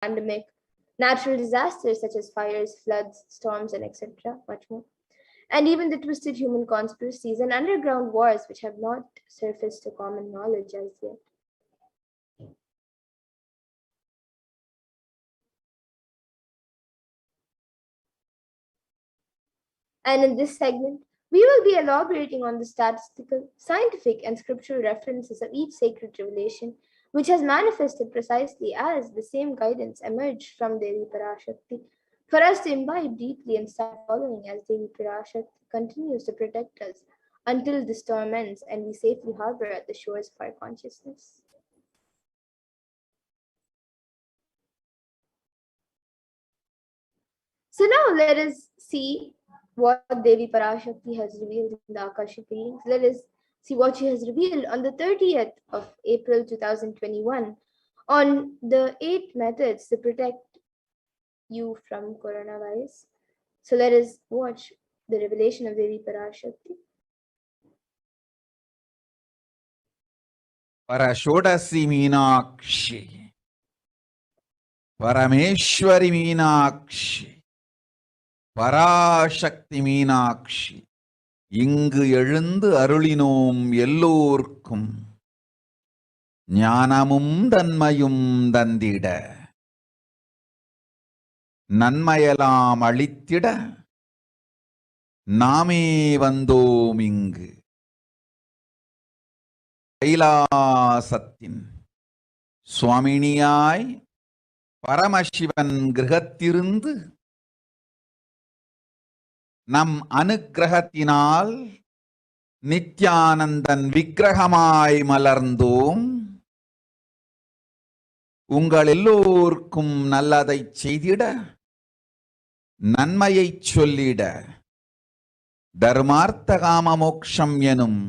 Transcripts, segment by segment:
pandemic, natural disasters such as fires, floods, storms, and etc., much more, and even the twisted human conspiracies and underground wars which have not surfaced to common knowledge as yet. And in this segment, we will be elaborating on the statistical, scientific, and scriptural references of each sacred revelation, which has manifested precisely as the same guidance emerged from Devi Parashakti, for us to imbibe deeply and start following as Devi Parashakti continues to protect us until the storm ends and we safely harbor at the shores of our consciousness. So now let us see what Devi Parashakti has revealed in the Akashic readings. Let us see what she has revealed on the 30th of April 2021 on the 8 methods to protect you from coronavirus. So let us watch the revelation of Devi Parashakti. Parashodasi Meenakshi, Parameshwari Meenakshi, Parasakthi Meenakshi இங்கு எழுந்து அருளினோம் எல்லோர்க்கும் ஞானமும் தன்மையும் தந்திட நன்மையெல்லாம் அளித்திட நாமே வந்தோம் இங்கு கைலாசத்தின் சுவாமினியாய் பரமசிவன் கிரகத்திருந்து நம் அனுக்கிரகத்தினால் நித்யானந்தன் விக்கிரகமாய் மலர்ந்தோம். உங்கள் எல்லோருக்கும் நல்லதை செய்திட நன்மையை சொல்லிட தர்மார்த்த காம மோக்ஷம் எனும்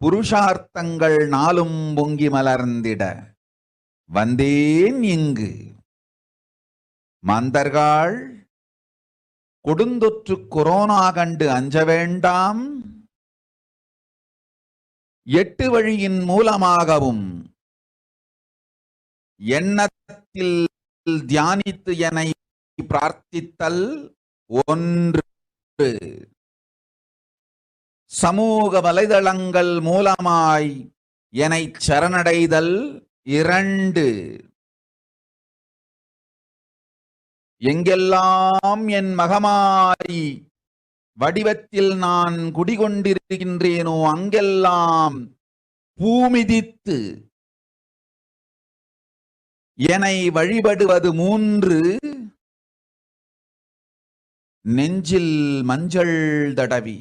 புருஷார்த்தங்கள் நாளும் பொங்கி மலர்ந்திட வந்தேன் இங்கு. மாந்தர்கள் கொடுந்தொற்று கொரோனா கண்டு அஞ்ச வேண்டாம். 8 வழியின் மூலமாகவும் எண்ணத்தில் தியானித்து என்னை பிரார்த்தித்தல் 1, சமூக வலைதளங்கள் மூலமாய் என்னை சரணடைதல் 2, எங்கெல்லாம் என் மகமாரி வடிவத்தில் நான் குடிகொண்டிருக்கின்றேனோ அங்கெல்லாம் பூமிதித்து என்னை வழிபடுவது 3, நெஞ்சில் மஞ்சள் தடவி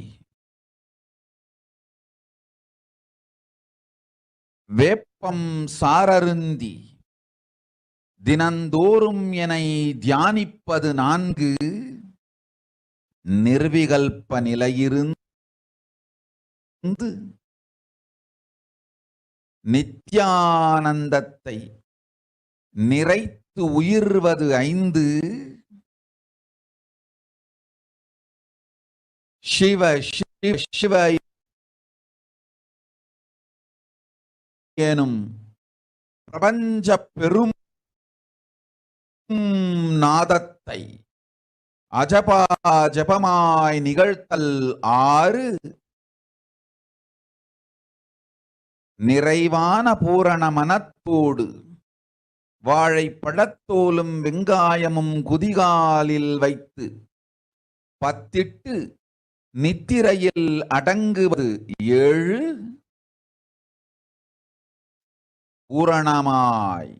வேப்பம் சாரருந்தி தினந்தோறும் என்னை தியானிப்பது 4, நிர்விகல்ப நிலையிருந்து நித்யானந்தத்தை நிறைத்து உயிர்வது 5, சிவ சிவ சிவ எனும் பிரபஞ்ச பெரும் நாதத்தை அஜபா ஜபமாய் நிகழ்த்தல் 6, நிறைவான பூரண மனத்தோடு வாழைப்பழத்தோலும் வெங்காயமும் குதிகாலில் வைத்து பத்திட்டு நித்திரையில் அடங்குவது 7, பூரணமாய்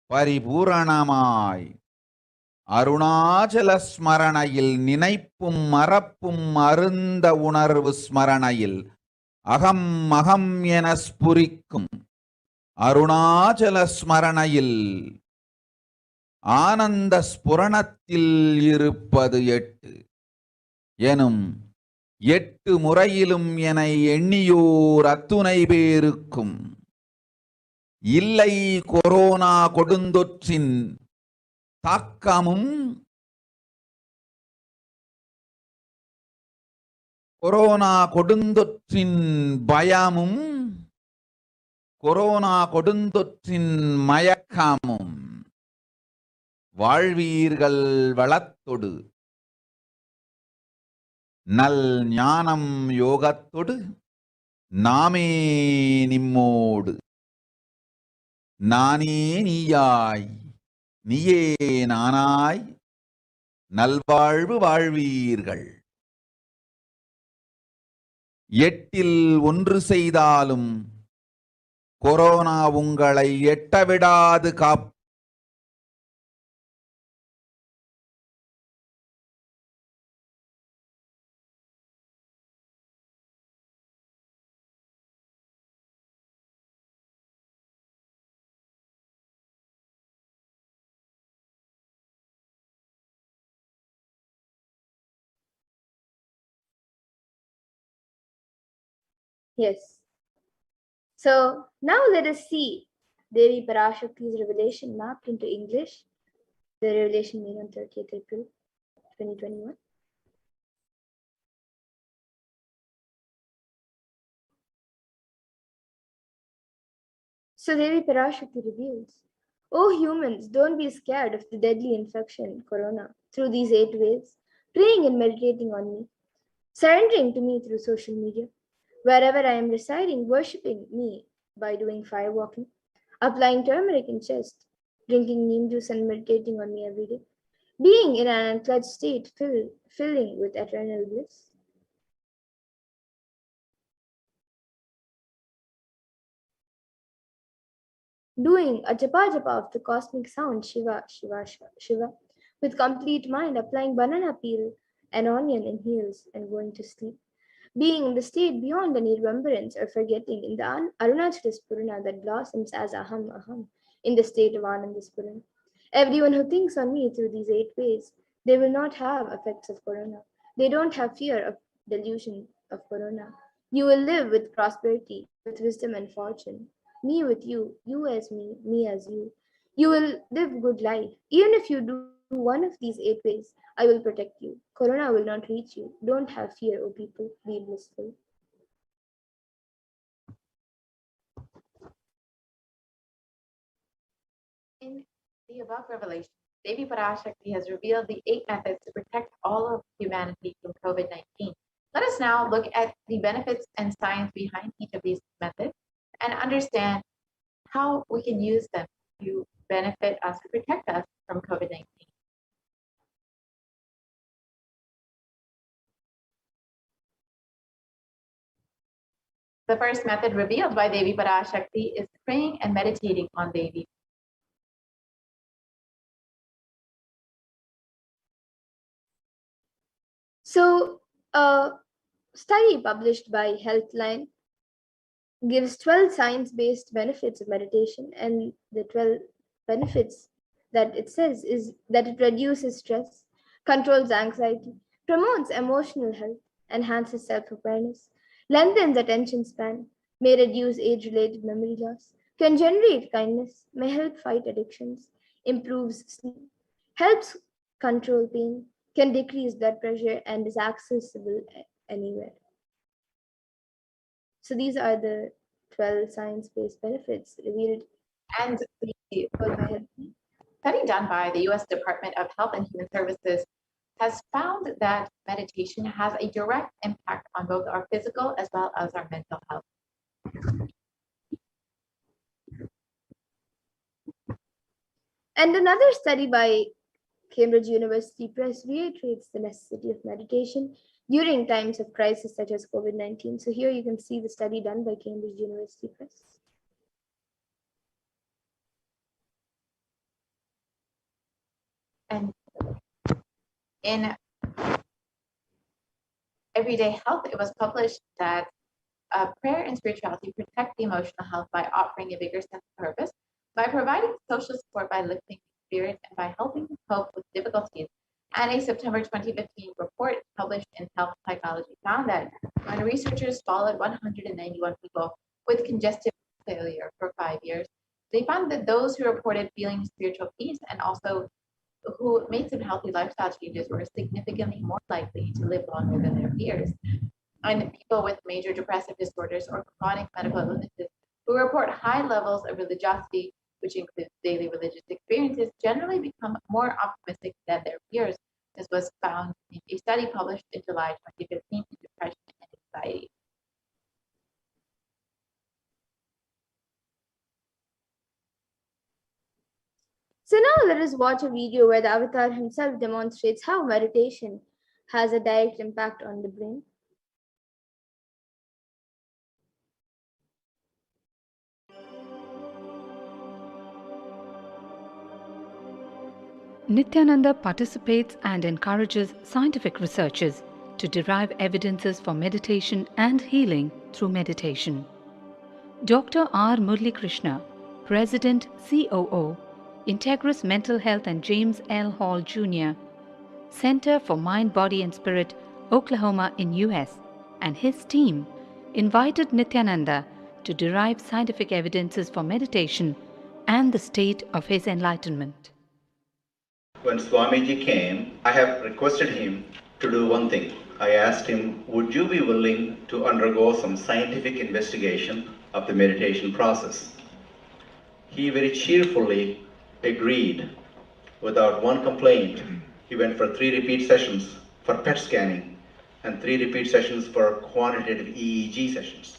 பரிபூரணமாய் அருணாச்சல ஸ்மரணையில் நினைப்பும் மறப்பும் அருந்த உணர்வு ஸ்மரணையில் அகம் அகம் என ஸ்புரிக்கும் அருணாச்சல ஸ்மரணையில் ஆனந்த ஸ்புரணத்தில் இருப்பது 8 எனும் 8 முறையிலும் என எண்ணியோர் அத்துணை பேருக்கும் இல்லை கொரோனா கொடுந்தொற்றின் தாக்கமும் கொரோனா கொடுந்தொற்றின் பயமும் கொரோனா கொடுந்தொற்றின் மயக்கமும் வாழ்வீர்கள் வளத்தொடு நல் ஞானம் யோகத்தொடு நாமே நிம்மோடு நானே நீயாய் நீயே நானாய் நல்வாழ்வு வாழ்வீர்கள். எட்டில் ஒன்று செய்தாலும் கொரோனா உங்களை எட்டவிடாது காப். Yes. So now let us see Devi Parashakti's revelation mapped into English. The revelation made on 30th April 2021. So Devi Parashakti reveals, "O humans, don't be scared of the deadly infection, Corona, through these 8 ways, praying and meditating on me, surrendering to me through social media, wherever I am residing, worshipping me by doing fire walking, applying turmeric in chest, drinking neem juice and meditating on me every day, being in an unclutched state filling with eternal bliss." Doing a japa of the cosmic sound Shiva, Shiva, Shiva, with complete mind, applying banana peel and onion in heels and going to sleep. Being in the state beyond any remembrance or forgetting in the Arunachala Spurana that blossoms as aham aham in the state of Ananda Spurana. Everyone who thinks on me through these 8 ways, they will not have effects of Corona. They don't have fear of delusion of Corona. You will live with prosperity, with wisdom and fortune. Me with you as me as you. You will live good life. Even if you do one of these 8 ways, I will protect you. Corona will not reach you. Don't have fear, O people. Be blissful. In the above revelation, Devi Parashakti has revealed the 8 methods to protect all of humanity from COVID-19. Let us now look at the benefits and science behind each of these methods and understand how we can use them to benefit us and protect us from COVID-19. The first method revealed by Devi Parashakti is praying and meditating on Devi. So, a study published by Healthline gives 12 science-based benefits of meditation, and the 12 benefits that it says is that it reduces stress, controls anxiety, promotes emotional health, enhances self-awareness, lengthens attention span, may reduce age-related memory loss, can generate kindness, may help fight addictions, improves sleep, helps control pain, can decrease blood pressure, and is accessible anywhere. So these are the 12 science-based benefits revealed. And the study done by the U.S. Department of Health and Human Services has found that meditation has a direct impact on both our physical as well as our mental health. And another study by Cambridge University Press reiterates the necessity of meditation during times of crisis such as COVID-19. So here you can see the study done by Cambridge University Press. And in Everyday Health, it was published that prayer and spirituality protect the emotional health by offering a bigger sense of purpose, by providing social support, by lifting the spirit, and by helping cope with difficulties. And a September 2015 report published in Health Psychology found that when researchers followed 191 people with congestive failure for 5 years, they found that those who reported feeling spiritual peace and also who made some healthy lifestyle changes were significantly more likely to live longer than their peers. And people with major depressive disorders or chronic medical illnesses who report high levels of religiosity which includes daily religious experiences, generally become more optimistic than their peers. This was found in a study published in July 2015 in Depression and Anxiety. So now let us watch a video where the avatar himself demonstrates how meditation has a direct impact on the brain. Nithyananda participates and encourages scientific researchers to derive evidences for meditation and healing through meditation. Dr. R. Murli Krishna, President COO, Integris Mental Health and James L. Hall Jr., Center for Mind, Body and Spirit, Oklahoma in US, and his team invited Nithyananda to derive scientific evidences for meditation and the state of his enlightenment. When Swamiji came, I have requested him to do one thing. I asked him, would you be willing to undergo some scientific investigation of the meditation process? He very cheerfully agreed without one complaint. He went for 3 repeat sessions for PET scanning and 3 repeat sessions for quantitative EEG sessions.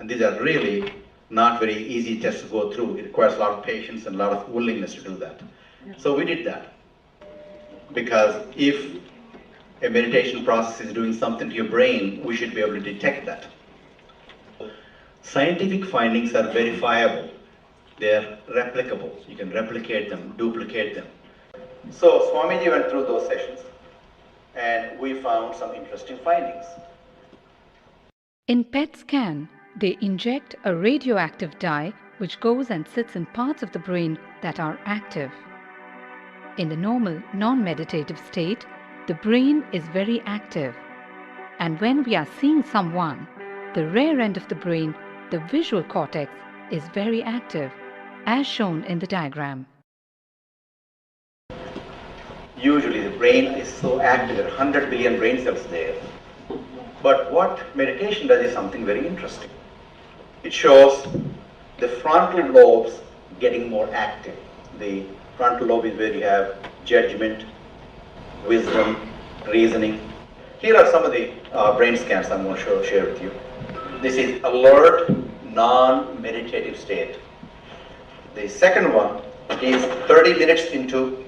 And these are really not very easy tests to go through. It requires a lot of patience and a lot of willingness to do that. So we did that, because if a meditation process is doing something to your brain, we should be able to detect that. Scientific findings are verifiable. They are replicable. You can replicate them, duplicate them. So Swamiji went through those sessions and we found some interesting findings. In PET scan, they inject a radioactive dye which goes and sits in parts of the brain that are active. In the normal, non-meditative state, the brain is very active. And when we are seeing someone, the rear end of the brain, the visual cortex, is very active, as shown in the diagram. Usually the brain is so active, there are 100 billion brain cells there. But what meditation does is something very interesting. It shows the frontal lobes getting more active. The frontal lobe is where you have judgment, wisdom, reasoning. Here are some of the brain scans I'm going to share with you. This is alert, non-meditative state. The second one is 30 minutes into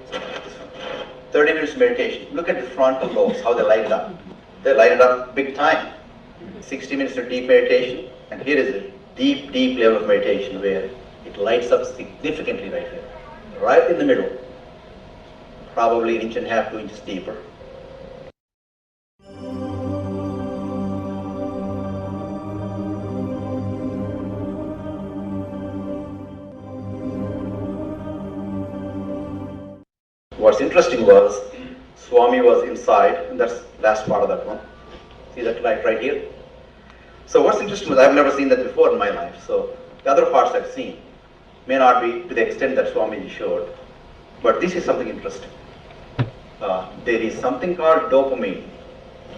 30 minutes meditation. Look at the frontal lobes, how they light it up. They light it up big time. 60 minutes of deep meditation, and here is a deep, deep level of meditation where it lights up significantly right here. Right in the middle, probably 1.5 inches, 2 inches deeper. What's interesting was, Swami was inside, and that's the last part of that one. See that light right here? So what's interesting was, I've never seen that before in my life, so the other parts I've seen may not be to the extent that Swamiji showed, but this is something interesting. There is something called dopamine,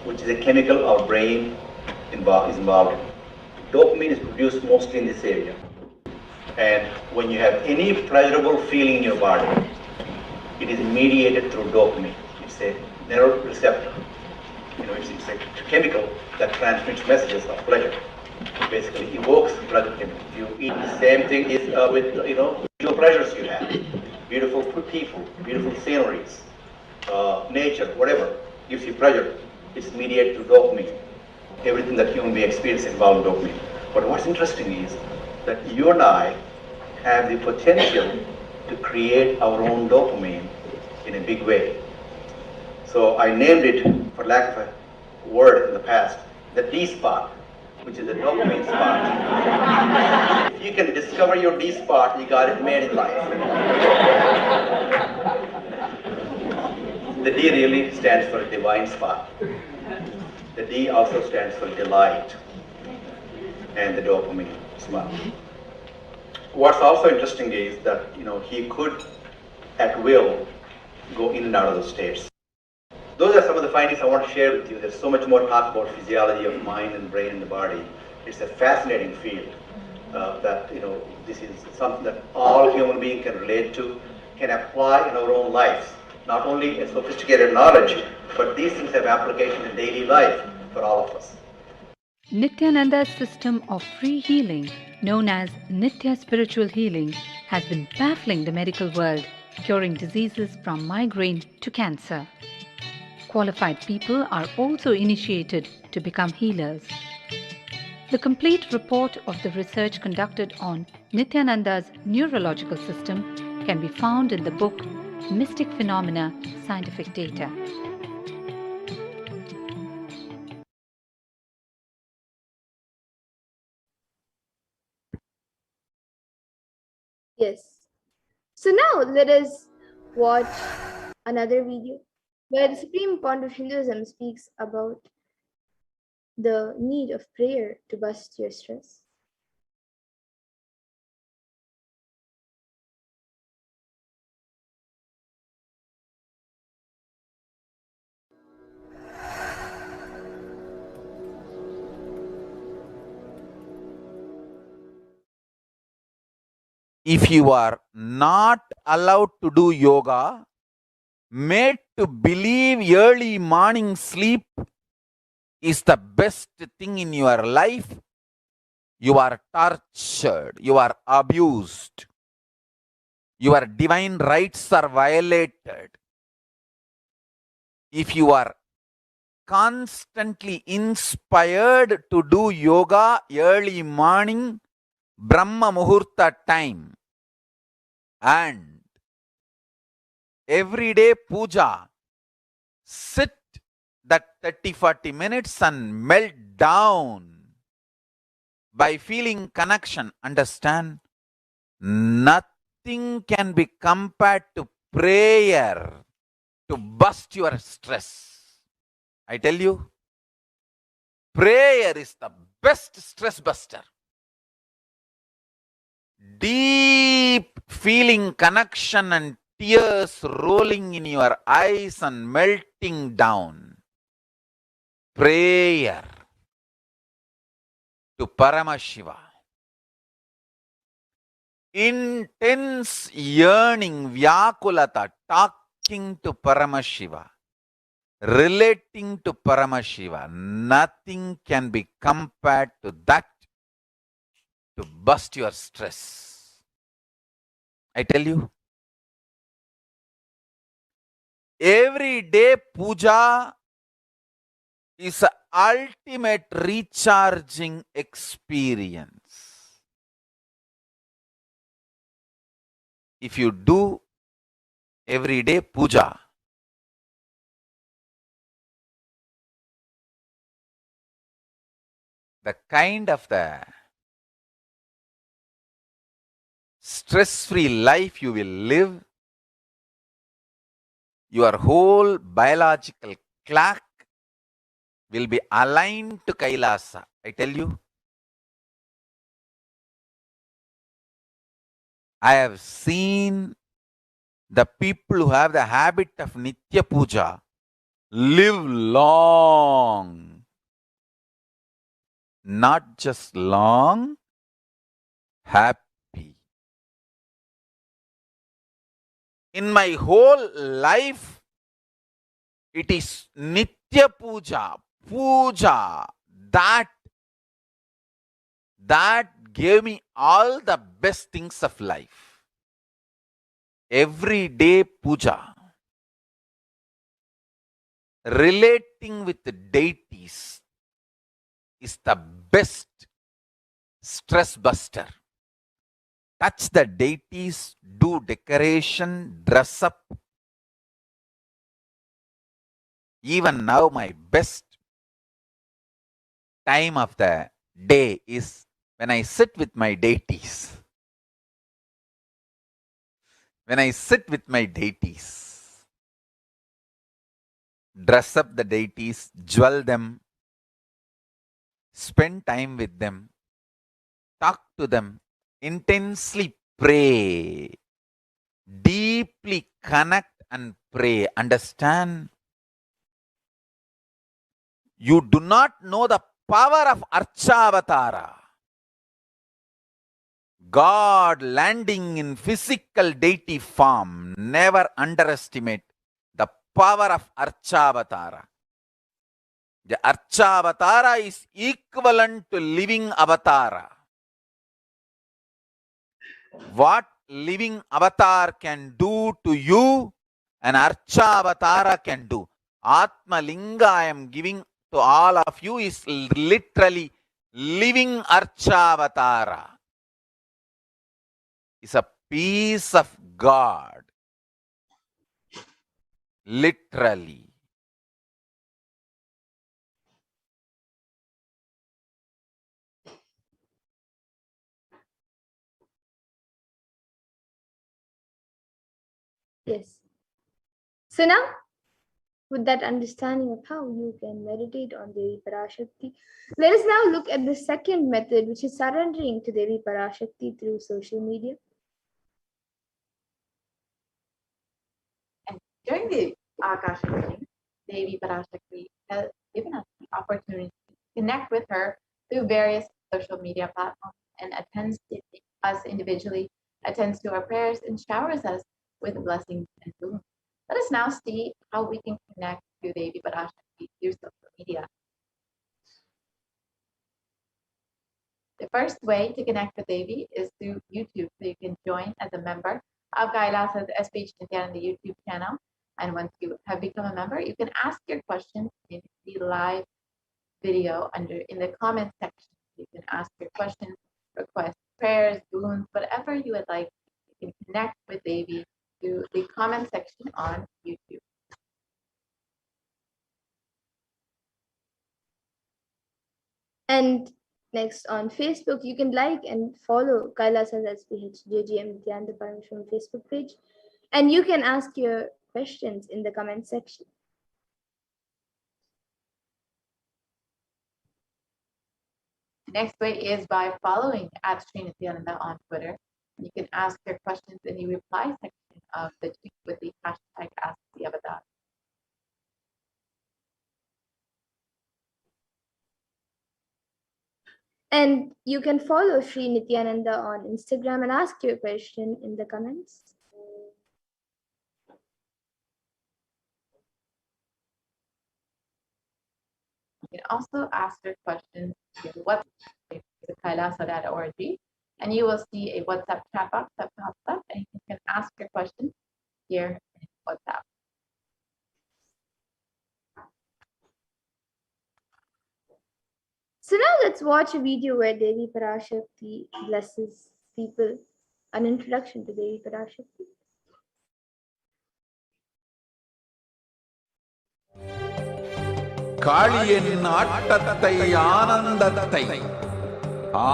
which is a chemical our brain is involved in. Dopamine is produced mostly in this area, and when you have any pleasurable feeling in your body, it is mediated through dopamine. It's a neuroreceptor. It's a chemical that transmits messages of pleasure. Basically evokes pleasure chemicals. You eat the same thing is with visual pleasures you have. Beautiful people, beautiful sceneries, nature, whatever gives you pleasure. It's mediated through dopamine. Everything that human beings experience involves dopamine. But what's interesting is that you and I have the potential to create our own dopamine in a big way. So I named it, for lack of a word in the past, the D spot, which is the dopamine spot. If you can discover your D spot, you got it made in life. The D really stands for divine spot. The D also stands for delight, and the dopamine spot. What's also interesting is that he could, at will, go in and out of those states. Those are some of the findings I want to share with you. There's so much more talk about physiology of mind and brain and the body. It's a fascinating field. that this is something that all human beings can relate to, can apply in our own lives. Not only a sophisticated knowledge, but these things have application in daily life for all of us. Nithyananda's system of free healing, known as Nithya Spiritual Healing, has been baffling the medical world, curing diseases from migraine to cancer. Qualified people are also initiated to become healers. The complete report of the research conducted on Nithyananda's neurological system can be found in the book Mystic Phenomena, Scientific Data. Yes. So now let us watch another video where the Supreme Point of Hinduism speaks about the need of prayer to bust your stress. If you are not allowed to do yoga, made to believe early morning sleep is the best thing in your life, you are tortured, you are abused, your divine rights are violated. If you are constantly inspired to do yoga early morning, Brahma Muhurta time, and everyday puja, sit that 30-40 minutes and melt down by feeling connection. Understand? Nothing can be compared to prayer to bust your stress. I tell you, prayer is the best stress buster. Deep feeling connection and tears rolling in your eyes and melting down. Prayer to Paramashiva. Intense yearning, Vyakulata, talking to Paramashiva, relating to Paramashiva. Nothing can be compared to that to bust your stress. I tell you, every day puja is an ultimate recharging experience. If you do everyday puja, the kind of the stress-free life you will live, your whole biological clock will be aligned to Kailasa. I tell you, I have seen the people who have the habit of Nitya Puja live long. Not just long, happy. In my whole life, it is Nitya Puja, Puja, that gave me all the best things of life. Everyday puja, relating with the deities is the best stress buster. Touch the deities, do decoration, dress up. Even now, my best time of the day is when I sit with my deities. When I sit with my deities, dress up the deities, jewel them, spend time with them, talk to them, intensely pray, deeply connect and pray. Understand? You do not know the power of Archavatara. God landing in physical deity form. Never underestimate the power of Archavatara. The Archavatara is equivalent to living avatara. What living avatar can do to you, an Archavatara can do. Atma Linga I am giving to all of you is literally living Archavatara. It's a piece of God. Literally. Yes. So now, with that understanding of how you can meditate on Devi Parashakti, let us now look at the second method, which is surrendering to Devi Parashakti through social media. And during the Akasha reading, Devi Parashakti has given us the opportunity to connect with her through various social media platforms and attends to us individually, attends to our prayers, and showers us with blessings and boons. Let us now see how we can connect to Devi Parashakti through social media. The first way to connect with Devi is through YouTube. So you can join as a member of Kailasa's HDH Nithyananda YouTube channel. And once you have become a member, you can ask your questions in the live video in the comment section. You can ask your questions, request prayers, boons, whatever you would like. You can connect with Devi through the comment section on YouTube. And next, on Facebook, you can like and follow Kailasa's SPH Nithyananda Paramashivam Facebook page. And you can ask your questions in the comment section. Next way is by following @Nithyananda on Twitter. You can ask your questions in the reply section of the tweet with the hashtag #AskTheAvatar. And you can follow Sri Nithyananda on Instagram and ask your question in the comments. You can also ask your questions via website, kailasa.org, and you will see a WhatsApp chat box that pops up, and you can ask your questions here in WhatsApp. So now let's watch a video where Devi Parashakti blesses people. An introduction to Devi Parashakti. காளியின் ஆட்டத்தை ஆனந்தத்தை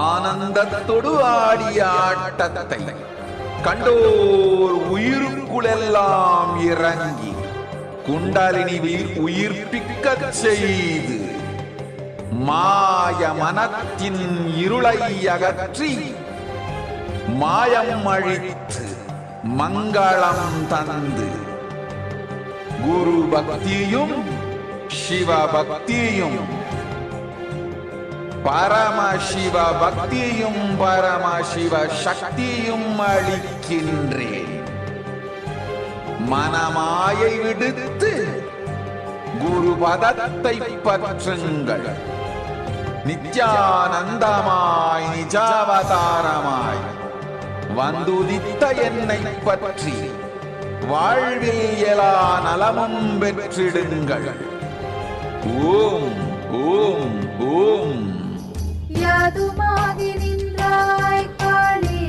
ஆனந்தத்தொடு ஆடிய ஆட்டத்தை கண்டோர் உயிருக்குளெல்லாம் இறங்கி குண்டலினி உயிர்ப்பிக்கச் செய்து மாய மனத்தின் இருளை அகற்றி மாயம் அழித்து மங்களம் தந்து குரு பக்தியும் சிவ பக்தியும் பரமசிவ பக்தியும் பரமசிவ சக்தியும் அளிக்கின்றேன். மனமாயை விடுத்து குரு பதத்தை பற்றுங்கள். நித்யானந்தமாய் நிஜாவதாரமாய் வந்துதித்த என்னை பற்றி வாழ்வில் எல்லா நலமும் பெற்றிடுங்கள். ஓம் ஓம் ஓம். யாதுமாகி நின்றாய் காளே.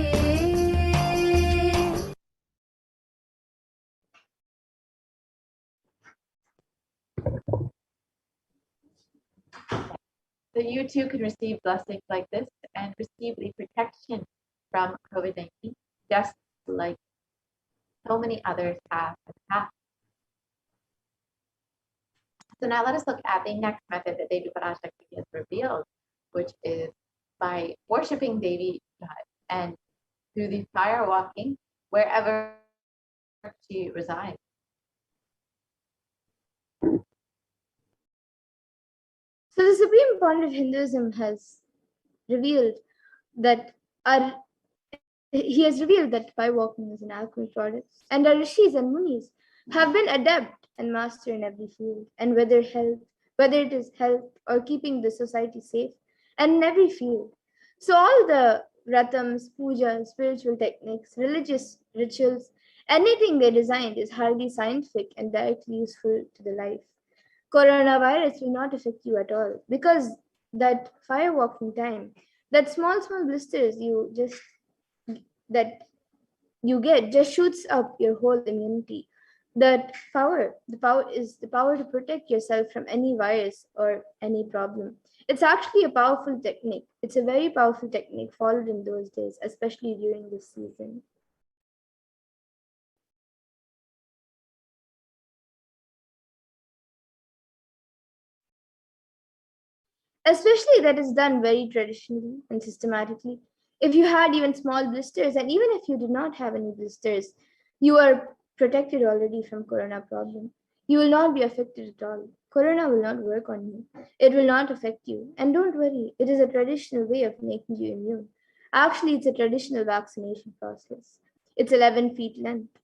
So you too can receive blessings like this and receive the protection from COVID-19, just like so many others have in the past. So now let us look at the next method that Devi Parashakti has revealed, which is by worshiping Devi and through the fire walking wherever she resides. So the Supreme Point of Hinduism has revealed that our He has revealed that firewalking is an alchemy product, and our rishis and munis have been adept and master in every field, and whether it is health or keeping the society safe, and in every field. So all the ratams, pujas, spiritual techniques, religious rituals, anything they designed is highly scientific and directly useful to the life. Coronavirus will not affect you at all because that firewalking time, that small blisters that you get just shoots up your whole immunity. The power is the power to protect yourself from any virus or any problem. It's actually a powerful technique. It's a very powerful technique followed in those days, especially during this season. Especially that is done very traditionally and systematically. If you had even small blisters, and even if you did not have any blisters, you are protected already from corona problem. You will not be affected at all. Corona will not work on you. It will not affect you. And don't worry, it is a traditional way of making you immune. Actually, it's a traditional vaccination process. It's 11 feet length.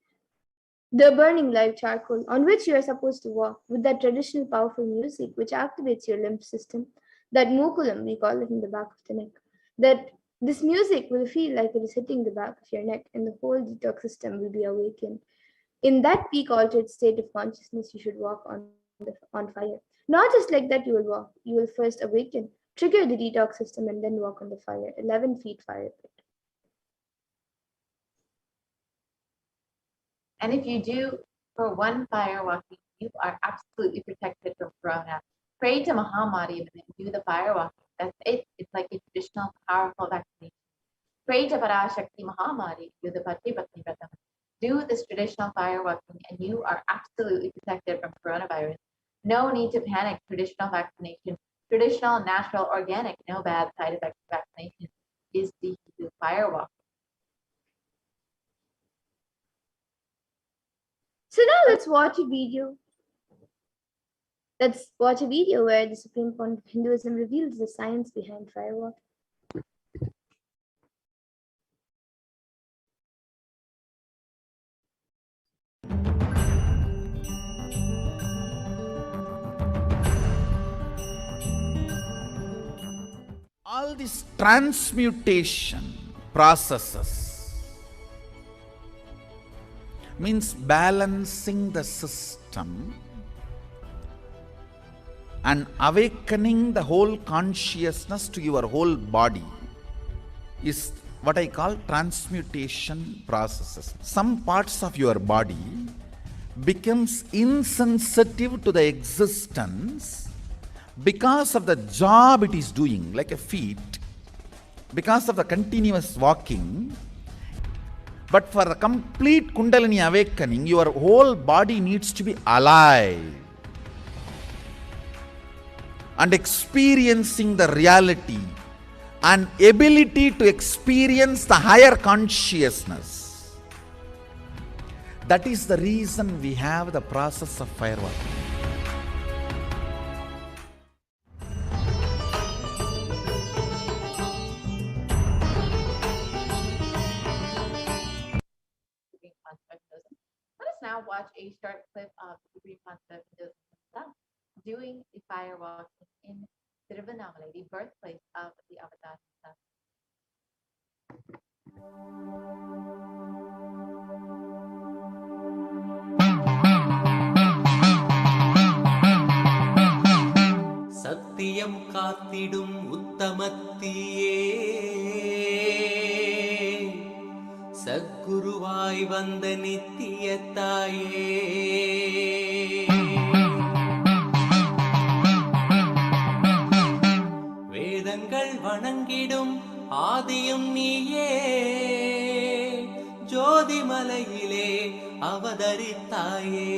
The burning live charcoal on which you are supposed to walk with that traditional powerful music which activates your lymph system, that mukulam, we call it in the back of the neck, that this music will feel like it is hitting the back of your neck and the whole detox system will be awakened. In that peak altered state of consciousness, you should walk on fire. Not just like that you will walk. You will first awaken, trigger the detox system, and then walk on the fire, 11 feet fire pit. And if you do for one fire walking, you are absolutely protected from corona. Pray to Mahamadi and then do the fire walking. That's it. It's like a traditional, powerful vaccination. Pray to Parashakti Mahamadi, do the Pati Patni Vratam. Do this traditional fire walking, and you are absolutely protected from coronavirus. No need to panic. Traditional vaccination, traditional, natural, organic, no bad side effects of vaccination is the fire walking. So now let's watch a video. Let's watch a video where the Supreme Point of Hinduism reveals the science behind firewalking. All these transmutation processes means balancing the system and awakening the whole consciousness to your whole body is what I call transmutation processes. Some parts of your body becomes insensitive to the existence because of the job it is doing, like a feet, because of the continuous walking. But for the complete Kundalini awakening, your whole body needs to be alive and experiencing the reality and ability to experience the higher consciousness. That is the reason we have the process of firewalking. Let us now watch a short clip of the Supreme Concept himself doing the fire walking in Tiruvannamalai, the birthplace of the Avatar himself. சத்தியம் காத்திடும் உத்தமத்தியே சத்குருவாய் வந்த நித்திய தாயே வேதங்கள் வணங்கிடும் ஆதியும் நீயே ஜோதிமலையிலே அவதரித்தாயே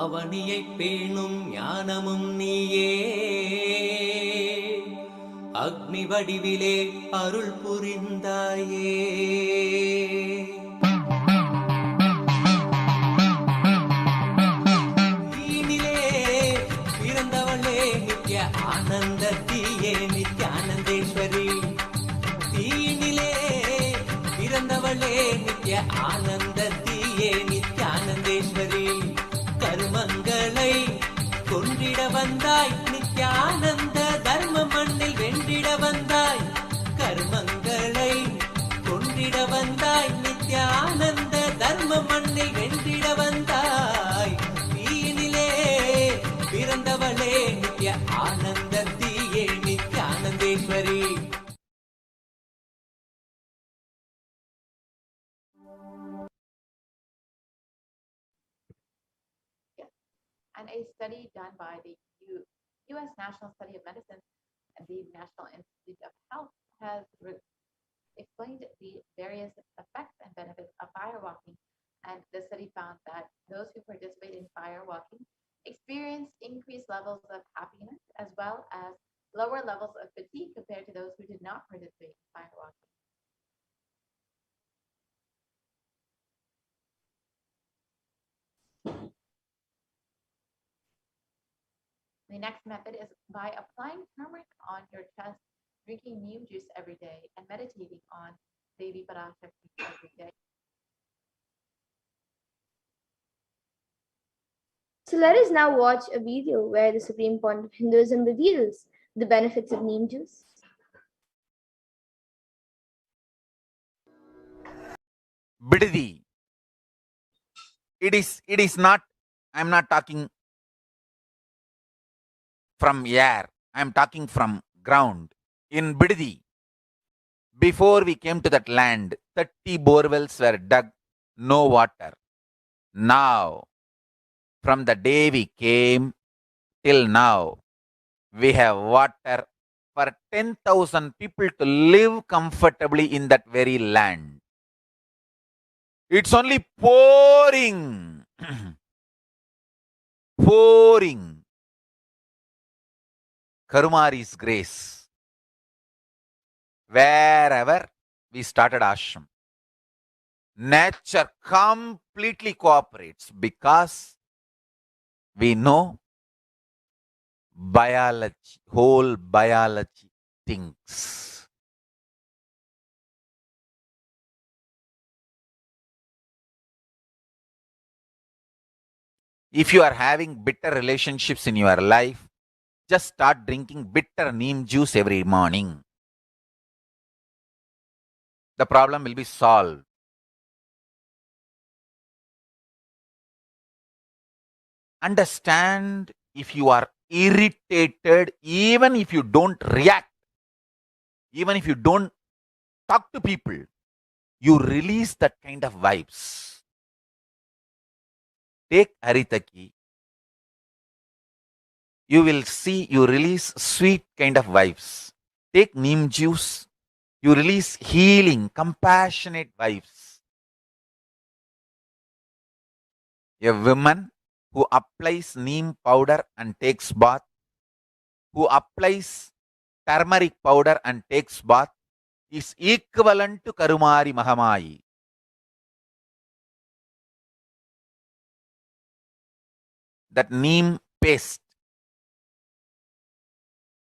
அவனியை பேணும் ஞானமும் நீயே அக்னி வடிவிலே அருள் புரிந்தாயே நீனிலே பிறந்தவளே நிறைந்தவளே நித்ய ஆனந்தத்தியே நித்யானந்தேஸ்வரி கருமங்களை கொன்றிட வந்தாய் நித்யானந்த தர்ம மண்ணில் வென்றிட வந்தாய் கர்மங்களை கொன்றிட வந்தாய் நித்யானந்த தர்ம மண்ணில் வென்றிட வந்தாய் தீயினிலே பிறந்தவளே நித்ய ஆனந்தத்தியே நித்யானந்தேஸ்வரி And a study done by the U.S. National Study of Medicine and the National Institute of Health has explained the various effects and benefits of fire walking. And the study found that those who participate in fire walking experience increased levels of happiness as well as lower levels of fatigue compared to those who did not participate in fire walking. The next method is by applying turmeric on your chest, drinking neem juice every day, and meditating on Devi Parashakti every day. So let us now watch a video where the Supreme Point of Hinduism reveals the benefits of neem juice. Bididi. It is not, I'm not talking from air, I'm talking from ground. In Bididi, before we came to that land, 30 borewells were dug, no water. Now, from the day we came till now, we have water for 10,000 people to live comfortably in that very land. It's only pouring, pouring Karumari's grace wherever we started ashram. Nature completely cooperates because we know biology, whole biology thinks. If you are having bitter relationships in your life, just start drinking bitter neem juice every morning. The problem will be solved. Understand, if you are irritated, even if you don't react, even if you don't talk to people, you release that kind of vibes. Take Haritaki. You will see you release sweet kind of vibes. Take neem juice. You release healing, compassionate vibes. A woman who applies neem powder and takes bath, who applies turmeric powder and takes bath, is equivalent to Karumari Mahamayi. That neem paste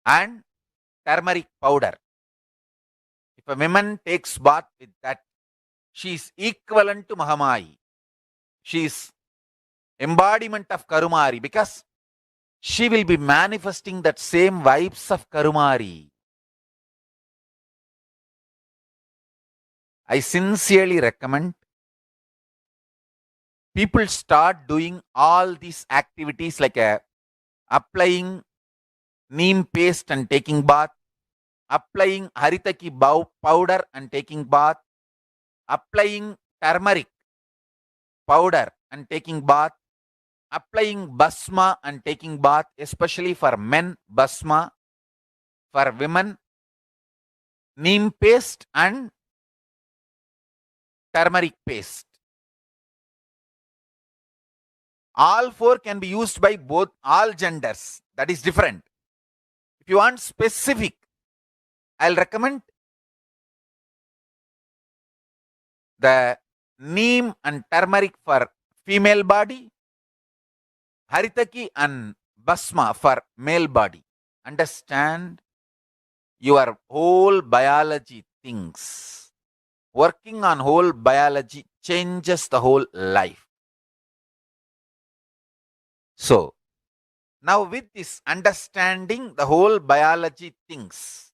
and turmeric powder, if a woman takes bath with that, she is equivalent to Mahamayi. She is embodiment of Karumari because she will be manifesting that same vibes of Karumari. I sincerely recommend people start doing all these activities like applying neem paste and taking bath, applying haritaki powder and taking bath, applying turmeric powder and taking bath, applying basma and taking bath, especially for men basma, for women neem paste and turmeric paste. All four can be used by both, all genders. That is different. If you want specific, I'll recommend the neem and turmeric for female body, haritaki and basma for male body. Understand your whole biology things. working on whole biology changes the whole life. So, now with this understanding the whole biology things,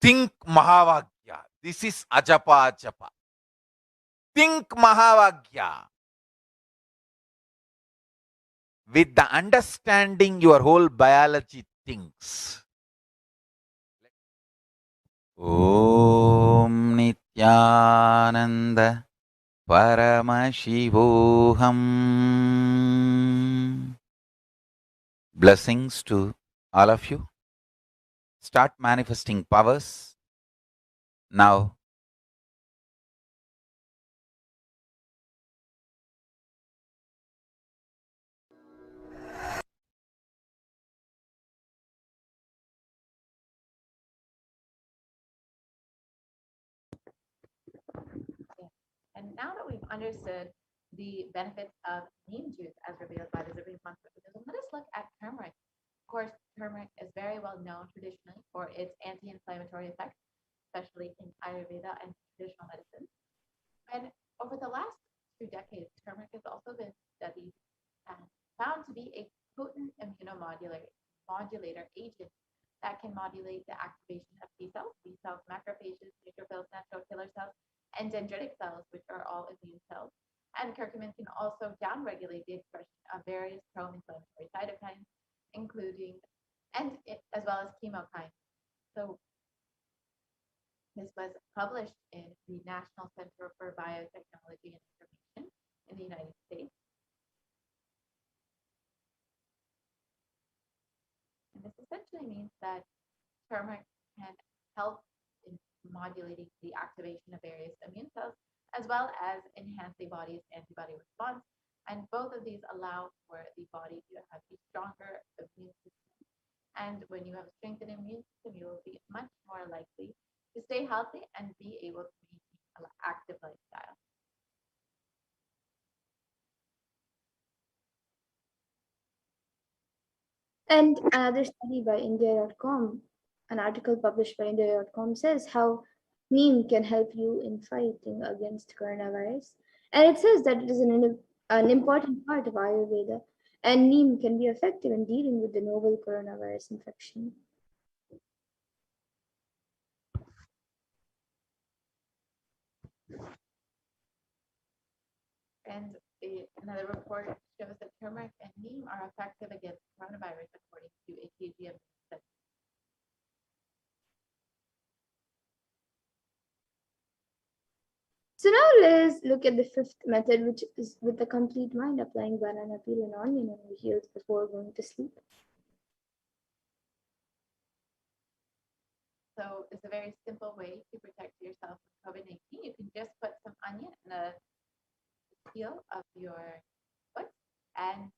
think Mahavagya. This is Ajapa Ajapa. Think Mahavagya. With the understanding your whole biology thinks. Om Nithyananda Paramashivoham. Blessings to all of you. Start manifesting powers now. And now that we've understood the benefits of neem juice as revealed by the Supreme Concept of Buddhism, let us look at turmeric. Of course, turmeric is very well known traditionally for its anti-inflammatory effects, especially in Ayurveda and traditional medicine. And over the last 2 decades, turmeric has also been studied and found to be a potent immunomodulator agent that can modulate the activation of T cells, macrophages, neutrophils, natural killer cells, and dendritic cells, which are all immune cells. And curcumin can also downregulate the expression of various pro-inflammatory cytokines, including as well as chemokines. So this was published in the National Center for Biotechnology and Information in the United States. And this essentially means that turmeric can help in modulating the activation of various immune cells, as well as enhance the body's antibody response. And both of these allow for the body to have a stronger immune system. And when you have a strengthened immune system, you will be much more likely to stay healthy and be able to maintain an active lifestyle. And another study by India.com, an article published by India.com, says how neem can help you in fighting against coronavirus. And it says that it is an important part of Ayurveda, and neem can be effective in dealing with the novel coronavirus infection. And another report shows that turmeric and neem are effective against coronavirus, according to a KGM study. So now let's look at the fifth method, which is with the complete mind, applying banana peel and onion on your heels before going to sleep. So it's a very simple way to protect yourself from COVID-19. You can just put some onion in a heel of your foot and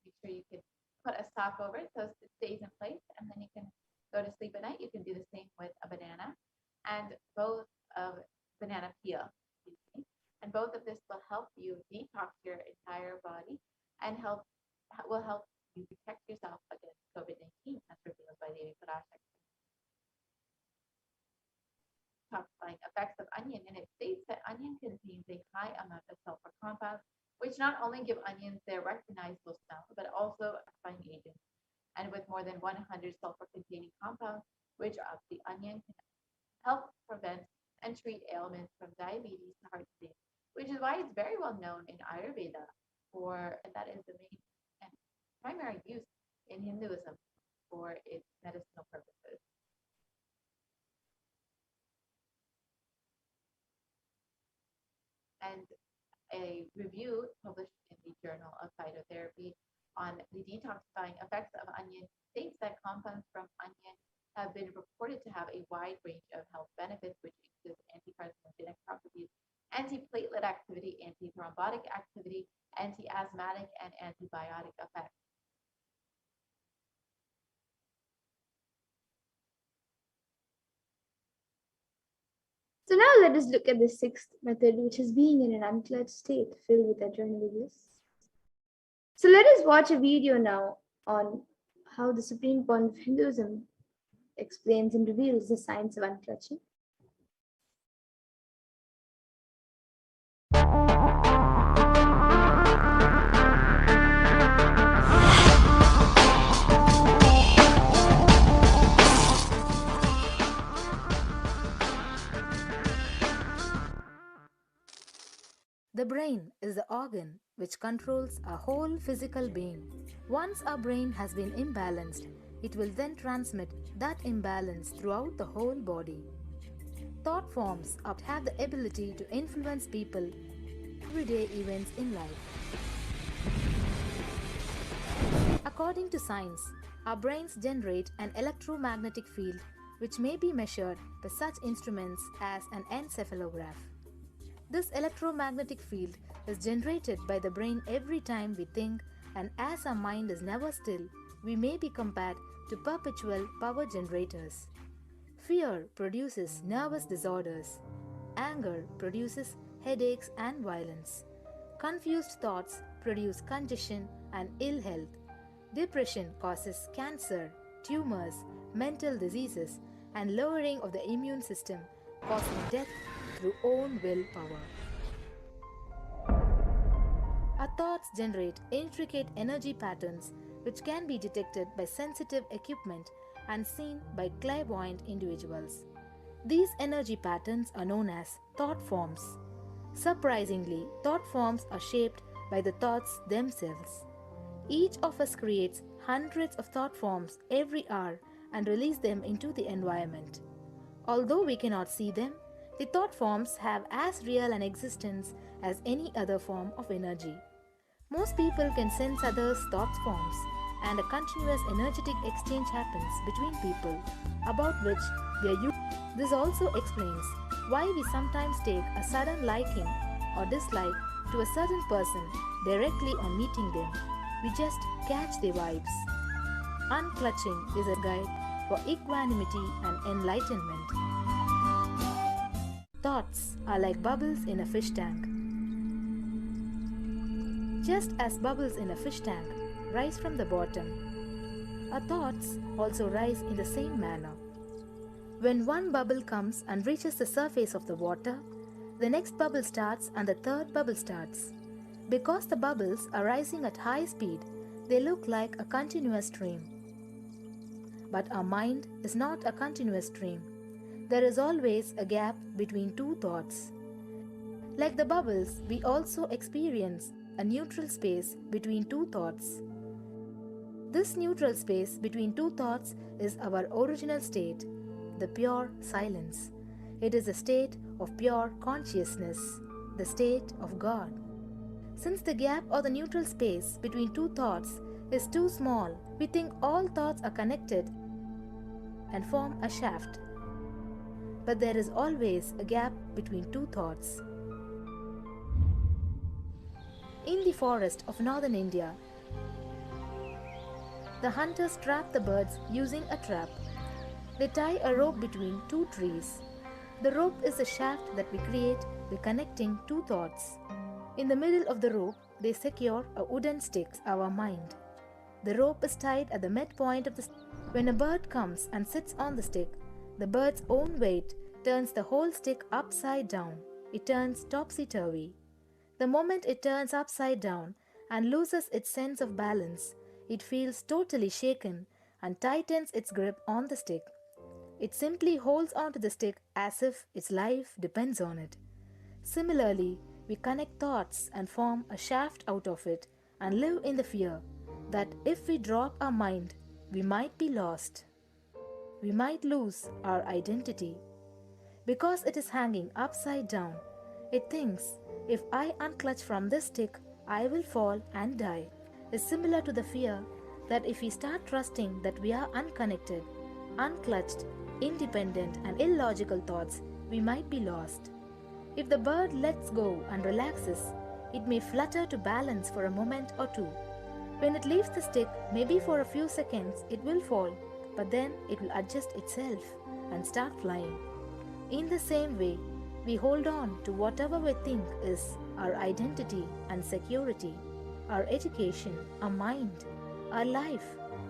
make sure you can put a sock over it so it stays in place, and then you can go to sleep at night. You can do the same with a banana and both of banana peel. And both of this will help you detox your entire body and will help you protect yourself against COVID-19 as revealed by the Kailasa toxifying effects of onion, and it states that onion contains a high amount of sulfur compounds, which not only give onions their recognizable smell, but also toxifying agents. And with more than 100 sulfur-containing compounds, which of the onion can help prevent and treat ailments from diabetes to heart disease, which is why it's very well known in Ayurveda, that is the main and primary use in Hinduism for its medicinal purposes. And a review published in the Journal of Phytotherapy on the detoxifying effects of onion states that compounds from onion have been reported to have a wide range of health benefits, which include anti-carcinogenic properties, anti-platelet activity, anti-thrombotic activity, anti-asthmatic, and antibiotic effects. So now let us look at the sixth method, which is being in an unclutched state filled with eternal bliss. So let us watch a video now on how the supreme point of Hinduism explains and reveals the science of unclutching. The brain is the organ which controls our whole physical being. Once our brain has been imbalanced, it will then transmit that imbalance throughout the whole body. Thought forms have the ability to influence people everyday events in life. According to science, our brains generate an electromagnetic field which may be measured by such instruments as an encephalograph. This electromagnetic field is generated by the brain every time we think, and as our mind is never still, we may be compared to perpetual power generators. Fear produces nervous disorders. Anger produces headaches and violence. Confused thoughts produce congestion and ill health. Depression causes cancer, tumors, mental diseases, and lowering of the immune system, causing death through own willpower. Our thoughts generate intricate energy patterns which can be detected by sensitive equipment and seen by clairvoyant individuals. These energy patterns are known as thought forms. Surprisingly, thought forms are shaped by the thoughts themselves. Each of us creates hundreds of thought forms every hour and release them into the environment. Although we cannot see them, the thought forms have as real an existence as any other form of energy. Most people can sense others' thought forms, and a continuous energetic exchange happens between people, about which we are used. This also explains why we sometimes take a sudden liking or dislike to a certain person directly on meeting them. We just catch their vibes. Unclutching is a guide for equanimity and enlightenment. Thoughts are like bubbles in a fish tank. Just as bubbles in a fish tank rise from the bottom, our thoughts also rise in the same manner. When one bubble comes and reaches the surface of the water, the next bubble starts and the third bubble starts. Because the bubbles are rising at high speed, they look like a continuous stream. But our mind is not a continuous stream. There is always a gap between two thoughts. Like the bubbles, we also experience a neutral space between two thoughts. This neutral space between two thoughts is our original state, the pure silence. It is a state of pure consciousness, the state of God. Since the gap or the neutral space between two thoughts is too small, we think all thoughts are connected and form a shaft. But there is always a gap between two thoughts. In the forest of northern India, the hunters trap the birds using a trap. They tie a rope between two trees. The rope is a shaft that we create by connecting two thoughts. In the middle of the rope, they secure a wooden stick, our mind. The rope is tied at the midpoint of the stick. When a bird comes and sits on the stick, the bird's own weight turns the whole stick upside down. It turns topsy-turvy. The moment it turns upside down and loses its sense of balance, it feels totally shaken and tightens its grip on the stick. It simply holds onto the stick as if its life depends on it. Similarly, we connect thoughts and form a shaft out of it and live in the fear that if we drop our mind, we might be lost. We might lose our identity. Because it is hanging upside down, it thinks, if I unclutch from this stick, I will fall and die. Is similar to the fear that if we start trusting that we are unconnected, unclutched, independent and illogical thoughts, we might be lost. If the bird lets go and relaxes, it may flutter to balance for a moment or two. When it leaves the stick, maybe for a few seconds, it will fall, but then it will adjust itself and start flying. In the same way, we hold on to whatever we think is our identity and security, our education, our mind, our life,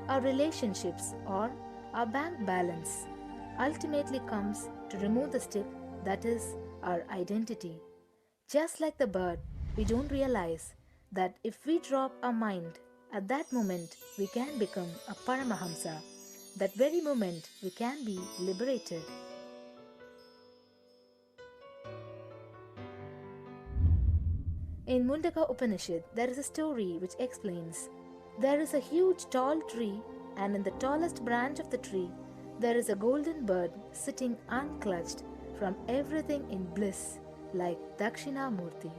our relationships, or our bank balance. Ultimately comes to remove the stick that is our identity. Just like the bird, we don't realize that if we drop our mind, at that moment we can become a Paramahamsa. That very moment we can be liberated. In Mundaka Upanishad, there is a story which explains there is a huge tall tree, and in the tallest branch of the tree, there is a golden bird sitting unclutched from everything in bliss, like Dakshinamurti.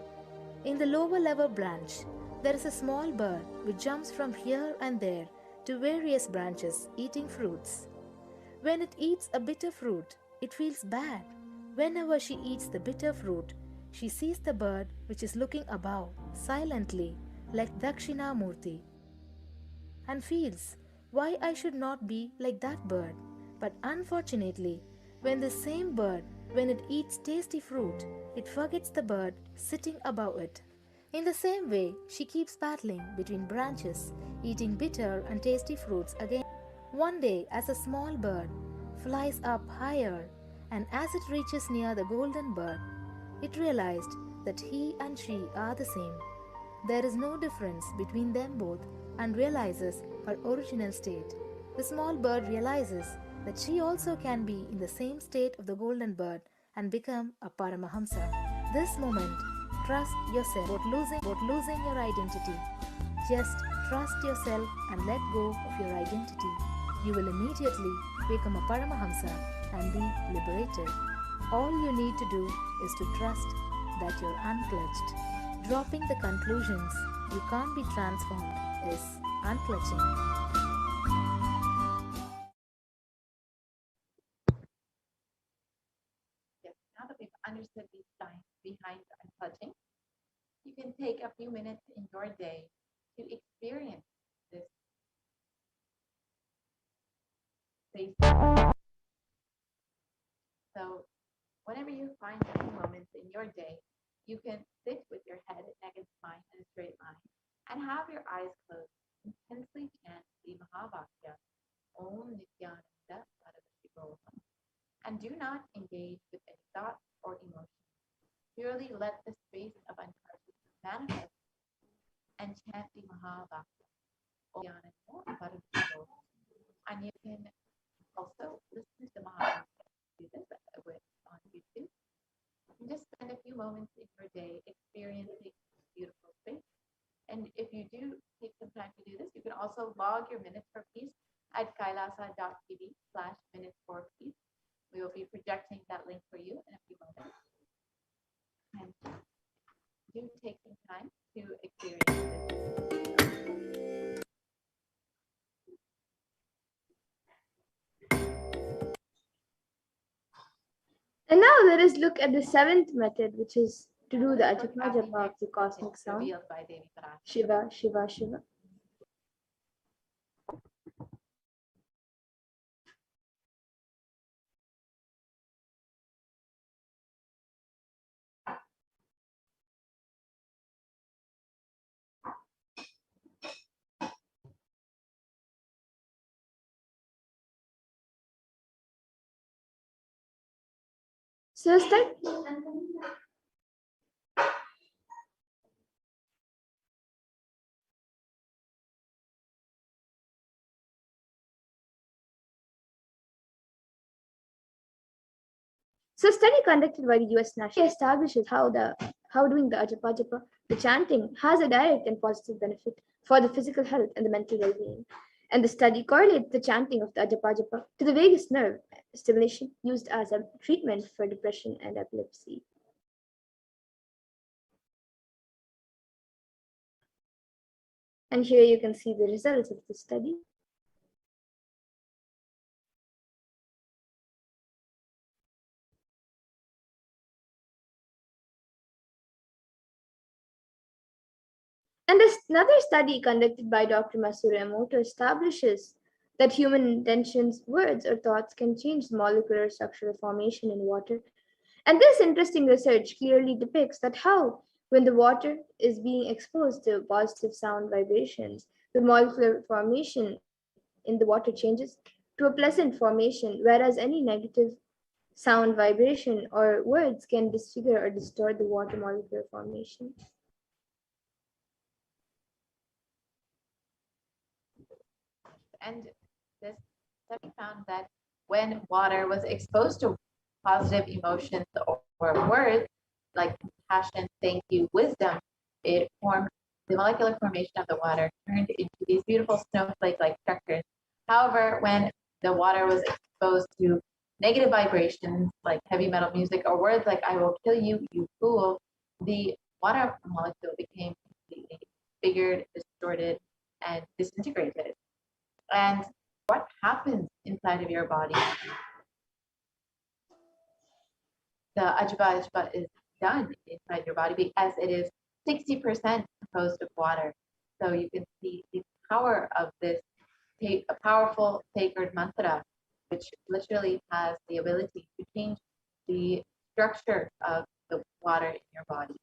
In the lower level branch, there is a small bird which jumps from here and there to various branches eating fruits. When it eats a bitter fruit, it feels bad. Whenever she eats the bitter fruit, she sees the bird which is looking above silently like Dakshinamurti and feels why I should not be like that bird. But unfortunately, when the same bird, when it eats tasty fruit, it forgets the bird sitting above it. In the same way, she keeps battling between branches, eating bitter and tasty fruits again. One day, as a small bird flies up higher, and as it reaches near the golden bird, it realized that he and she are the same. There is no difference between them both and realizes her original state. The small bird realizes that she also can be in the same state of the golden bird and become a Paramahamsa. This moment, trust yourself about losing your identity. Just trust yourself and let go of your identity. You will immediately become a Paramahamsa and be liberated. All you need to do is to trust that you're unclutched. Dropping the conclusions you can't be transformed is unclutching. Yes, now that we've understood the science behind unclutching, you can take a few minutes in your day to experience this space. So whenever you find a few moments in your day, you can sit with your head, neck, and spine in a straight line and have your eyes closed. Intensely chant the Mahavakya, Om Nithyananda Paramashivoham, and do not engage with any thoughts or emotions. Purely let the space of unconsciousness manifest and chant the Mahavakya, Om Nithyananda Paramashivoham. And you can also listen to the Mahavakya. Do this on YouTube. And just spend a few moments in your day experiencing this beautiful space. And if you do take some time to do this, you can also log your minutes for peace at kailasa.tv/minutes4peace. We will be projecting that link for you in a few moments. And do take some time to experience this. And now let us look at the seventh method, which is to do the Ajapa Japa of the cosmic sound. Shiva, Shiva, Shiva. So start. So, a study conducted by the U.S. National establishes how doing the Ajapa Japa, the chanting, has a direct and positive benefit for the physical health and the mental well-being. And the study correlates the chanting of the Ajapa Japa to the vagus nerve stimulation used as a treatment for depression and epilepsy. And here you can see the results of the study. And another study conducted by Dr. Masaru Emoto establishes that human intentions, words, or thoughts can change the molecular structural formation in water. And this interesting research clearly depicts that how, when the water is being exposed to positive sound vibrations, the molecular formation in the water changes to a pleasant formation, whereas any negative sound vibration or words can disfigure or distort the water molecular formation. And this study found that when water was exposed to positive emotions or words like compassion, thank you, wisdom, it formed the molecular formation of the water turned into these beautiful snowflake-like structures. However, when the water was exposed to negative vibrations like heavy metal music or words like "I will kill you, you fool," the water molecule became completely disfigured, distorted, and disintegrated. And what happens inside of your body? The ajba is done inside your body because it is 60% composed of water. So you can see the power of this a powerful sacred mantra, which literally has the ability to change the structure of the water in your body.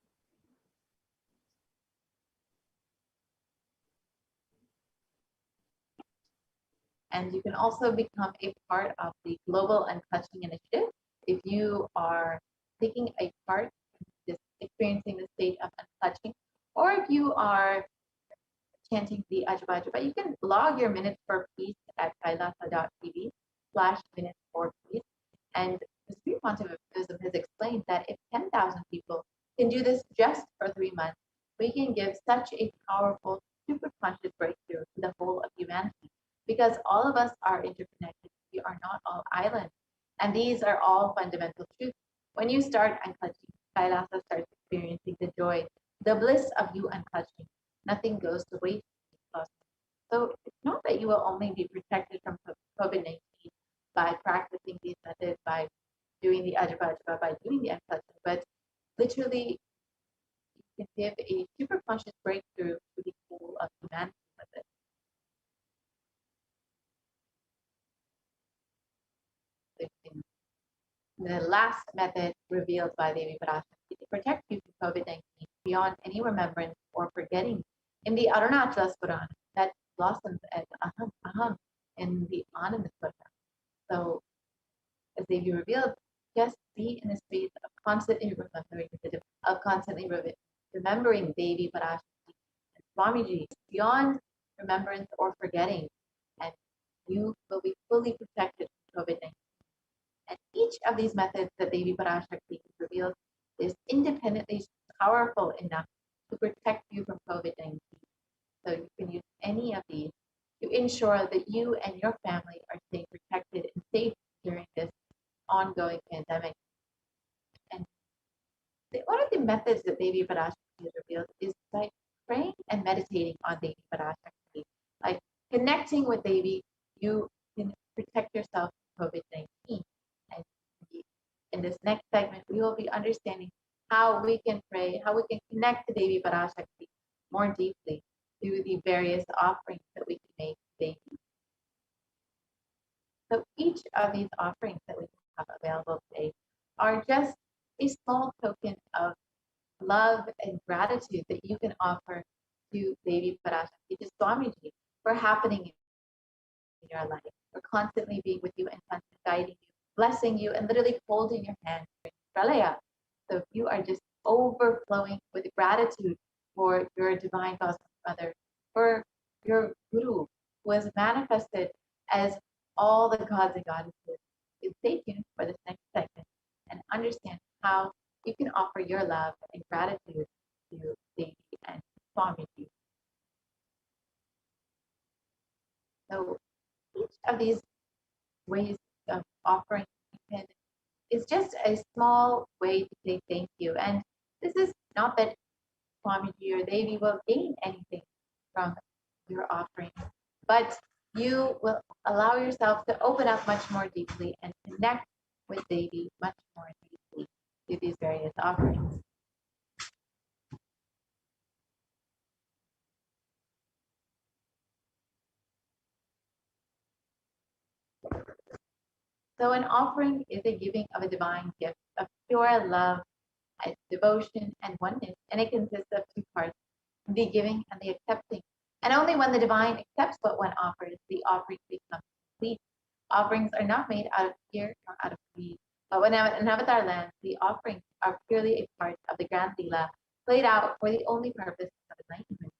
And you can also become a part of the Global Unclutching Initiative if you are taking a part in this, experiencing the state of unclutching, or if you are chanting the Ajba Ajba, you can log your minutes for peace at kailasa.tv/minutes for peace. And the Supreme Pontiffism has explained that if 10,000 people can do this just for 3 months, we can give such a powerful superconscious breakthrough to the whole of humanity, because all of us are interconnected. We are not all islands. And these are all fundamental truths. When you start unclutching, Kailasa starts experiencing the joy, the bliss of you unclutching. Nothing goes to waste. So it's not that you will only be protected from COVID-19 by practicing these methods, by doing the Ajba Ajba, by doing the unclutching, but literally you can give a super conscious breakthrough to the whole of humanity with it. The last method revealed by Devi Parashakti to protect you from COVID-19 beyond any remembrance or forgetting in the Arunachala Purana that blossoms as Aham Aham in the Ananda Purana. So, as Devi revealed, just be in a space of constantly remembering Devi Parashakti and Swamiji beyond remembrance or forgetting, and you will be fully protected from COVID-19. And each of these methods that Devi Parashakti has revealed is independently powerful enough to protect you from COVID-19. So you can use any of these to ensure that you and your family are staying protected and safe during this ongoing pandemic. And one of the methods that Devi Parashakti has revealed is by praying and meditating on Devi Parashakti. Like connecting with Devi, you can protect yourself from COVID-19. And in this next segment, we will be understanding how we can pray, how we can connect to Devi Parashakti more deeply through the various offerings that we can make today. So each of these offerings that we have available today are just a small token of love and gratitude that you can offer to Devi Parashakti, to Swamiji, for happening in your life, for constantly being with you and constantly guiding you, blessing you, and literally holding your hand during Pralaya. So if you are just overflowing with gratitude for your divine cosmic mother, for your guru, who has manifested as all the gods and goddesses, you stay tuned for this next segment and understand how you can offer your love and gratitude to Devi and Swamiji. So each of these ways of offering is just a small way to say thank you. And this is not that Swamiji or Devi will gain anything from your offering, but you will allow yourself to open up much more deeply and connect with Devi much more deeply through these various offerings. So an offering is a giving of a divine gift of pure love, devotion, and oneness, and it consists of two parts, the giving and the accepting. And only when the divine accepts what one offers, the offering becomes complete. Offerings are not made out of fear nor out of greed, but when in Avatar land, the offerings are purely a part of the grand lila played out for the only purpose of enlightenment.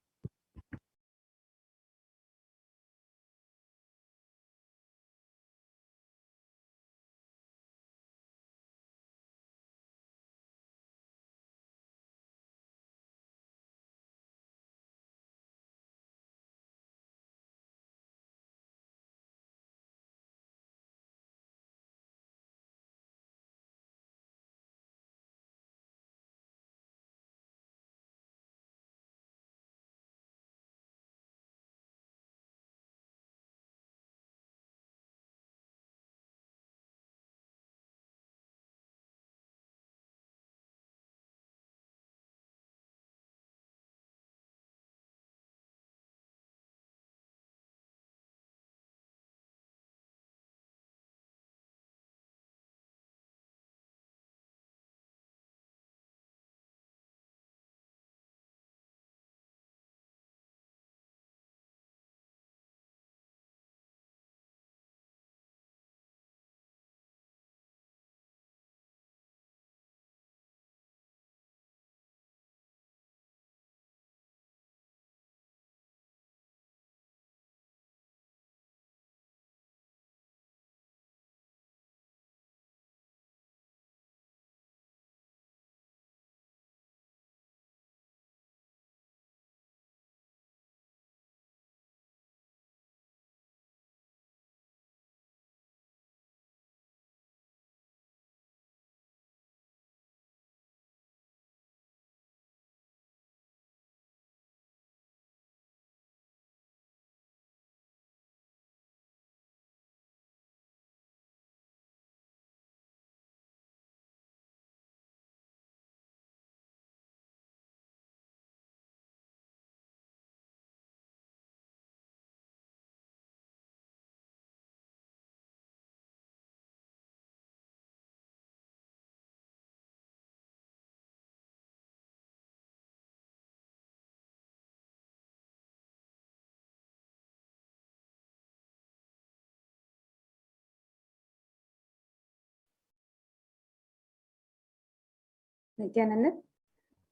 Nithyananda?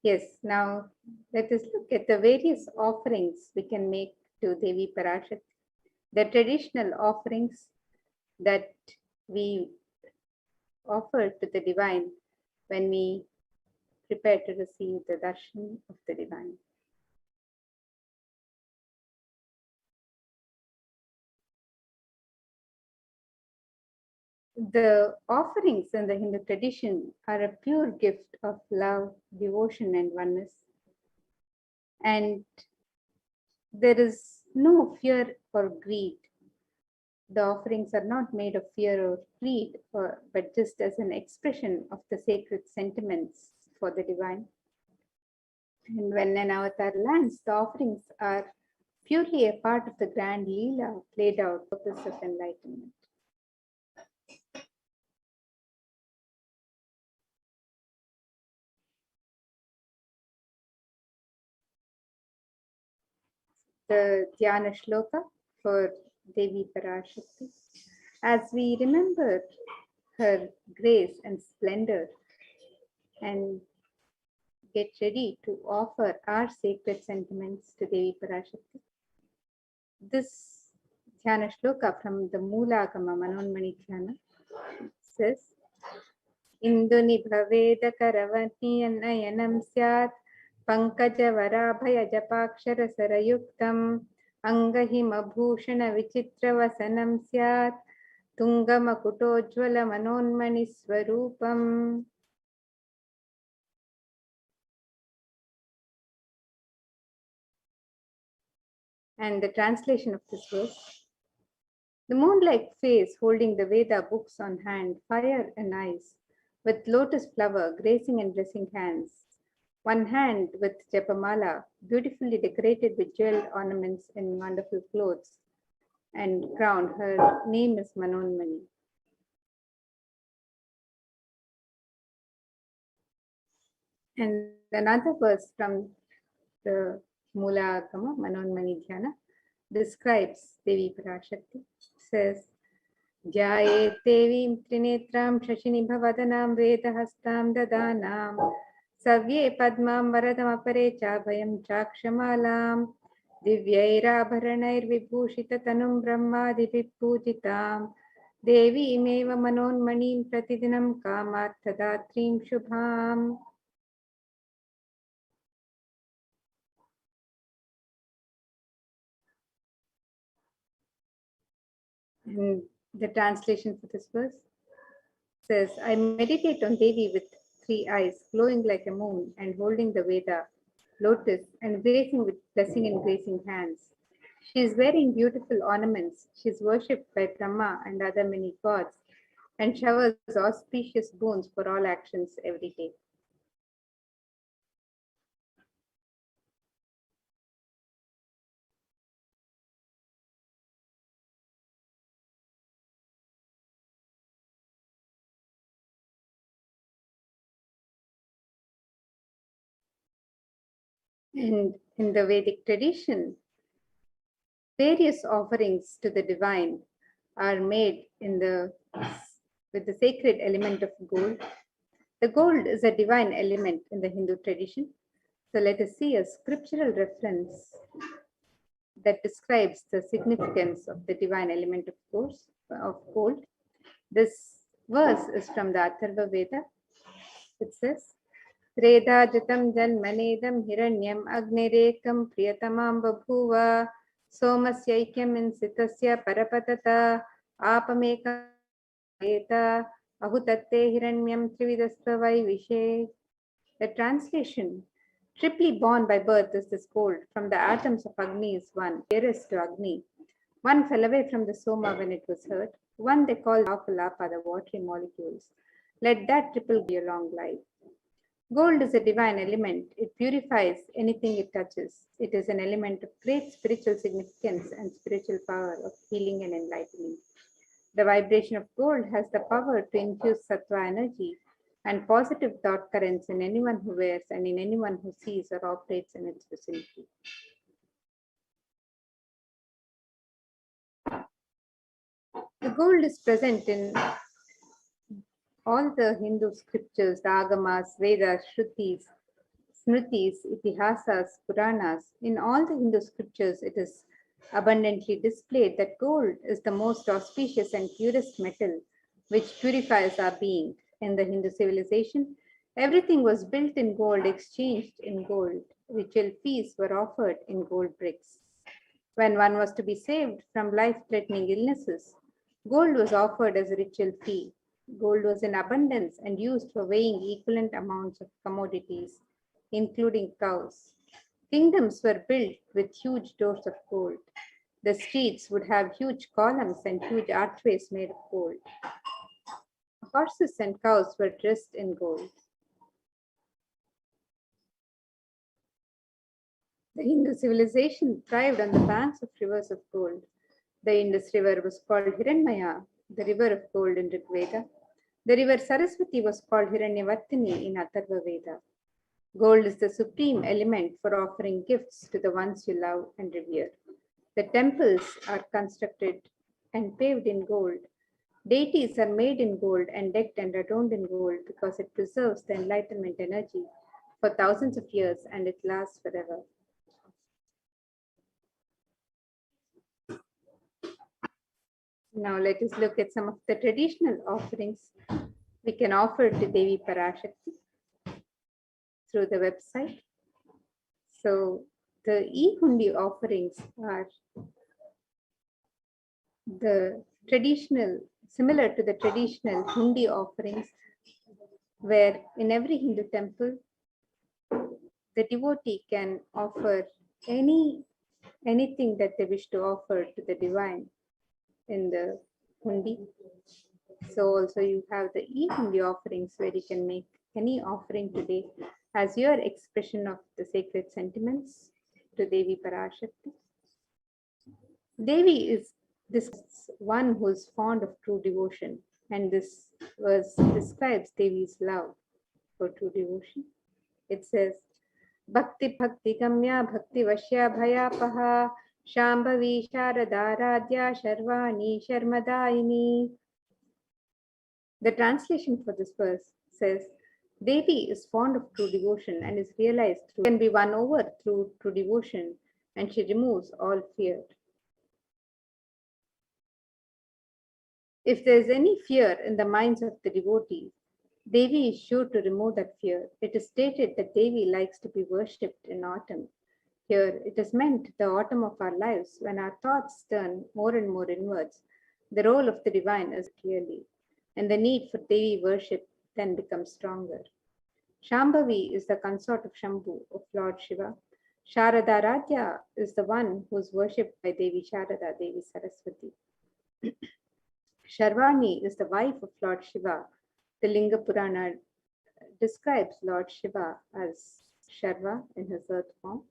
Yes, now let us look at the various offerings we can make to Devi Parashakti. The traditional offerings that we offer to the divine when we prepare to receive the darshan of the divine. The offerings in the Hindu tradition are a pure gift of love, devotion, and oneness. And there is no fear or greed. The offerings are not made of fear or greed, but just as an expression of the sacred sentiments for the divine. And when an avatar lands, the offerings are purely a part of the grand Leela played out for the purpose of enlightenment. The Dhyana Shloka for Devi Parashakti. As we remember her grace and splendor and get ready to offer our sacred sentiments to Devi Parashakti, this Dhyana Shloka from the Moolagama Manonmani Dhyana says, Induni Bhaveda Karavati Nayanam Syat Pankaja Varabhaya Japakshara Sarayuktam Angahima Bhushana Vichitra Vasanam Syat Tungamakutojvala Manonmani Swarupam. And the translation of this verse: the moon-like face holding the Veda books on hand, fire and eyes, with lotus flower gracing and blessing hands, one hand with Japamala, beautifully decorated with jeweled ornaments and wonderful clothes, and crowned. Her name is Manonmani. And another verse from the Moolagama Manonmani Dhyana describes Devi Parashakti, says, Jayet Devim Trinetram Shashinibhavadanam Vedahastam Dadanam Savye Padmam Varadam Apare Chabhayam Chakshamalam Divyairabharanair Vibhushita Tanum Brahmadipip Pujitam Devi Imeva Manonmanim Pratidinam Kamarthadatrim Shubham. And the translation for this verse says, I meditate on Devi with three eyes, glowing like a moon, and holding the Veda, lotus, and gracing with blessing and gracing hands. She is wearing beautiful ornaments. She is worshipped by Brahma and other many gods, and showers auspicious boons for all actions every day. And in the Vedic tradition, various offerings to the divine are made with the sacred element of gold. The gold is a divine element in the Hindu tradition. So let us see a scriptural reference that describes the significance of the divine element of gold. This verse is from the Atharva Veda. It says, Treda Jatam Janmanedam Hiranyam Agnirekam Priyatamam Babhuva Somasyaikyam Insitasya Parapatata Apamekam Eta Ahutatte Hiranyam Trividastvavai Vishe. The translation: triply born by birth is this gold. From the atoms of Agni is one, dearest to Agni. One fell away from the Soma when it was hurt. One they call Apa, the watery molecules. Let that triple be a long life. Gold is a divine element. It purifies anything it touches. It is an element of great spiritual significance and spiritual power of healing and enlightening. The vibration of gold has the power to infuse sattva energy and positive thought currents in anyone who wears and in anyone who sees or operates in its vicinity. The gold is present in all the Hindu scriptures, the Agamas, Vedas, Shrutis, Smritis, Itihasas, Puranas, in all the Hindu scriptures, it is abundantly displayed that gold is the most auspicious and purest metal which purifies our being. In the Hindu civilization, everything was built in gold, exchanged in gold. Ritual feasts were offered in gold bricks. When one was to be saved from life-threatening illnesses, gold was offered as a ritual fee. Gold was in abundance and used for weighing equivalent amounts of commodities, including cows. Kingdoms were built with huge doors of gold. The streets would have huge columns and huge archways made of gold. Horses and cows were dressed in gold. The Hindu civilization thrived on the banks of rivers of gold. The Indus River was called Hiranmaya, the river of gold in Rig Veda. The river Saraswati was called Hiranyavartini in Atharva Veda. Gold is the supreme element for offering gifts to the ones you love and revere. The temples are constructed and paved in gold. Deities are made in gold and decked and adorned in gold because it preserves the enlightenment energy for thousands of years and it lasts forever. Now let us look at some of the traditional offerings we can offer to Devi Parashakti through the website. So the e-hundi offerings are the traditional, similar to the traditional hundi offerings, where in every Hindu temple, the devotee can offer anything that they wish to offer to the divine in the hundi. So also you have the e-hundi offerings where you can make any offering today as your expression of the sacred sentiments to Devi Parashakti. Devi is this one who is fond of true devotion, and this verse describes Devi's love for true devotion. It says, Bhakti Bhakti Gamya Bhakti Vashya Bhayapaha Shambhavi Sharadharadhya Sharvani Sharmadayini. The translation for this verse says, Devi is fond of true devotion and is realized through, can be won over through true devotion, and she removes all fear. If there is any fear in the minds of the devotees, Devi is sure to remove that fear. It is stated that Devi likes to be worshipped in autumn. Here, it is meant the autumn of our lives when our thoughts turn more and more inwards. The role of the divine is clearly, and the need for Devi worship then becomes stronger. Shambhavi is the consort of Shambhu, of Lord Shiva. Sharadharadhya is the one who is worshipped by Devi Sharada, Devi Saraswati. Sharvani is the wife of Lord Shiva. The Linga Purana describes Lord Shiva as Sharva in his earth form.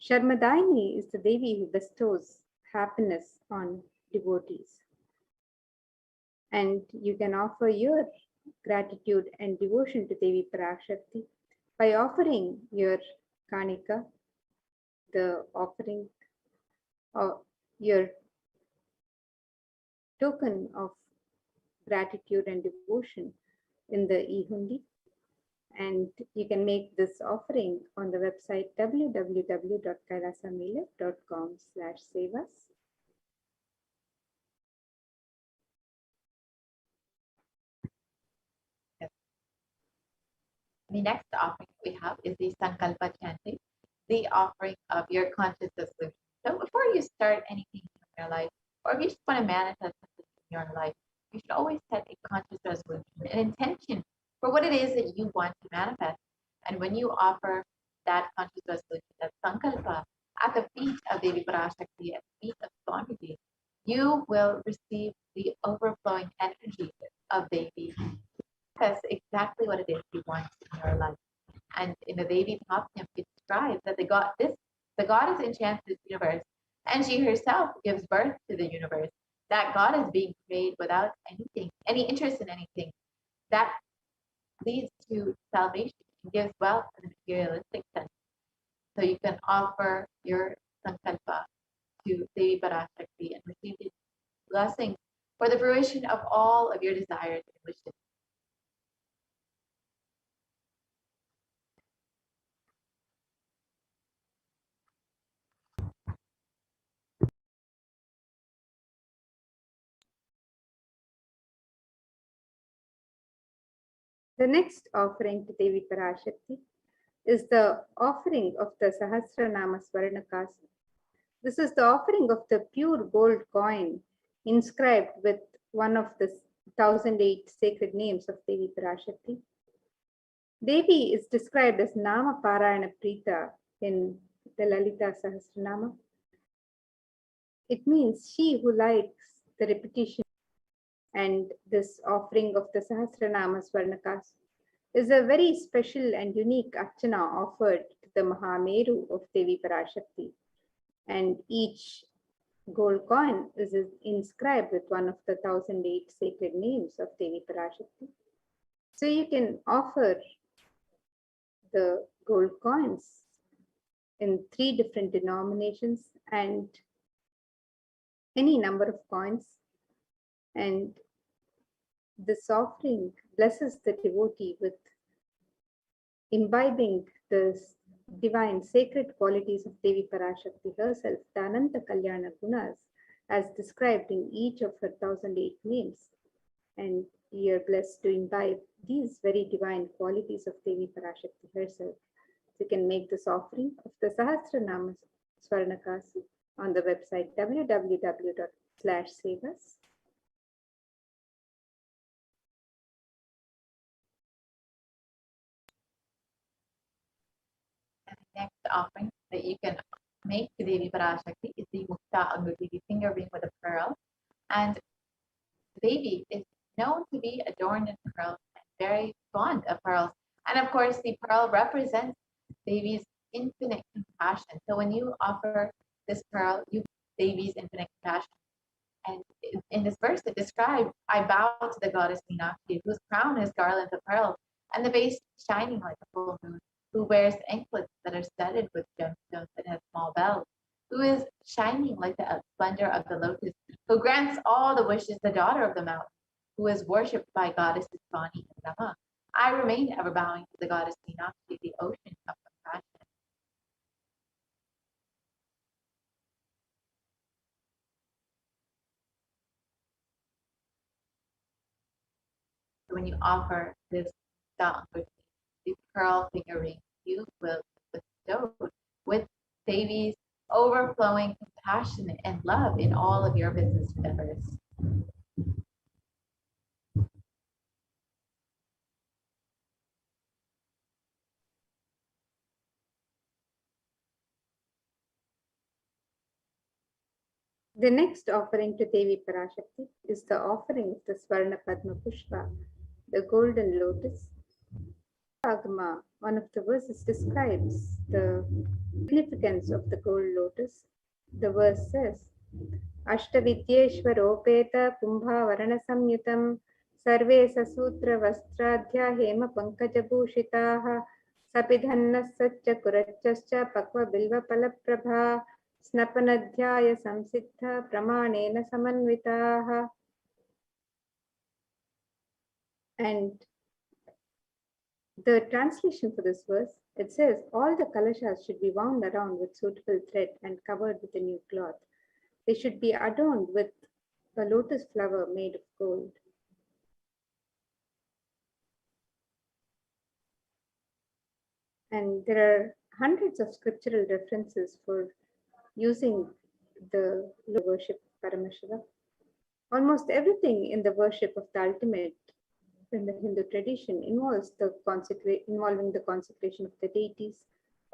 Sharmadayini is the Devi who bestows happiness on devotees. And you can offer your gratitude and devotion to Devi Parashakti by offering your kanika, the offering of your token of gratitude and devotion in the e-hundi. And you can make this offering on the website www.kailasamela.com/sevas. The next offering we have is the Sankalpa chanting, the offering of your conscious solution. So before you start anything in your life, or if you just want to manifest something in your life, you should always set a conscious resolution, an intention for what it is that you want to manifest. And when you offer that conscious resolution, that Sankalpa, at the feet of Devi Parashakti, at the feet of Swamiji, you will receive the overflowing energy of Devi. That's exactly what it is you want in your life. And in the Devi Mahatmya, it describes that the goddess enchants this universe, and she herself gives birth to the universe. That God is being created without anything, any interest in anything. That leads to salvation and gives wealth in the materialistic sense. So you can offer your sankalpa to Devi Parashakti and receive the blessings for the fruition of all of your desires and wishes. The next offering to Devi Parashakti is the offering of the Sahasranama Swarnakas. This is the offering of the pure gold coin inscribed with one of the 1008 sacred names of Devi Parashakti. Devi is described as Nama Parayana Prita in the Lalita Sahasranama. It means she who likes the repetition, and this offering of the Sahasranama Swarnakas is a very special and unique archana offered to the Mahameru of Devi Parashakti. And each gold coin is inscribed with one of the 1008 sacred names of Devi Parashakti. So you can offer the gold coins in 3 different denominations and any number of coins. And this offering blesses the devotee with imbibing the divine sacred qualities of Devi Parashakti herself, the Ananta Kalyana Gunas, as described in each of her 1008 names. And we are blessed to imbibe these very divine qualities of Devi Parashakti herself. So you can make this offering of the Sahasranama Swarnakas on the website www.sevas. And the next offering that you can make to Devi Parashakti is the Mukta Anguti, the finger ring with a pearl. And Devi is known to be adorned in pearls and very fond of pearls. And of course, the pearl represents Devi's infinite compassion. So when you offer this pearl, you Devi's infinite compassion. And in this verse, it describes, I bow to the goddess Meenakshi, whose crown is garlands of pearls, and the base shining like a full moon, who wears anklets that are studded with gemstones and has small bells, who is shining like the splendor of the lotus, who grants all the wishes, the daughter of the mountain, who is worshipped by goddesses Vani and Rama. I remain ever bowing to the goddess Meenakshi, the ocean of compassion. So when you offer this the pearl finger ring, you will be bestowed with Devi's overflowing compassion and love in all of your business endeavors. The next offering to Devi Parashakti is the offering of the Swarna Padma Pushpa, the golden lotus. Agama, one of the verses describes the significance of the gold lotus. The verse says, Ashtavidyeshwaropeta Kumbha Varana Samyutam Sarve Sasutra Vastradhya Hema Pankaja Bhushitaha Sapidhanna Satcha Kurachascha Pakva Bilva Palaprabha Snapanadhyaya Samsiddha Pramanena Samanvitaha. And the translation for this verse, it says, all the kalashas should be wound around with suitable thread and covered with a new cloth. They should be adorned with a lotus flower made of gold. And there are hundreds of scriptural references for using the worship of Paramashiva. Almost everything in the worship of the ultimate in the Hindu tradition involves involving the consecration of the deities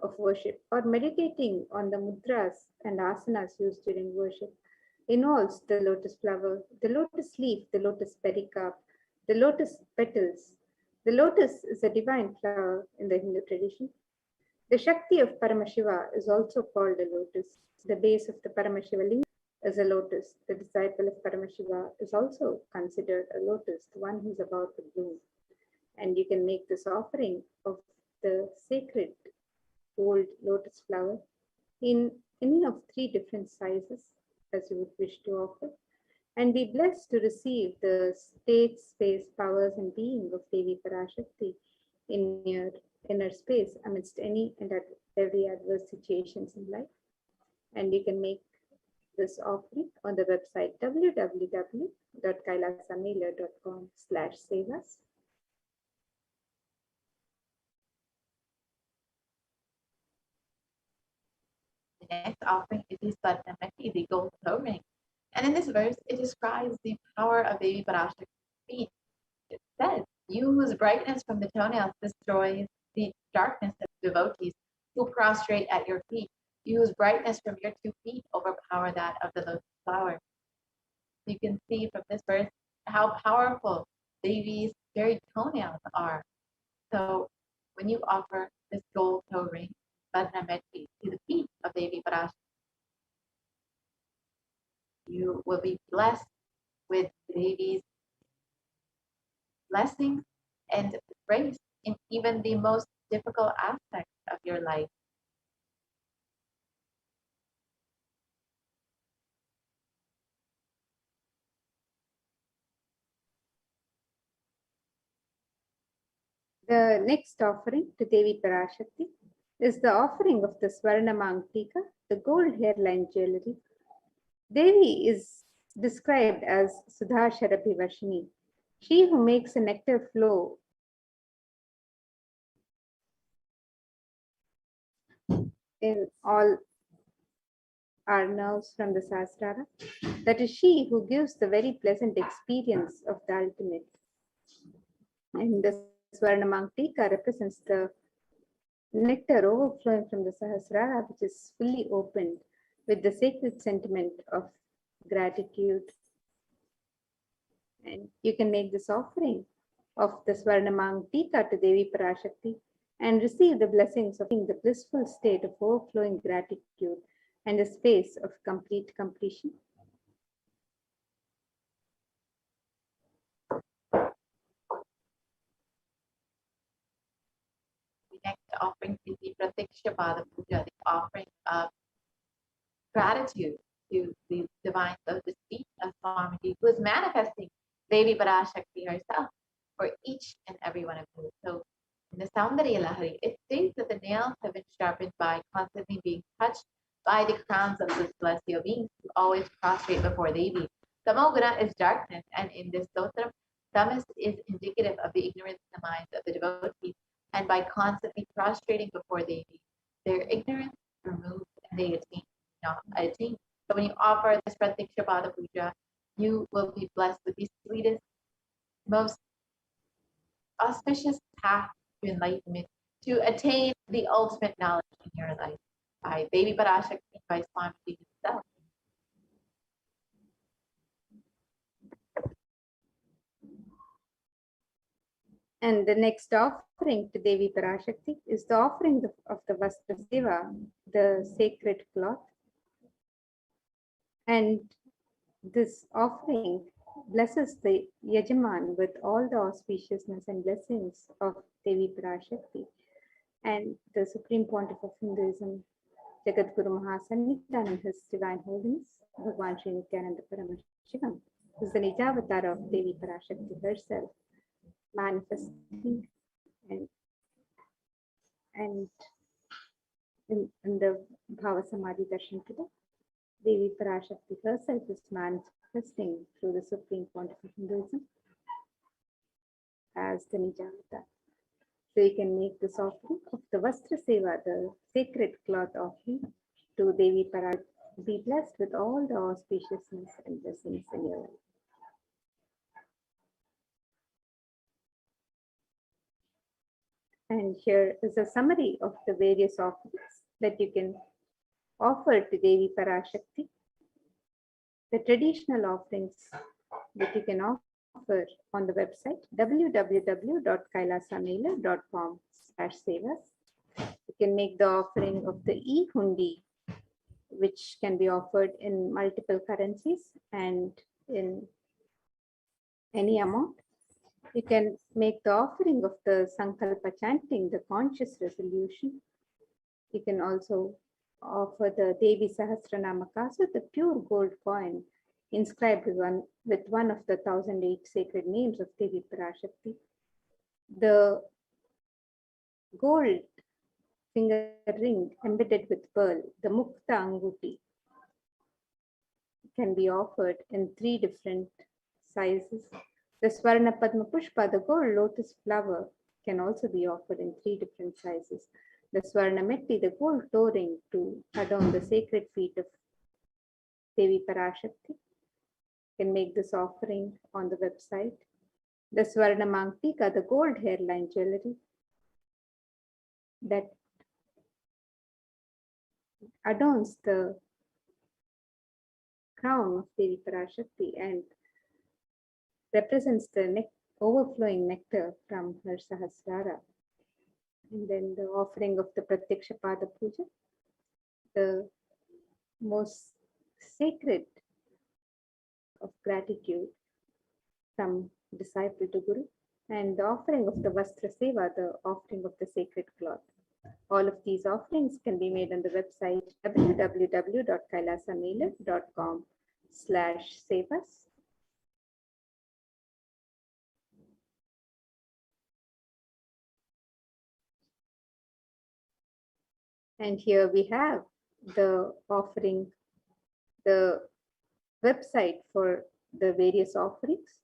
of worship, or meditating on the mudras and asanas used during worship involves the lotus flower, the lotus leaf, the lotus pericarp, the lotus petals. The lotus is a divine flower in the Hindu tradition. The Shakti of Paramashiva is also called a lotus. The base of the Paramashiva linga is a lotus. The disciple of Paramashiva is also considered a lotus, the one who's about to bloom. And you can make this offering of the sacred gold lotus flower in any of 3 different sizes as you would wish to offer, and be blessed to receive the state, space, powers, and being of Devi Parashakti in your inner space amidst any and every adverse situations in life. And you can make this offering on the website www.kailasamela.com/sevas. next offering is the Swarnamati, the gold toe ring. And in this verse, it describes the power of Devi Parashakti's feet. It says, "You whose brightness from the toenails destroys the darkness of devotees who prostrate at your feet. You whose brightness from your 2 feet overpower that of the lotus flower." You can see from this verse how powerful Devi's very toenails are. So when you offer this gold toe ring, Badnameti, to the feet of Devi Parashakti, you will be blessed with Devi's blessings and grace in even the most difficult aspects of your life. The next offering to Devi Parashakti is the offering of the Swarnamang Tika, the gold hairline jewelry. Devi is described as Sudha Sharapi Vashini, she who makes a nectar flow in all our nerves from the Sahasrara. That is she who gives the very pleasant experience of the ultimate. And the Swarnamang Tika represents the nectar overflowing from the Sahasrara, which is fully opened with the sacred sentiment of gratitude. And you can make this offering of the Swarnamang Tika to Devi Parashakti and receive the blessings of the blissful state of overflowing gratitude and a space of complete completion. The next offering is the Pratiksha Pada Puja, the offering of gratitude to the divine lotus feet of Swamiji, who is manifesting Devi Parashakti herself for each and every one of you. So in the Saundarya Lahari, it states that the nails have been sharpened by constantly being touched by the crowns of the celestial beings who always prostrate before Devi. Tamoguna is darkness, and in this stotram, tamas is indicative of the ignorance in the minds of the devotees, and by constantly prostrating before Devi, their ignorance is removed and they attain. So when you offer this Pratiksha Pada Puja, you will be blessed with the sweetest, most auspicious path to enlightenment, to attain the ultimate knowledge in your life by Devi Parashakti, by Swamiji himself. And the next offering to Devi Parashakti is the offering of the Vastra Seva, the sacred cloth. And this offering blesses the Yajaman with all the auspiciousness and blessings of Devi Parashakti. And the Supreme Pontiff of Hinduism, Jagadguru Mahasannithan, and His Divine Holiness, Bhagwan Sri Nithyananda Paramashivam, is the Nijavatar of Devi Parashakti herself, manifesting and in the BHAVASAMADHI darshan today, Devi Parashakti herself is manifesting through the Supreme Pontiff of Hinduism as the Nijavatar. So you can make this offering of the Vastra Seva, the sacred cloth offering to Devi Parashakti. Be blessed with all the auspiciousness and blessings in your life. And here is a summary of the various offerings that you can offer to Devi Parashakti. The traditional offerings that you can offer on the website www.kailasamela.com/sevas. You can make the offering of the e-hundi, which can be offered in multiple currencies and in any amount. You can make the offering of the Sankalpa chanting, the conscious resolution. You can also offer the Devi Sahasranama Kasu, the pure gold coin inscribed with one of the 1008 sacred names of Devi Parashakti. The gold finger ring embedded with pearl, the Mukta Anguti, can be offered in 3 different sizes. The Swarna Padma Pushpa, the gold lotus flower, can also be offered in 3 different sizes. the Swarnametti, the gold touring to adorn the sacred feet of Devi Parashakti. You can make this offering on the website. The Swarna Mangtika, the gold hairline jewelry that adorns the crown of Devi Parashakti and represents the overflowing nectar from her Sahasrara. And then the offering of the Pratyaksha Pada Puja, the most sacred of gratitude from disciple to Guru, and the offering of the Vastra Seva, the offering of the sacred cloth. All of these offerings can be made on the website www.kailasamailer.com/sevas. And here we have the offering, the website for the various offerings,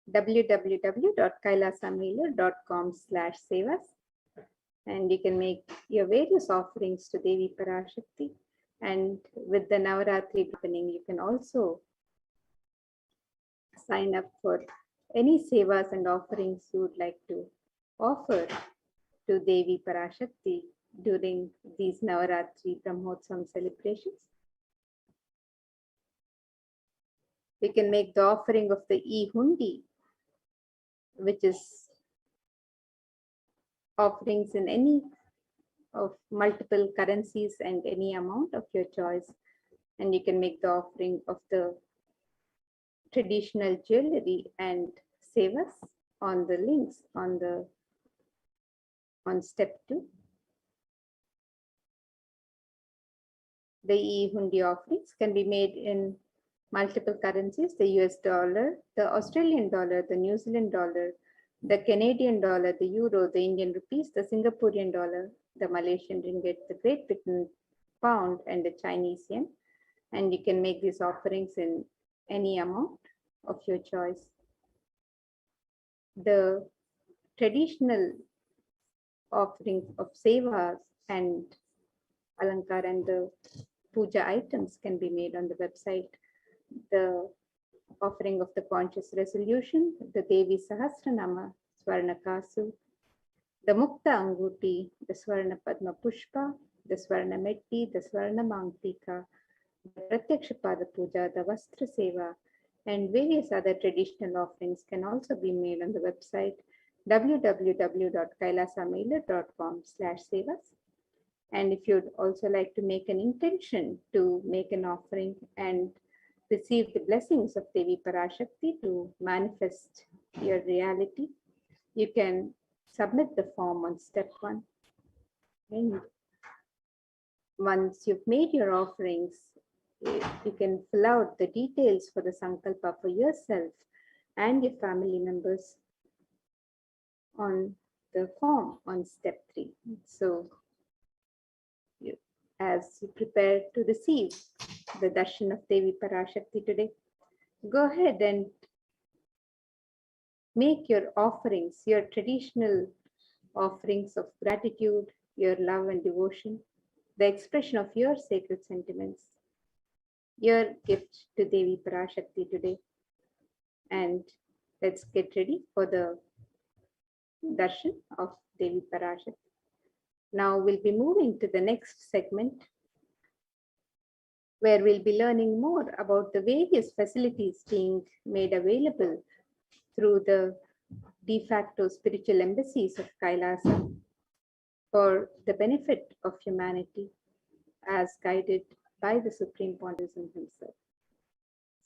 www.kailasamailer.com/sevas. And you can make your various offerings to Devi Parashakti. And with the Navaratri happening, you can also sign up for any sevas and offerings you would like to offer to Devi Parashakti during these Navaratri Brahmotsavam celebrations. We can make the offering of the e-hundi, which is offerings in any of multiple currencies and any amount of your choice. And you can make the offering of the traditional jewelry and sevas on the links on step 2. The e-hundi offerings can be made in multiple currencies: the US dollar, the Australian dollar, the New Zealand dollar, the Canadian dollar, the euro, the Indian rupees, the Singaporean dollar, the Malaysian ringgit, the Great Britain pound, and the Chinese yen. And you can make these offerings in any amount of your choice. The traditional offerings of sevas and alankar and the puja items can be made on the website. The offering of the conscious resolution, the Devi Sahasranama Swarna Kasu, the Mukta Anguti, the Swarna Padma Pushpa, the Swarna Metti, the Swarna Mangtika, the Pratyaksha Pada Puja, the Vastra Seva, and various other traditional offerings can also be made on the website www.kailasamailer.com/sevas. And if you'd also like to make an intention to make an offering and receive the blessings of Devi Parashakti to manifest your reality, you can submit the form on step 1. And once you've made your offerings, you can fill out the details for the Sankalpa for yourself and your family members on the form on step 3. So as you prepare to receive the darshan of Devi Parashakti today, go ahead and make your offerings, your traditional offerings of gratitude, your love and devotion, the expression of your sacred sentiments, your gift to Devi Parashakti today. And let's get ready for the darshan of Devi Parashakti. Now we'll be moving to the next segment, where we'll be learning more about the various facilities being made available through the de facto spiritual embassies of Kailasa for the benefit of humanity as guided by the Supreme Pontiff himself.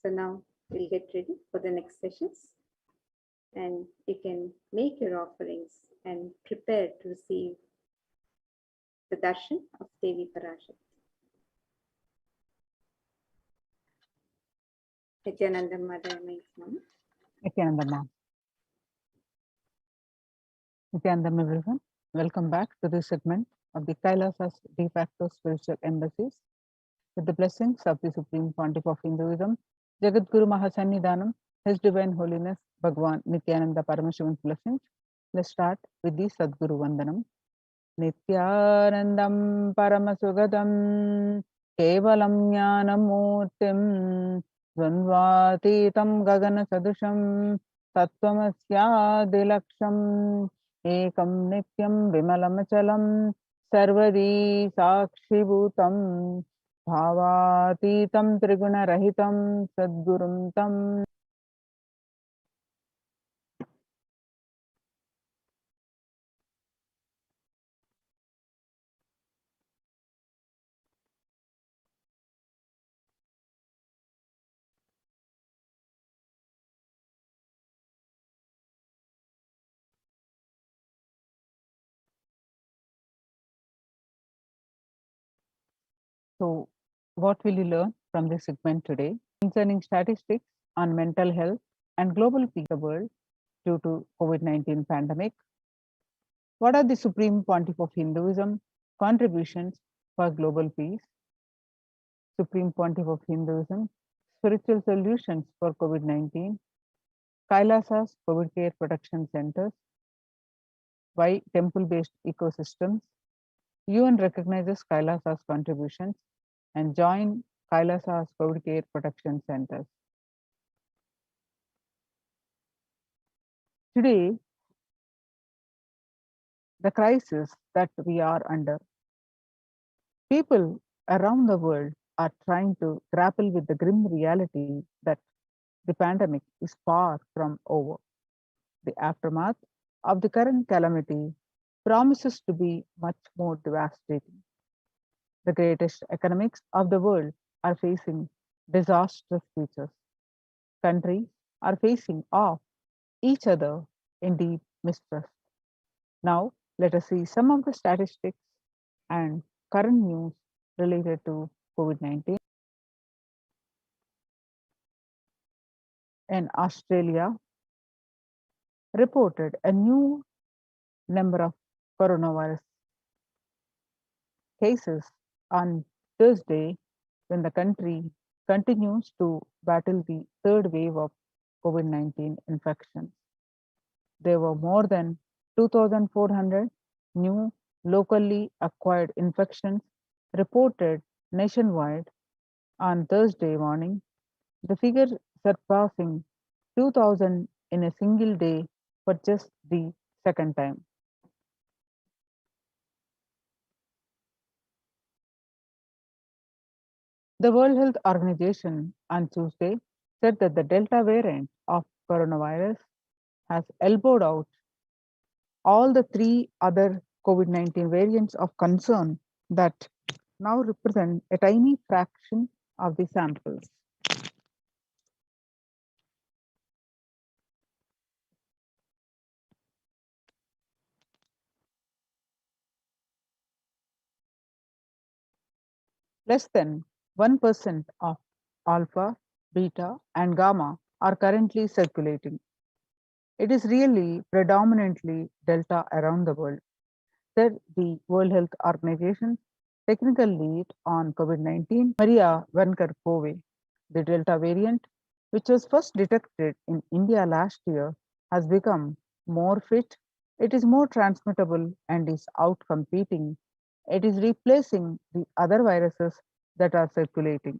So now we'll get ready for the next sessions, and you can make your offerings and prepare to receive the darshan of Devi Parashakti. Nithyananda Mother makes moment. Nithyanandam. Nithyanandam, everyone. Welcome back to this segment of the Kailasa's de facto spiritual embassies with the blessings of the Supreme Pontiff of Hinduism, Jagat Guru Mahasannidhanam, His Divine Holiness Bhagwan Nithyananda Paramashivan's blessings. Let's start with the Sadguru Vandanam. नित्यानन्दं परमसुगतं केवलं ज्ञानमूर्तिं द्वन्द्वातीतं गगनसदृशं तत्त्वमस्यादिलक्ष्यम् एकं नित्यं विमलमचलं सर्वदी साक्षिभूतं भावातीतं त्रिगुणरहितं सद्गुरुं तं So, what will you learn from this segment today concerning statistics on mental health and global peace in the world due to COVID-19 pandemic? What are the Supreme Pontiff of Hinduism contributions for global peace? Supreme Pontiff of Hinduism, spiritual solutions for COVID-19, Kailasa's COVID care protection centers, why temple-based ecosystems, UN recognizes Kailasa's contributions and join Kailasa's COVID care protection centers. Today, the crisis that we are under, people around the world are trying to grapple with the grim reality that the pandemic is far from over. The aftermath of the current calamity promises to be much more devastating. The greatest economics of the world are facing disastrous futures. Countries are facing off each other in deep mistrust. Now, let us see some of the statistics and current news related to COVID-19. In Australia, reported a new number of coronavirus cases on Thursday when the country continues to battle the third wave of COVID-19 infections. There were more than 2,400 new locally acquired infections reported nationwide on Thursday morning, the figure surpassing 2,000 in a single day for just the second time. The World Health Organization on Tuesday said that the Delta variant of coronavirus has elbowed out all the three other COVID-19 variants of concern that now represent a tiny fraction of the samples. Less than 1% of alpha, beta, and gamma are currently circulating. It is really predominantly delta around the world, said the World Health Organization's technical lead on COVID-19, Maria Venkar-Pove. The Delta variant, which was first detected in India last year, has become more fit. It is more transmittable and is outcompeting. It is replacing the other viruses that are circulating.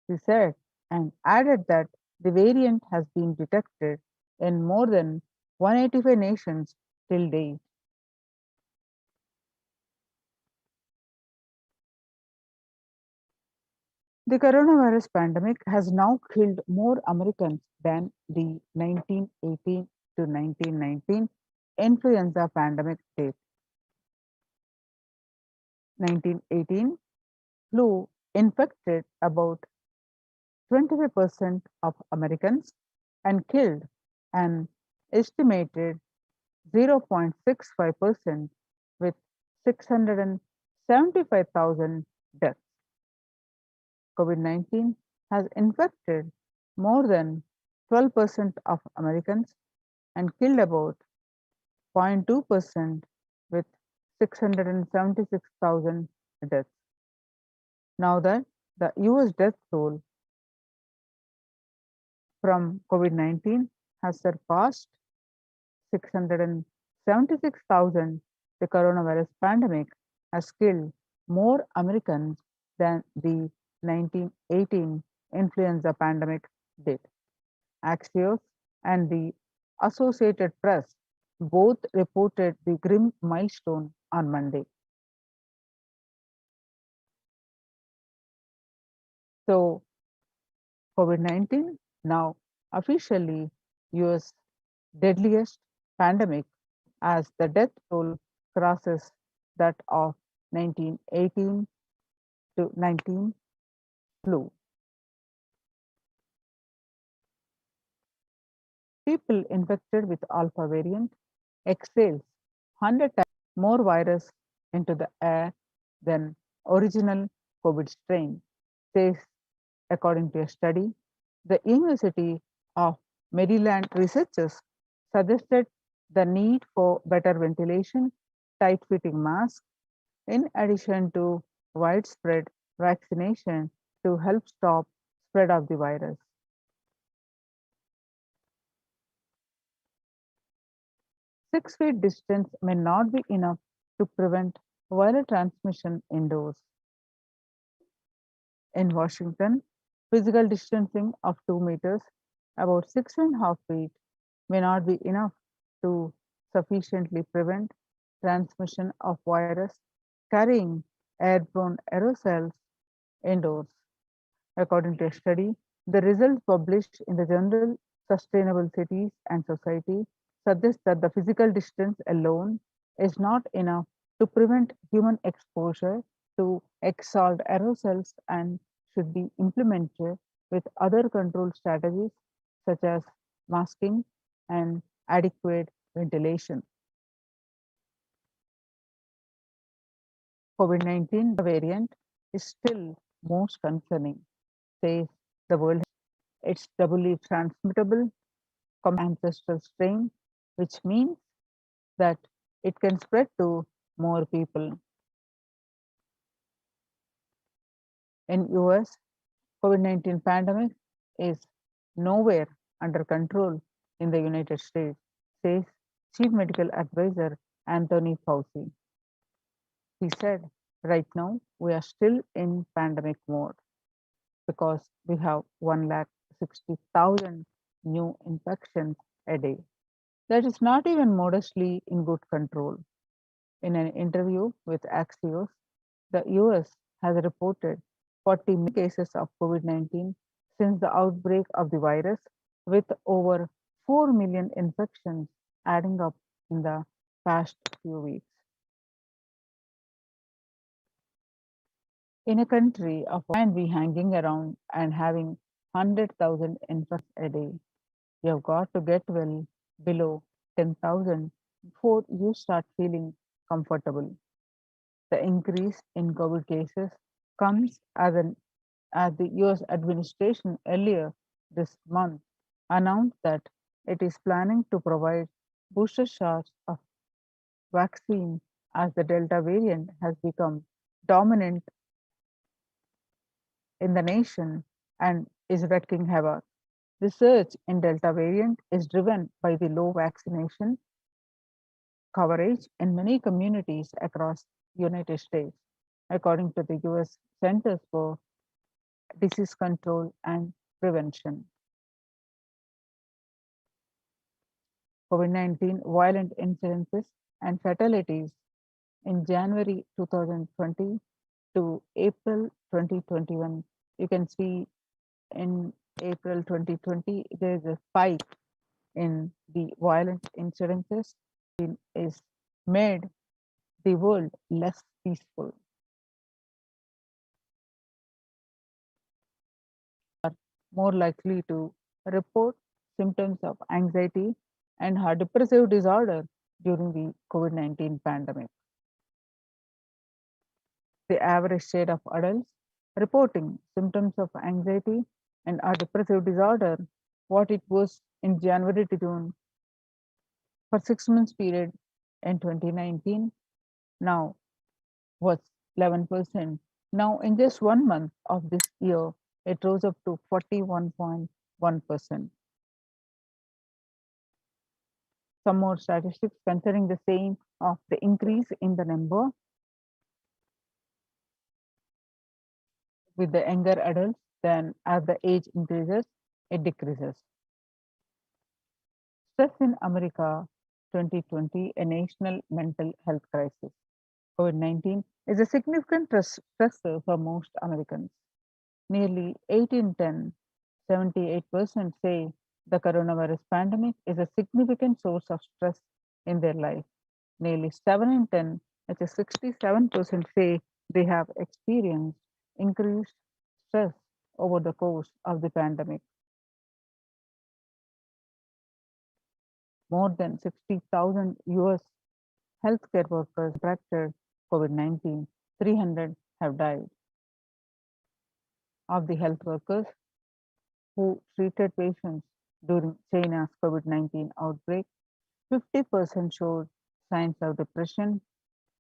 She said and added that the variant has been detected in more than 185 nations till date. The coronavirus pandemic has now killed more Americans than the 1918 to 1919 influenza pandemic did. 1918 flu infected about 25% of Americans and killed an estimated 0.65% with 675,000 deaths. COVID-19 has infected more than 12% of Americans and killed about 0.2% with 676,000 deaths. Now that the US death toll from COVID-19 has surpassed 676,000 the coronavirus pandemic has killed more Americans than the 1918 influenza pandemic did. Axios and the Associated Press both reported the grim milestone on Monday. So, COVID-19 now officially US deadliest pandemic as the death toll crosses that of 1918 to 19 flu. People infected with alpha variant exhales 100 times more virus into the air than original COVID strain, says according to a study. The University of Maryland researchers suggested the need for better ventilation, tight-fitting masks, in addition to widespread vaccination to help stop spread of the virus. 6 feet distance may not be enough to prevent viral transmission indoors. In Washington, physical distancing of 2 meters, about 6.5 feet, may not be enough to sufficiently prevent transmission of virus carrying airborne aerosols indoors. According to a study, the results published in the journal Sustainable Cities and Society suggest that the physical distance alone is not enough to prevent human exposure to exhaled aerosols and should be implemented with other control strategies such as masking and adequate ventilation. COVID-19 variant is still most concerning, says the world. It's doubly transmittable ancestral strain, which means that it can spread to more people. In US, COVID-19 pandemic is nowhere under control in the United States, says Chief Medical Advisor Anthony Fauci. He said, right now we are still in pandemic mode because we have 160,000 new infections a day. That is not even modestly in good control. In an interview with Axios, the US has reported 40 million cases of COVID-19 since the outbreak of the virus, with over 4 million infections adding up in the past few weeks. In a country of and be hanging around and having 100,000 infections a day, you have got to get well below 10,000 before you start feeling comfortable. The increase in COVID cases comes as the US administration earlier this month announced that it is planning to provide booster shots of vaccine as the Delta variant has become dominant in the nation and is wreaking havoc. The surge in Delta variant is driven by the low vaccination coverage in many communities across United States, according to the US Centers for Disease Control and Prevention. COVID-19 violent incidences and fatalities in January 2020 to April 2021. You can see in April 2020, there is a spike in the violent incidences. Is made the world less peaceful. Are more likely to report symptoms of anxiety and depressive disorder during the COVID-19 pandemic. The average share of adults reporting symptoms of anxiety and depressive disorder, what it was in January to June for 6 months period in 2019, now was 11%. Now in just 1 month of this year, it rose up to 41.1%. Some more statistics concerning the same of the increase in the number with the younger adults, then as the age increases, it decreases. Stress in America 2020, a national mental health crisis. COVID-19 is a significant stressor for most Americans. Nearly 8 in 10, 78% say the coronavirus pandemic is a significant source of stress in their life. Nearly 7 in 10, that is 67% say they have experienced increased stress over the course of the pandemic. More than 60,000 US healthcare workers contracted COVID-19, 300 have died. Of the health workers who treated patients during China's COVID-19 outbreak, 50% showed signs of depression,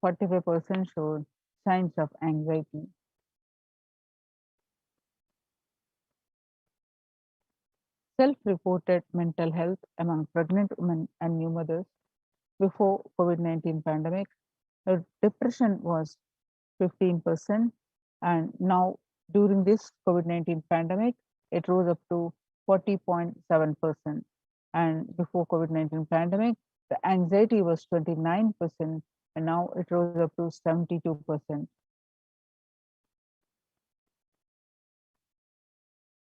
45% showed signs of anxiety. Self-reported mental health among pregnant women and new mothers before COVID-19 pandemic, depression was 15%, and now during this COVID-19 pandemic, it rose up to 40.7%. And before COVID-19 pandemic, the anxiety was 29%, and now it rose up to 72%.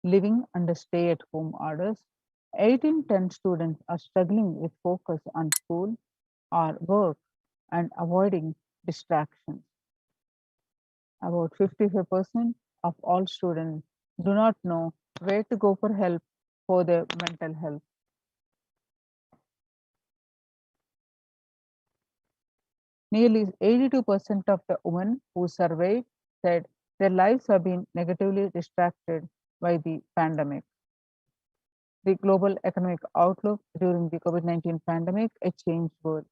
Living under stay-at-home orders, 8 in 10 students are struggling with focus on school or work and avoiding distractions. About 55% of all students do not know where to go for help for their mental health. Nearly 82% of the women who surveyed said their lives have been negatively distracted by the pandemic. The global economic outlook during the COVID-19 pandemic, a changed world.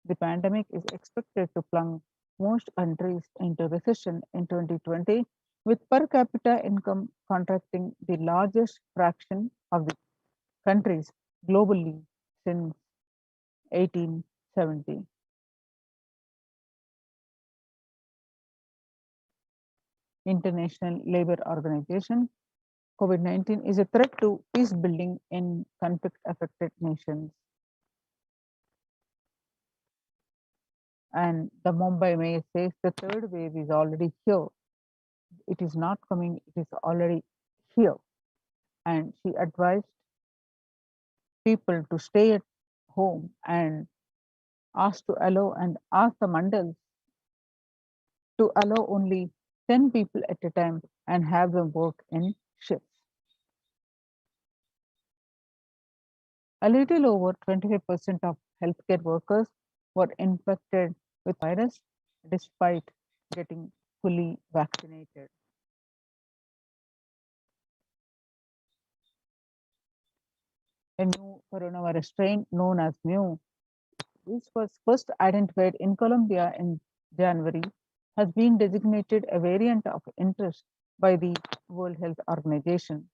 The pandemic is expected to plunge most countries into recession in 2020, with per capita income contracting the largest fraction of the countries globally since 1870. International Labour Organization, COVID-19 is a threat to peace building in conflict-affected nations. And the Mumbai mayor says the third wave is already here. It is not coming, it is already here. And she advised people to stay at home and asked the mandals to allow only 10 people at a time and have them work in shifts. A little over 25% of healthcare workers were infected with virus despite getting fully vaccinated. A new coronavirus strain known as Mu, which was first identified in Colombia in January, has been designated a variant of interest by the World Health Organization.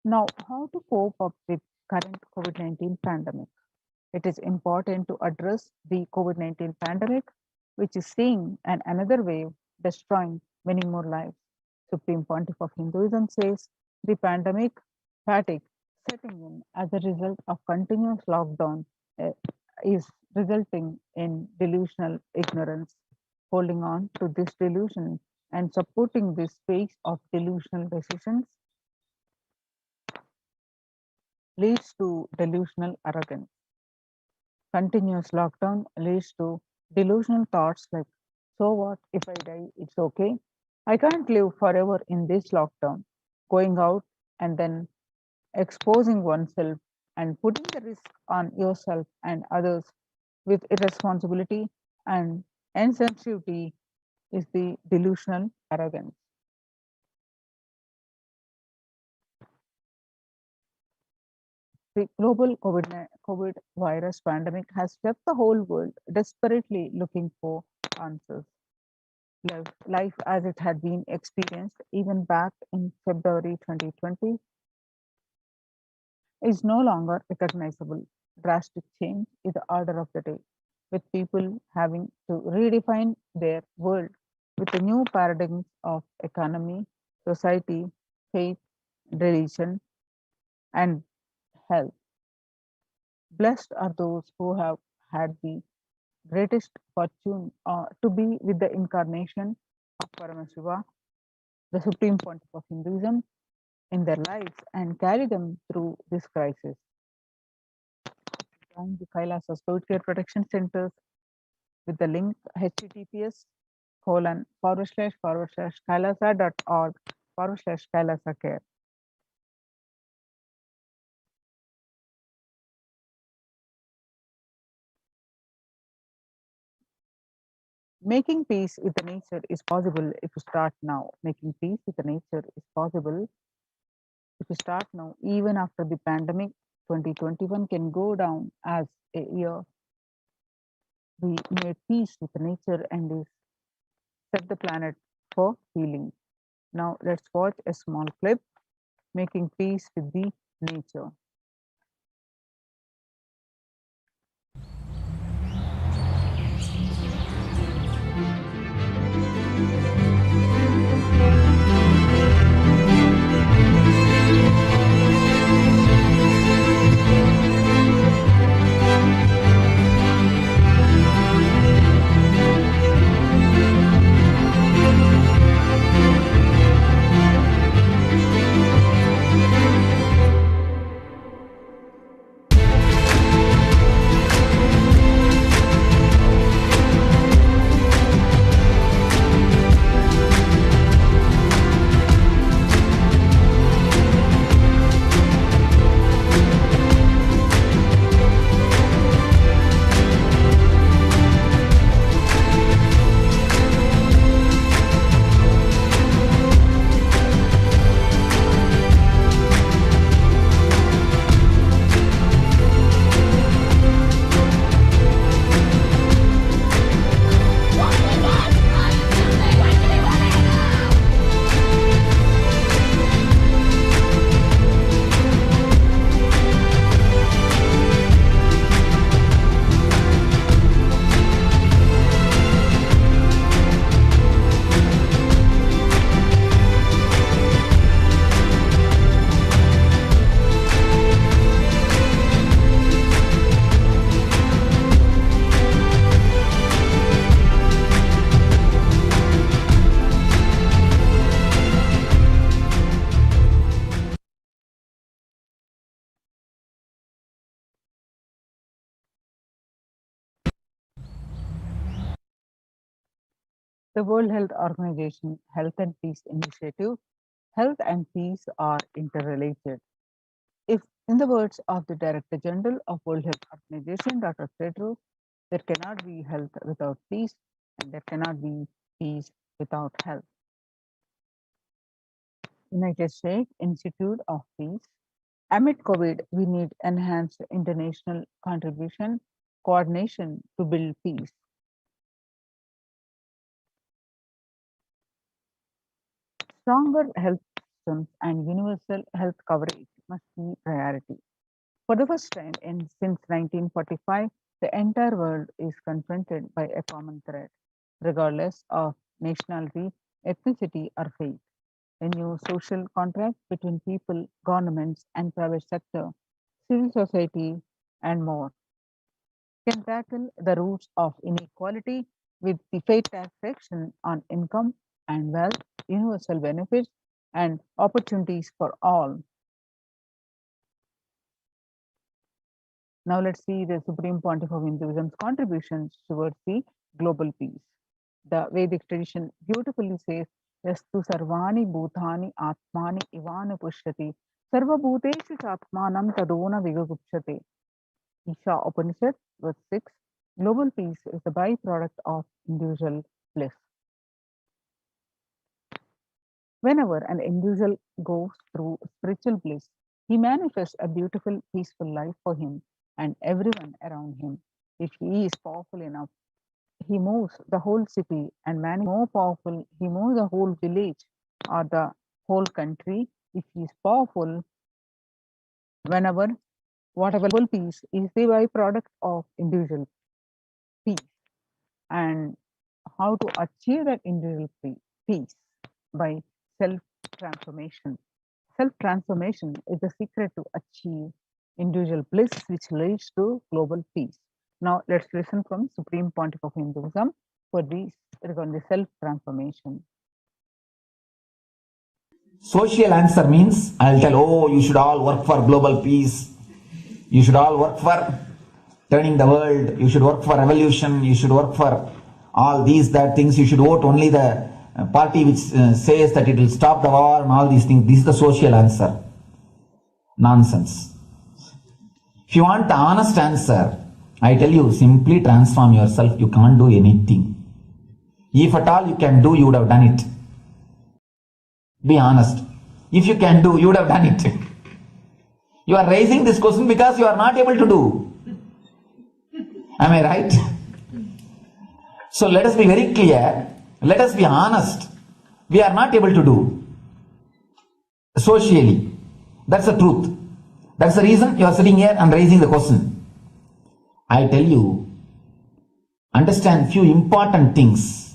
Now, how to cope up with current COVID-19 pandemic? It is important to address the COVID-19 pandemic, which is seeing another wave destroying many more lives. Supreme Pontiff of Hinduism says the pandemic fatigue setting in as a result of continuous lockdown is resulting in delusional ignorance. Holding on to this delusion and supporting this phase of delusional decisions leads to delusional arrogance. Continuous lockdown leads to delusional thoughts like, so what if I die? It's okay. I can't live forever in this lockdown. Going out and then exposing oneself and putting the risk on yourself and others with irresponsibility and insensitivity is the delusional arrogance. The global COVID virus pandemic has left the whole world desperately looking for answers. Life as it had been experienced even back in February 2020 is no longer recognizable. Drastic change is the order of the day, with people having to redefine their world with the new paradigms of economy, society, faith, religion, and health. Blessed are those who have had the greatest fortune to be with the incarnation of Paramashiva, the supreme pontiff of Hinduism, in their lives and carry them through this crisis. Join the Kailasa Spirit Care Protection Centers with the link https://kailasa.org/Kailasa care. Making peace with the nature is possible if you start now. Making peace with the nature is possible if you start now. Even after the pandemic, 2021 can go down as a year we made peace with nature and is set the planet for healing. Now let's watch a small clip, Making Peace with the Nature. The World Health Organization Health and Peace Initiative, health and peace are interrelated. If, in the words of the Director General of World Health Organization, Dr. Tedros, there cannot be health without peace, and there cannot be peace without health. United States Institute of Peace. Amid COVID, we need enhanced international contribution, coordination to build peace. Stronger health systems and universal health coverage must be priority. For the first time since 1945, the entire world is confronted by a common threat, regardless of nationality, ethnicity, or faith. A new social contract between people, governments, and private sector, civil society, and more can tackle the roots of inequality with the fair taxation on income and wealth, universal benefits, and opportunities for all. Now let's see the Supreme Pontiff of Hinduism's contributions towards the global peace. The Vedic tradition beautifully says, Yastu sarvani bhutani atmani ivana pushyati sarva bhuteshu atmanam tadona vigagupshate. Isha Upanishad, verse 6, global peace is the byproduct of individual bliss. Whenever an individual goes through spiritual bliss, he manifests a beautiful, peaceful life for him and everyone around him. If he is powerful enough, he moves the whole city, and more powerful, he moves the whole village or the whole country. If he is powerful, whenever whatever peace is the byproduct of individual peace, and how to achieve that individual peace by self-transformation. Self-transformation is the secret to achieve individual bliss, which leads to global peace. Now, let's listen from Supreme Pontiff of Hinduism for this regarding the self-transformation. Social answer means I'll tell, oh, you should all work for global peace. You should all work for turning the world. You should work for revolution. You should work for all these, that things. You should vote only the party which says that it will stop the war and all these things. This is the social answer. Nonsense. If you want the honest answer, I tell you, simply transform yourself. You can't do anything. If at all you can do, you would have done it. Be honest. If you can do, you would have done it. You are raising this question because you are not able to do. Am I right? So let us be very clear. Let us be honest. We are not able to do socially. That's the truth. That's the reason you are sitting here and raising the question. I tell you, understand few important things.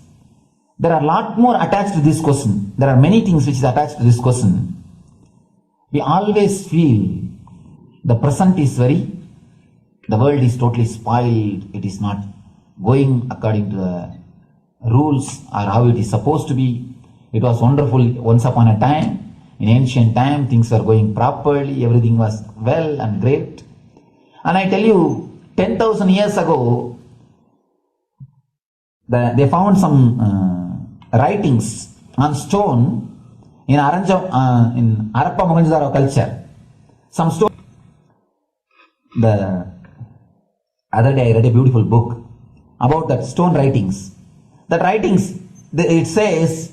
There are a lot more attached to this question. There are many things which is attached to this question. We always feel the present is the world is totally spoiled. It is not going according to the rules or how it is supposed to be. It was wonderful once upon a time. In ancient time, things were going properly. Everything was well and great. And I tell you, 10,000 years ago, they found some writings on stone in Harappa Mohenjo-daro culture. Some stone. The other day I read a beautiful book about that stone writings. That writings, it says,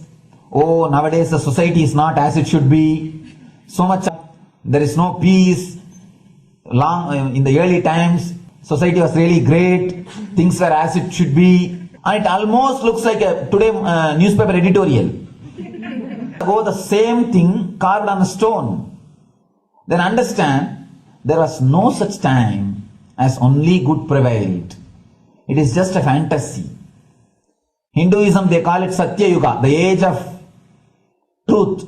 oh, nowadays the society is not as it should be. So much, there is no peace. In the early times, society was really great. Things were as it should be. And it almost looks like a today newspaper editorial. Go the same thing carved on a stone. Then understand, there was no such time as only good prevailed. It is just a fantasy. Hinduism, they call it Satya Yuga, the age of truth.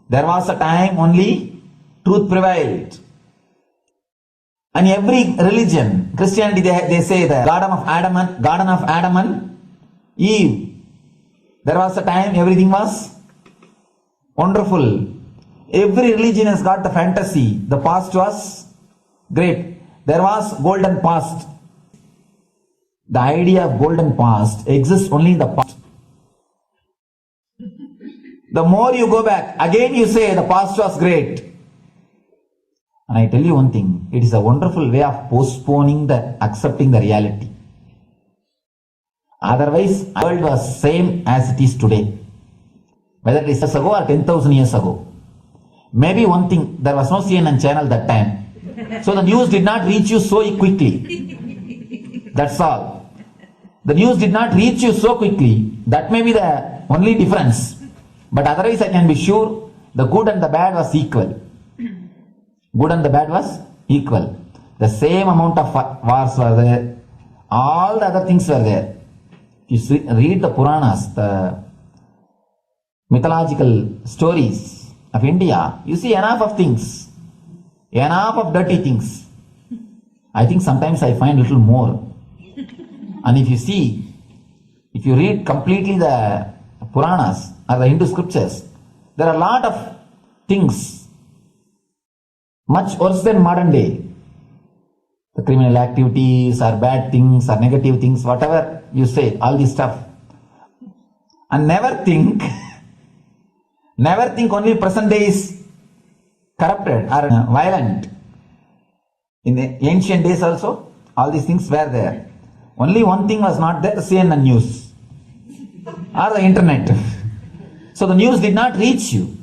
There was a time only truth prevailed. And every religion, Christianity, they say the Garden of Adam and Eve. There was a time everything was wonderful. Every religion has got the fantasy. The past was great. There was golden past. The idea of golden past exists only in the past. The more you go back, again you say the past was great. And I tell you one thing, it is a wonderful way of postponing accepting the reality. Otherwise, the world was same as it is today. Whether it is years ago or 10,000 years ago. Maybe one thing, there was no CNN channel that time. So the news did not reach you so quickly. That's all. The news did not reach you so quickly. That may be the only difference. But otherwise I can be sure the good and the bad was equal. Good and the bad was equal. The same amount of wars were there. All the other things were there. If you read the Puranas, the mythological stories of India, you see enough of things. Enough of dirty things. I think sometimes I find little more. And if you read completely the Puranas or the Hindu scriptures, there are a lot of things much worse than modern day. The criminal activities or bad things or negative things, whatever you say, all this stuff. And never think only present day is corrupted or violent. In the ancient days also, all these things were there. Only one thing was not there, the CNN news or the internet. So the news did not reach you.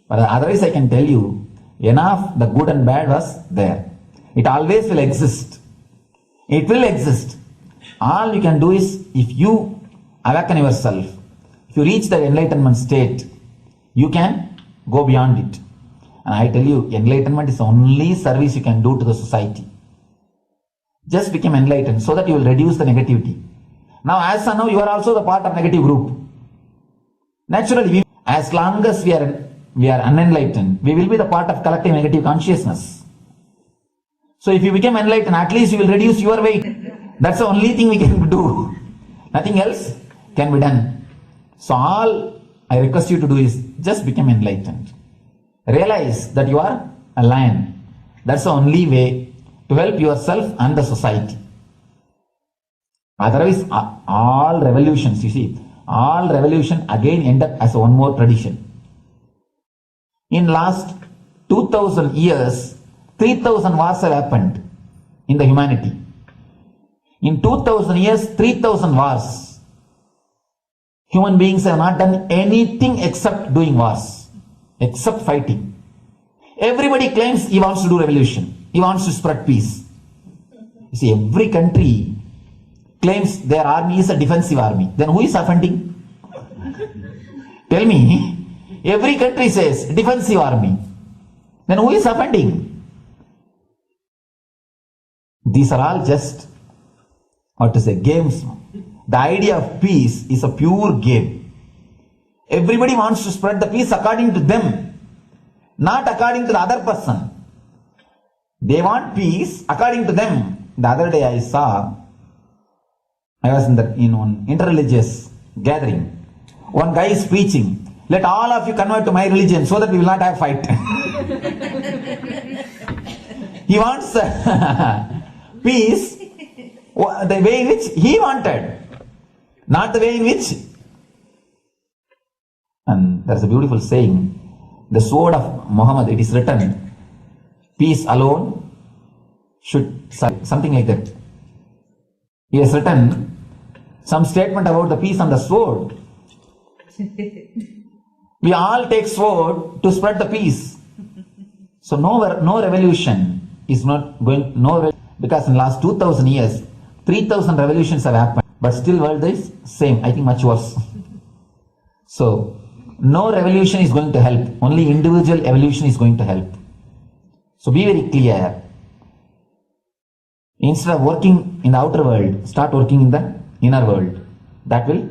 But otherwise I can tell you, enough the good and bad was there. It always will exist. It will exist. All you can do is, if you awaken yourself, if you reach the enlightenment state, you can go beyond it. And I tell you, enlightenment is the only service you can do to the society. Just become enlightened so that you will reduce the negativity. Now, as of now, you are also the part of negative group. Naturally, as long as we are unenlightened, we will be the part of collective negative consciousness. So if you become enlightened, at least you will reduce your weight. That's the only thing we can do. Nothing else can be done. So all I request you to do is just become enlightened. Realize that you are a lion. That's the only way to help yourself and the society. Otherwise, all revolutions, you see, all revolution again end up as one more tradition. In last 2000 years, 3000 wars have happened in the humanity. In 2000 years, 3000 wars. Human beings have not done anything except doing wars, except fighting. Everybody claims he wants to do revolution. He wants to spread peace. You see, every country claims their army is a defensive army. Then who is offending? Tell me. Every country says defensive army. Then who is offending? These are all just, games. The idea of peace is a pure game. Everybody wants to spread the peace according to them, not according to the other person. They want peace according to them. The other day I was in one interreligious gathering. One guy is preaching, let all of you convert to my religion so that we will not have fight. He wants peace the way in which he wanted, not the way in which. And there's a beautiful saying, the sword of Muhammad, it is written, peace alone should, something like that. He has written some statement about the peace on the sword. We all take sword to spread the peace. So no revolution is not going, because in the last 2000 years, 3000 revolutions have happened, but still world is same, I think much worse. So no revolution is going to help, only individual evolution is going to help. So be very clear. Instead of working in the outer world, start working in the inner world. That will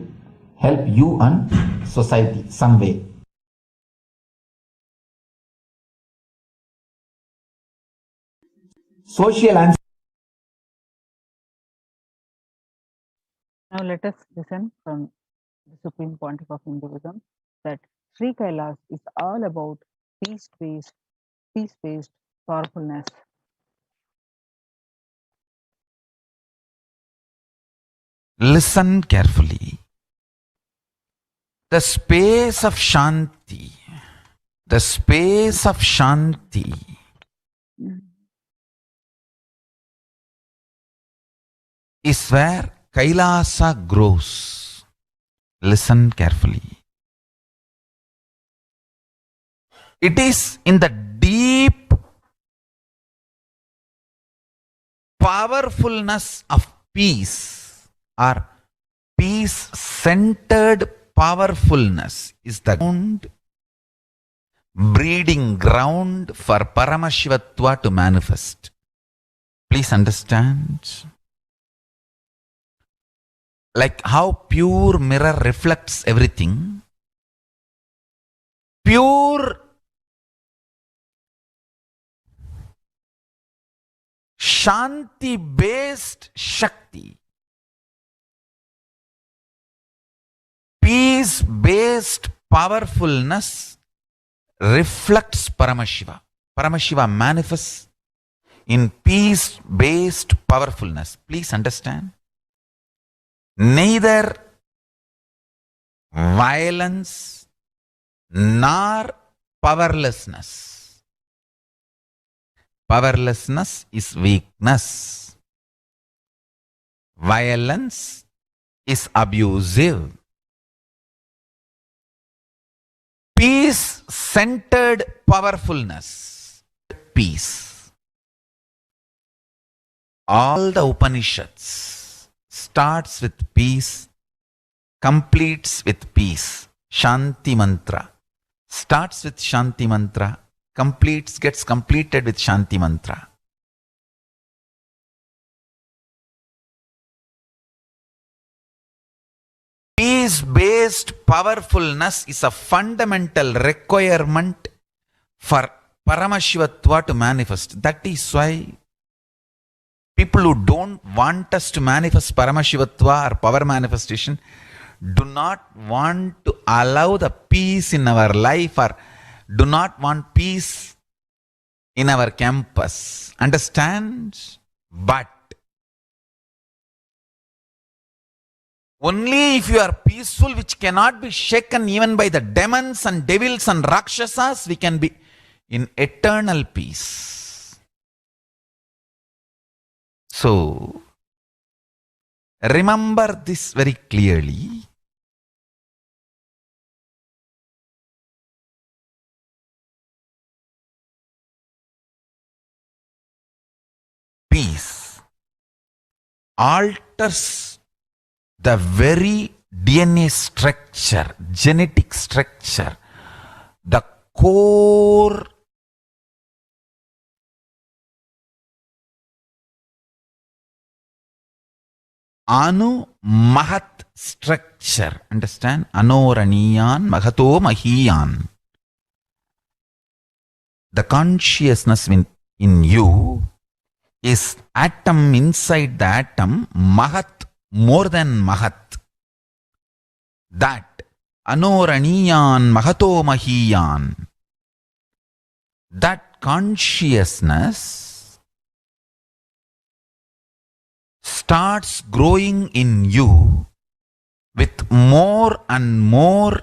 help you and society some way. Social answer. Now let us listen from the Supreme Pontiff of Hinduism that Sri Kailas is all about peace-based powerfulness. Listen carefully. The space of Shanti, is where Kailasa grows. Listen carefully. It is in the deep powerfulness of peace, or peace-centered powerfulness is the breeding ground for Paramashivatva to manifest. Please understand. Like how pure mirror reflects everything, pure Shanti-based Shakti, peace-based powerfulness reflects Paramashiva. Paramashiva manifests in peace-based powerfulness. Please understand. Neither violence nor powerlessness. Powerlessness is weakness. Violence is abusive. Peace-centered powerfulness. Peace. All the Upanishads starts with peace, completes with peace. Shanti mantra starts with Shanti mantra, gets completed with Shanti Mantra. Peace-based powerfulness is a fundamental requirement for Paramashivatva to manifest. That is why people who don't want us to manifest Paramashivatva or power manifestation do not want to allow the peace in our life or do not want peace in our campus. Understand? But only if you are peaceful, which cannot be shaken even by the demons and devils and rakshasas, we can be in eternal peace. So, remember this very clearly. Peace alters the very DNA structure, genetic structure, the core Anu Mahat structure. Understand? Anoraniyan Mahato Mahiyan. The consciousness in you is atom inside the atom, Mahat, more than Mahat. That Anoraniyan Mahato Mahiyan. That consciousness starts growing in you with more and more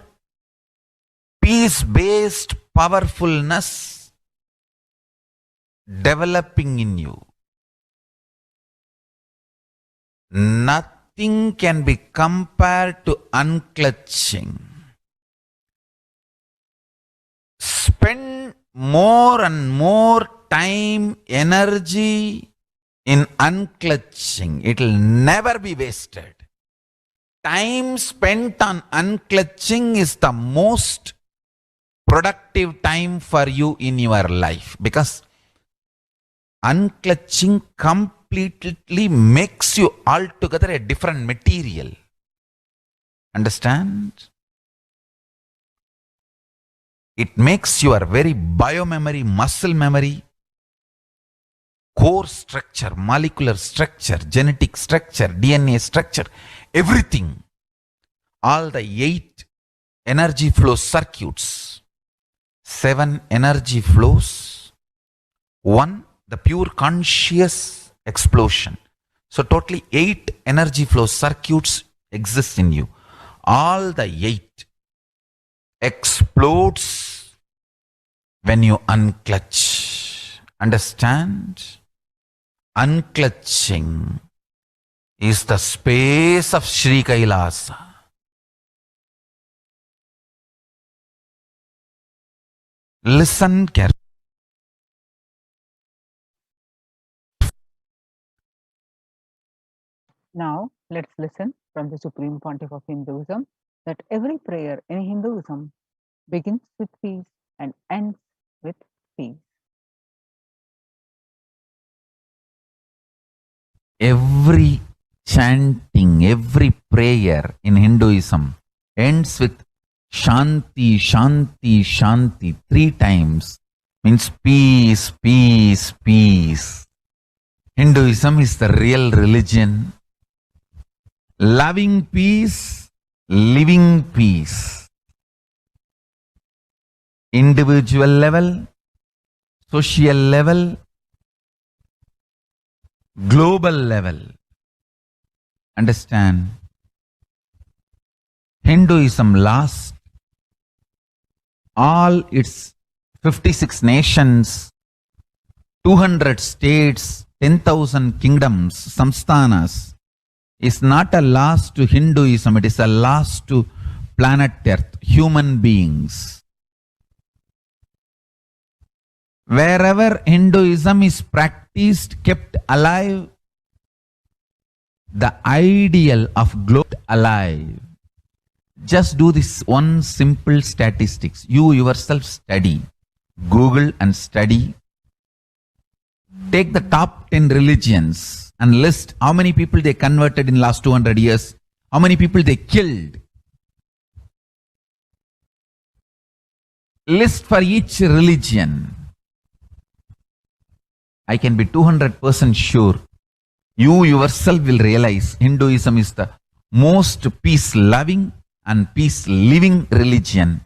peace-based powerfulness developing in you. Nothing can be compared to unclutching. Spend more and more time, energy in unclutching. It will never be wasted. Time spent on unclutching is the most productive time for you in your life, because unclutching completely makes you altogether a different material. Understand? It makes your very biomemory, muscle memory, core structure, molecular structure, genetic structure, DNA structure, everything. All the 8 energy flow circuits, 7 energy flows, 1 the pure conscious explosion. So totally 8 energy flow circuits exist in you. All the 8 explodes when you unclutch. Understand? Unclutching is the space of Sri Kailasa. Listen carefully. Now, let's listen from the Supreme Pontiff of Hinduism that every prayer in Hinduism begins with peace and ends with peace. Every chanting, every prayer in Hinduism ends with Shanti, Shanti, Shanti 3 times. Means peace, peace, peace. Hinduism is the real religion. Loving peace, living peace. Individual level, social level, global level. Understand? Hinduism lost all its 56 nations, 200 states, 10,000 kingdoms, samsthanas, is not a loss to Hinduism, it is a loss to planet Earth, human beings. Wherever Hinduism is practiced, kept alive, the ideal of globe alive. Just do this one simple statistics. You yourself study. Google and study. Take the top 10 religions and list how many people they converted in last 200 years, how many people they killed. List for each religion. I can be 200% sure you yourself will realize Hinduism is the most peace-loving and peace-living religion,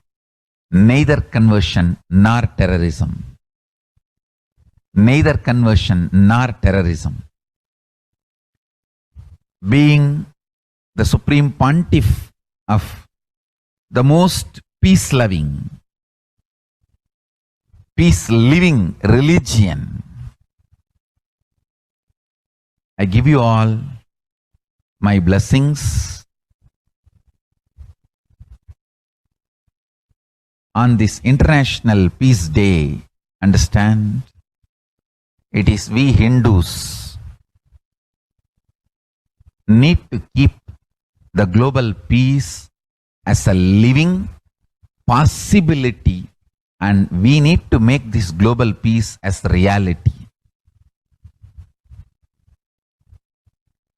neither conversion nor terrorism. Neither conversion nor terrorism. Being the supreme pontiff of the most peace-loving, peace-living religion, I give you all my blessings on this International Peace Day. Understand? It is we Hindus need to keep the global peace as a living possibility, and we need to make this global peace as reality.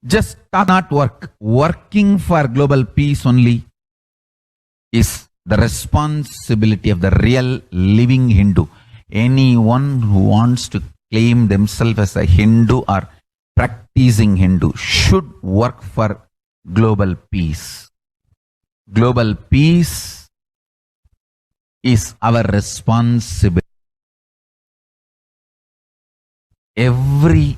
Just not work. Working for global peace only is the responsibility of the real living Hindu. Anyone who wants to claim themselves as a Hindu or practicing Hindu should work for global peace. Global peace is our responsibility. Every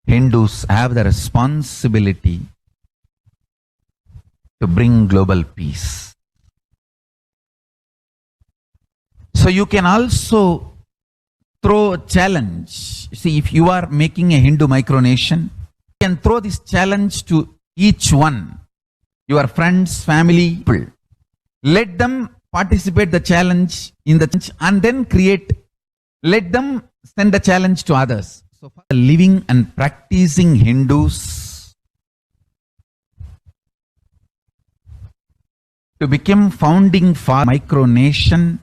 Hindus have the responsibility to bring global peace. So you can also throw a challenge. See, if you are making a Hindu micronation, you can throw this challenge to each one, your friends, family, people. Let them participate the challenge in the challenge and then let them send the challenge to others. So for the living and practicing Hindus to become founding for micronation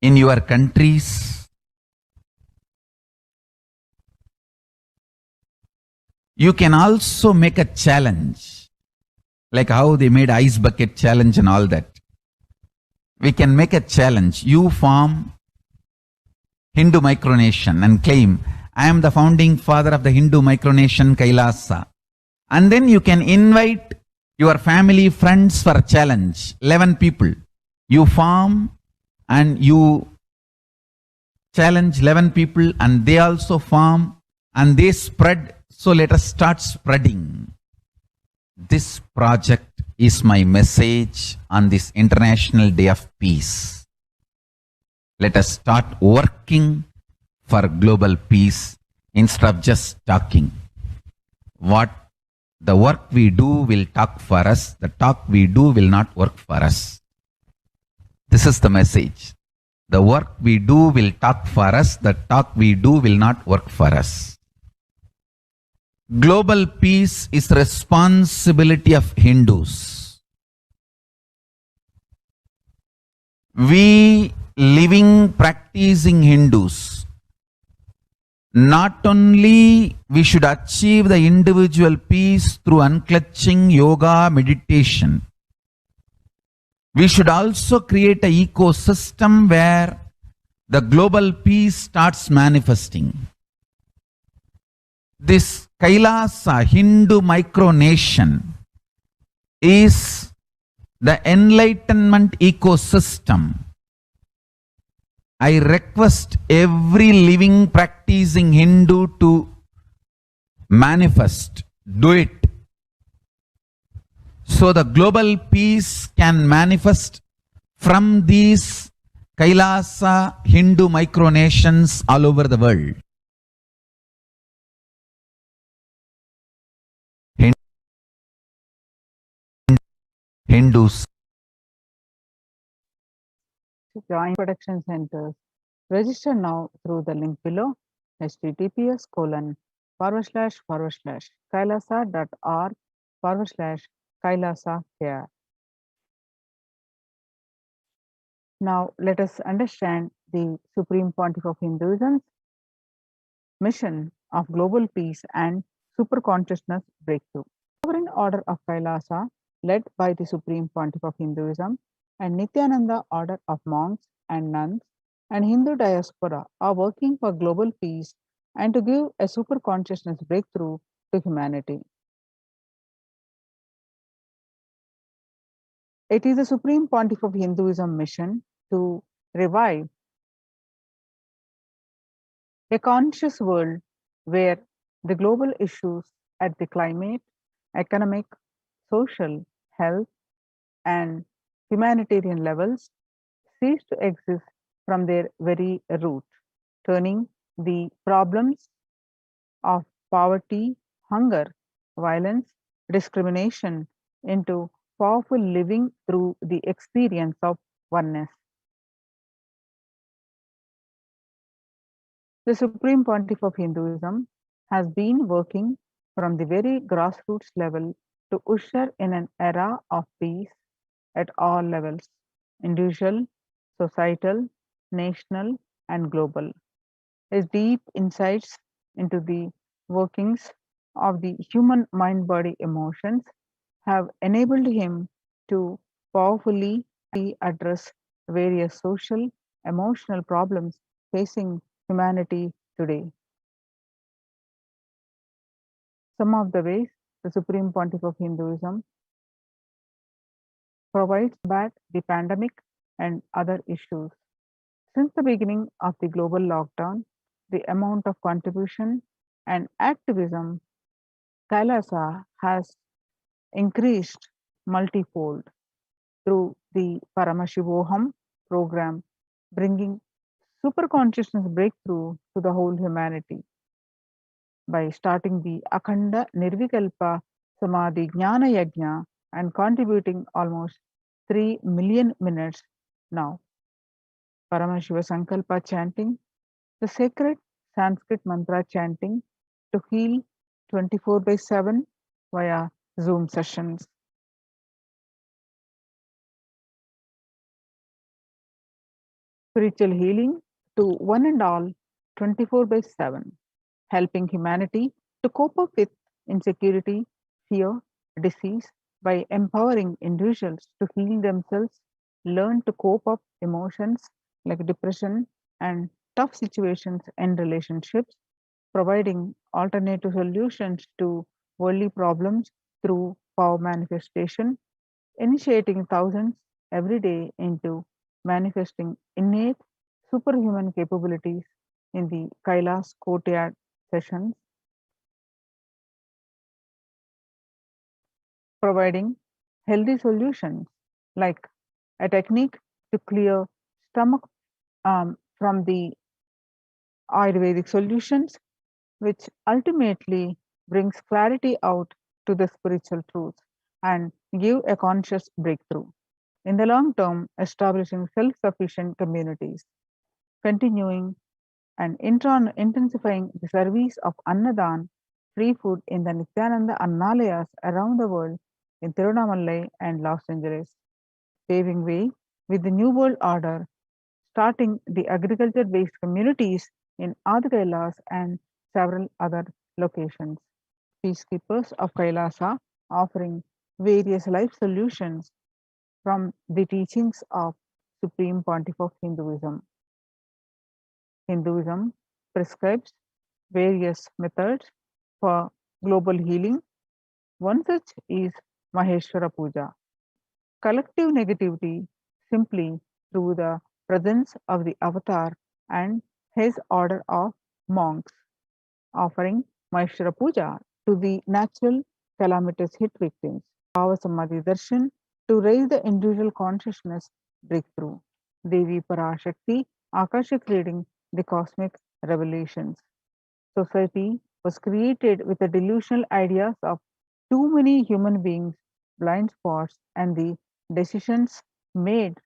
in your countries, you can also make a challenge, like how they made ice bucket challenge and all that. We can make a challenge. You form Hindu micronation and claim, I am the founding father of the Hindu micronation Kailasa. And then you can invite your family, friends for a challenge. 11 people. You form and you challenge 11 people and they also form and they spread. So let us start spreading. This project is my message on this International Day of Peace. Let us start working for global peace instead of just talking. What the work we do will talk for us. The talk we do will not work for us. This is the message. The work we do will talk for us. The talk we do will not work for us. Global peace is responsibility of Hindus. We living, practicing Hindus, not only we should achieve the individual peace through unclutching, yoga, meditation, we should also create an ecosystem where the global peace starts manifesting. This Kailasa Hindu micronation is the enlightenment ecosystem. I request every living practicing Hindu to manifest, do it. So the global peace can manifest from these Kailasa Hindu micronations all over the world. Hindus To join production centers, register now through the link below, https:// //kailasa.org/Kailasa care. Now let us understand the Supreme Pontiff of Hinduism's mission of global peace and superconsciousness breakthrough. The Sovereign Order of Kailasa, led by the Supreme Pontiff of Hinduism, and Nithyananda Order of monks and nuns, and Hindu diaspora are working for global peace and to give a superconsciousness breakthrough to humanity. It is the Supreme Pontiff of Hinduism mission to revive a conscious world where the global issues at the climate, economic, social, health, and humanitarian levels cease to exist from their very root, turning the problems of poverty, hunger, violence, discrimination into powerful living through the experience of oneness. The Supreme Pontiff of Hinduism has been working from the very grassroots level to usher in an era of peace at all levels, individual, societal, national, and global. His deep insights into the workings of the human mind body emotions have enabled him to powerfully address various social, emotional problems facing humanity today. Some of the ways the Supreme Pontiff of Hinduism provides to combat the pandemic and other issues. Since the beginning of the global lockdown, the amount of contribution and activism Kailasa has increased multifold through the Paramashivoham program, bringing super consciousness breakthrough to the whole humanity. By starting the Akhanda Nirvikalpa Samadhi Jnana Yajna and contributing almost 3 million minutes now. Paramashiva Sankalpa chanting, the sacred Sanskrit mantra chanting to heal 24/7 via Zoom sessions. Spiritual healing to one and all 24/7, helping humanity to cope up with insecurity, fear, disease by empowering individuals to heal themselves, learn to cope up emotions like depression and tough situations in relationships, providing alternative solutions to worldly problems through power manifestation, initiating thousands every day into manifesting innate superhuman capabilities in the Kailas courtyard sessions, providing healthy solutions like a technique to clear stomach from the Ayurvedic solutions, which ultimately brings clarity out to the spiritual truths and give a conscious breakthrough. In the long term, establishing self-sufficient communities, continuing and intensifying the service of Annadan, free food in the Nithyananda Annalayas around the world in Tirunamalai and Los Angeles, paving way with the New World Order, starting the agriculture-based communities in Adi Kailas and several other locations. Peacekeepers of Kailasa offering various life solutions from the teachings of Supreme Pontiff of Hinduism. Hinduism prescribes various methods for global healing. One such is Maheshwara Puja. Collective negativity simply through the presence of the avatar and his order of monks, offering Maheshwara Puja to the natural calamitous hit victims. BHAVASAMADHI darshan to raise the individual consciousness breakthrough. Devi Parashakti Akashik reading the cosmic revelations. Society was created with the delusional ideas of too many human beings, blind spots, and the decisions made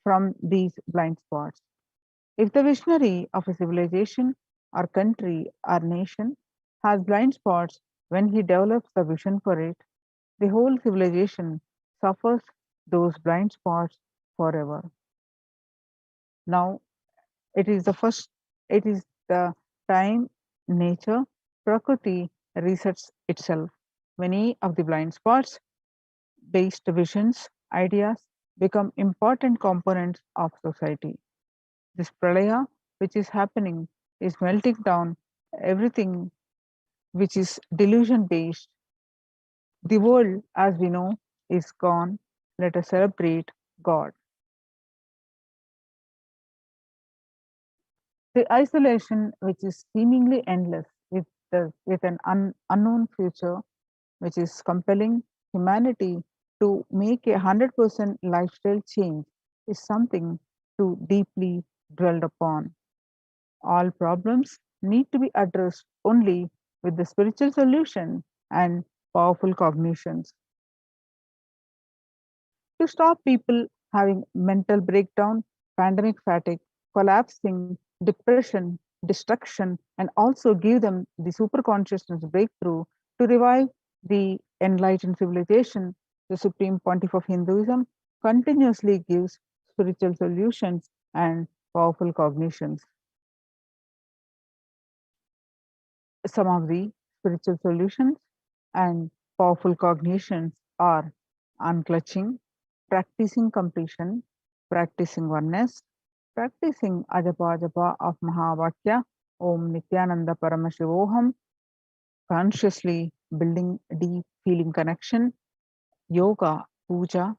from these blind spots. If the visionary of a civilization or country or nation has blind spots, when he develops the vision for it, the whole civilization suffers those blind spots forever. Now, it is the time nature, Prakriti resets itself. Many of the blind spots based visions, ideas become important components of society. This pralaya, which is happening, is melting down everything which is delusion based. The world, as we know, is gone. Let us celebrate God. The isolation, which is seemingly endless, with an unknown future, which is compelling humanity to make a 100% lifestyle change, is something to deeply dwell upon. All problems need to be addressed only with the spiritual solution and powerful cognitions. To stop people having mental breakdown, pandemic fatigue, collapsing, depression, destruction, and also give them the super consciousness breakthrough to revive the enlightened civilization, the Supreme Pontiff of Hinduism continuously gives spiritual solutions and powerful cognitions. Some of the spiritual solutions and powerful cognitions are unclutching, practicing completion, practicing oneness, practicing ajapa japa of Mahavakya, Om Nithyananda Paramashivoham, consciously building deep feeling connection, yoga, puja,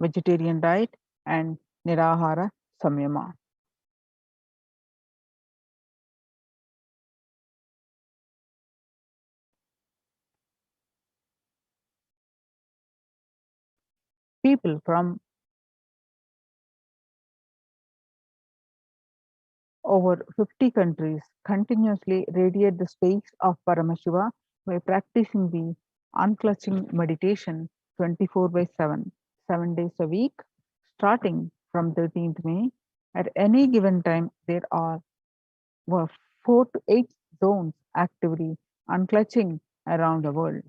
vegetarian diet, and nirahara samyama. People from over 50 countries continuously radiate the space of Paramashiva by practicing the unclutching meditation 24 by 7, 7 days a week, starting from 13th May. At any given time, there are 4 to 8 zones actively unclutching around the world.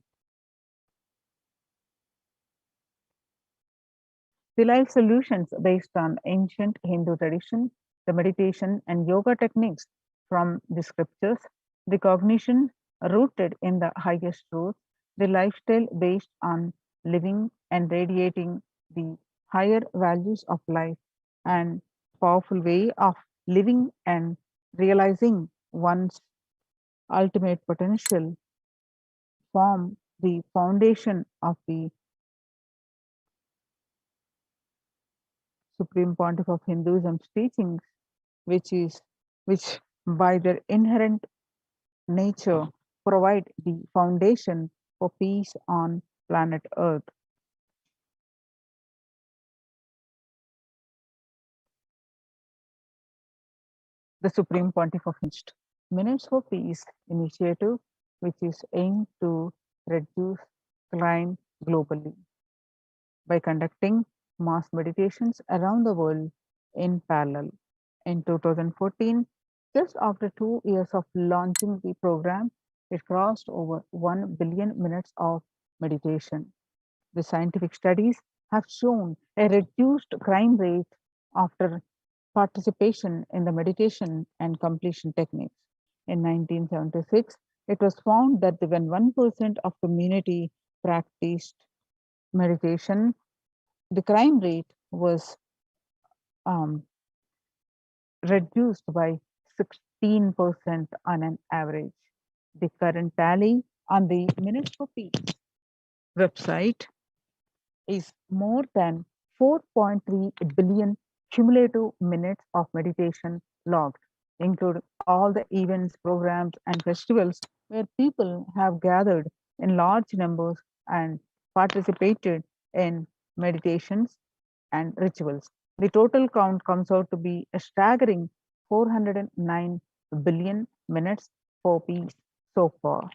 The life solutions based on ancient Hindu tradition, the meditation and yoga techniques from the scriptures, the cognition rooted in the highest truth, the lifestyle based on living and radiating the higher values of life, and powerful way of living and realizing one's ultimate potential form the foundation of the Supreme Pontiff of Hinduism's teachings, which by their inherent nature provide the foundation for peace on planet Earth. The Supreme Pontiff of Minutes for Peace initiative, which is aimed to reduce crime globally by conducting mass meditations around the world in parallel. In 2014, just after 2 years of launching the program, it crossed over 1 billion minutes of meditation. The scientific studies have shown a reduced crime rate after participation in the meditation and completion techniques. In 1976, it was found that when 1% of community practiced meditation, the crime rate was reduced by 16% on an average. The current tally on the Minutes for Peace website is more than 4.3 billion cumulative minutes of meditation logged, including all the events, programs, and festivals where people have gathered in large numbers and participated in meditations and rituals. The total count comes out to be a staggering 409 billion minutes for peace so far.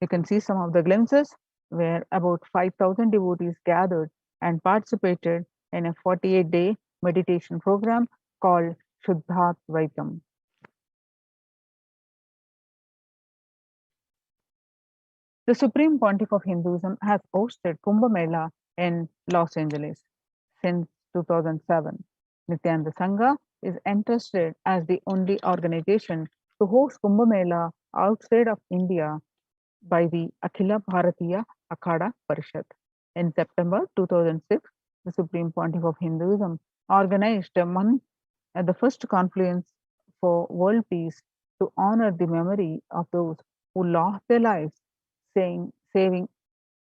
You can see some of the glimpses where about 5,000 devotees gathered and participated in a 48-day meditation program called Shuddhatvaitam. The Supreme Pontiff of Hinduism has hosted Kumbh Mela in Los Angeles since 2007. Nityananda Sangha is entrusted as the only organization to host Kumbh Mela outside of India by the Akhila Bharatiya Akhada Parishad. In September 2006, the Supreme Pontiff of Hinduism organized a month at the first confluence for world peace to honor the memory of those who lost their lives saving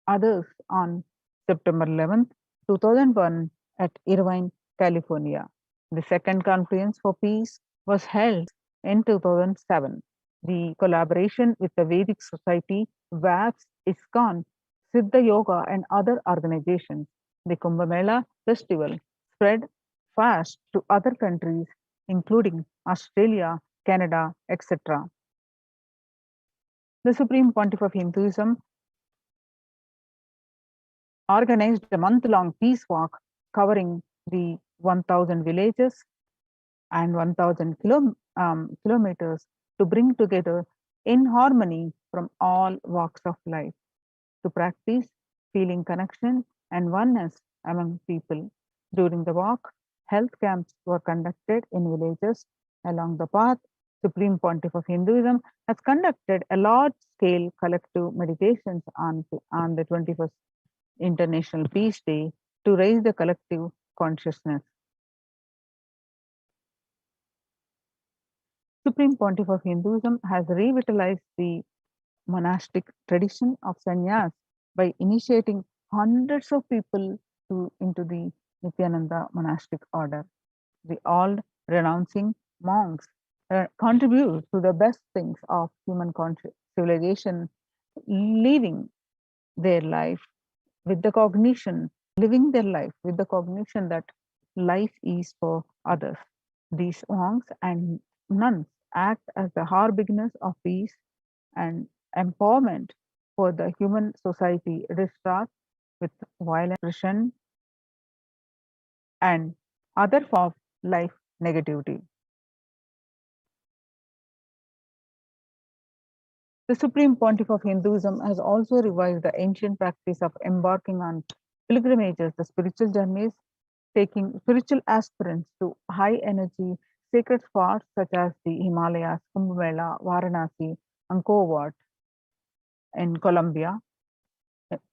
others on September 11th, 2001 at Irvine, California. The second Conference for Peace was held in 2007. The collaboration with the Vedic Society, VAPS, ISKCON, Siddha Yoga, and other organizations, the Kumbh Mela festival spread fast to other countries, including Australia, Canada, etc. The Supreme Pontiff of Hinduism organized a month-long peace walk covering the 1,000 villages and 1,000 kilometers to bring together in harmony from all walks of life, to practice feeling connection and oneness among people. During the walk, health camps were conducted in villages along the path. Supreme Pontiff of Hinduism has conducted a large-scale collective meditations on the 21st International Peace Day to raise the collective consciousness. Supreme Pontiff of Hinduism has revitalized the monastic tradition of sannyas by initiating hundreds of people into the Nithyananda monastic order. The all renouncing monks contribute to the best things of human civilization, living their life with the cognition, living their life with the cognition that life is for others. These monks and nuns act as the harbingers of peace and empowerment for the human society distraught with violent repression and other forms of life negativity. The Supreme Pontiff of Hinduism has also revised the ancient practice of embarking on pilgrimages, the spiritual journeys, taking spiritual aspirants to high energy sacred spots such as the Himalayas, Kumbh Mela, Varanasi, Angkor Wat in Colombia,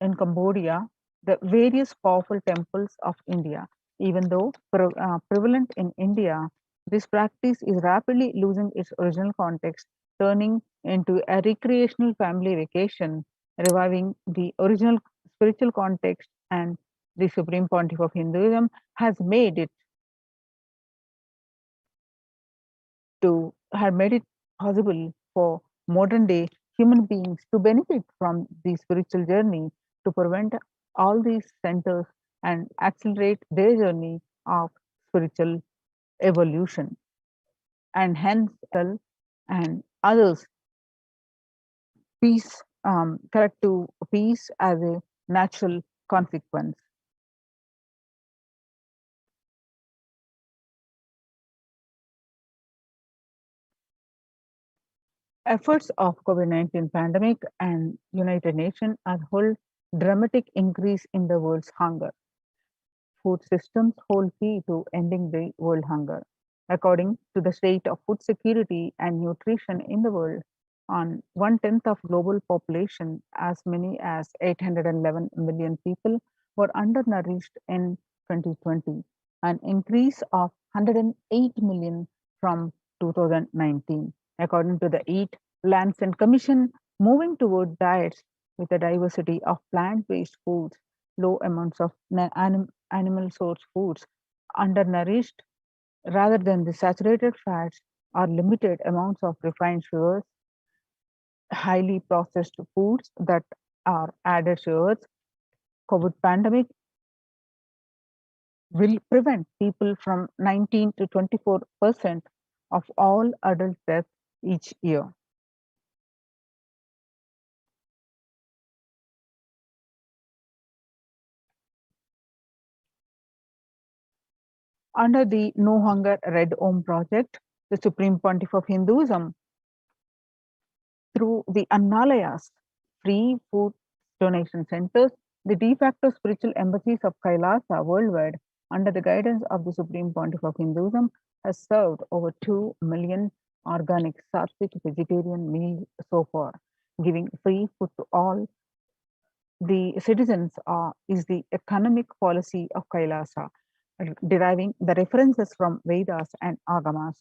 in Cambodia, the various powerful temples of India. Even though prevalent in India, this practice is rapidly losing its original context, turning into a recreational family vacation, reviving the original spiritual context, and the Supreme Pontiff of Hinduism has made it possible for modern day human beings to benefit from the spiritual journey, to prevent all these centers and accelerate their journey of spiritual evolution, and hence and others peace, collective peace as a natural consequence. Efforts of COVID-19 pandemic and United Nations are hold dramatic increase in the world's hunger. Food systems hold key to ending the world hunger. According to the state of food security and nutrition in the world, on 1/10 of global population, as many as 811 million people were undernourished in 2020, an increase of 108 million from 2019. According to the Eat, Plants and Commission, moving toward diets with a diversity of plant-based foods, low amounts of animal source foods, undernourished rather than the saturated fats, or limited amounts of refined sugars, highly processed foods that are added sugars. COVID pandemic will prevent people from 19 to 24% of all adult deaths each year. Under the No Hunger Red Om project, the Supreme Pontiff of Hinduism, through the Annalayas, free food donation centers, the de facto spiritual embassies of Kailasa worldwide, under the guidance of the Supreme Pontiff of Hinduism, has served over 2 million organic sattvic vegetarian meals so far, giving free food to all the citizens is the economic policy of Kailasa, deriving the references from Vedas and Agamas.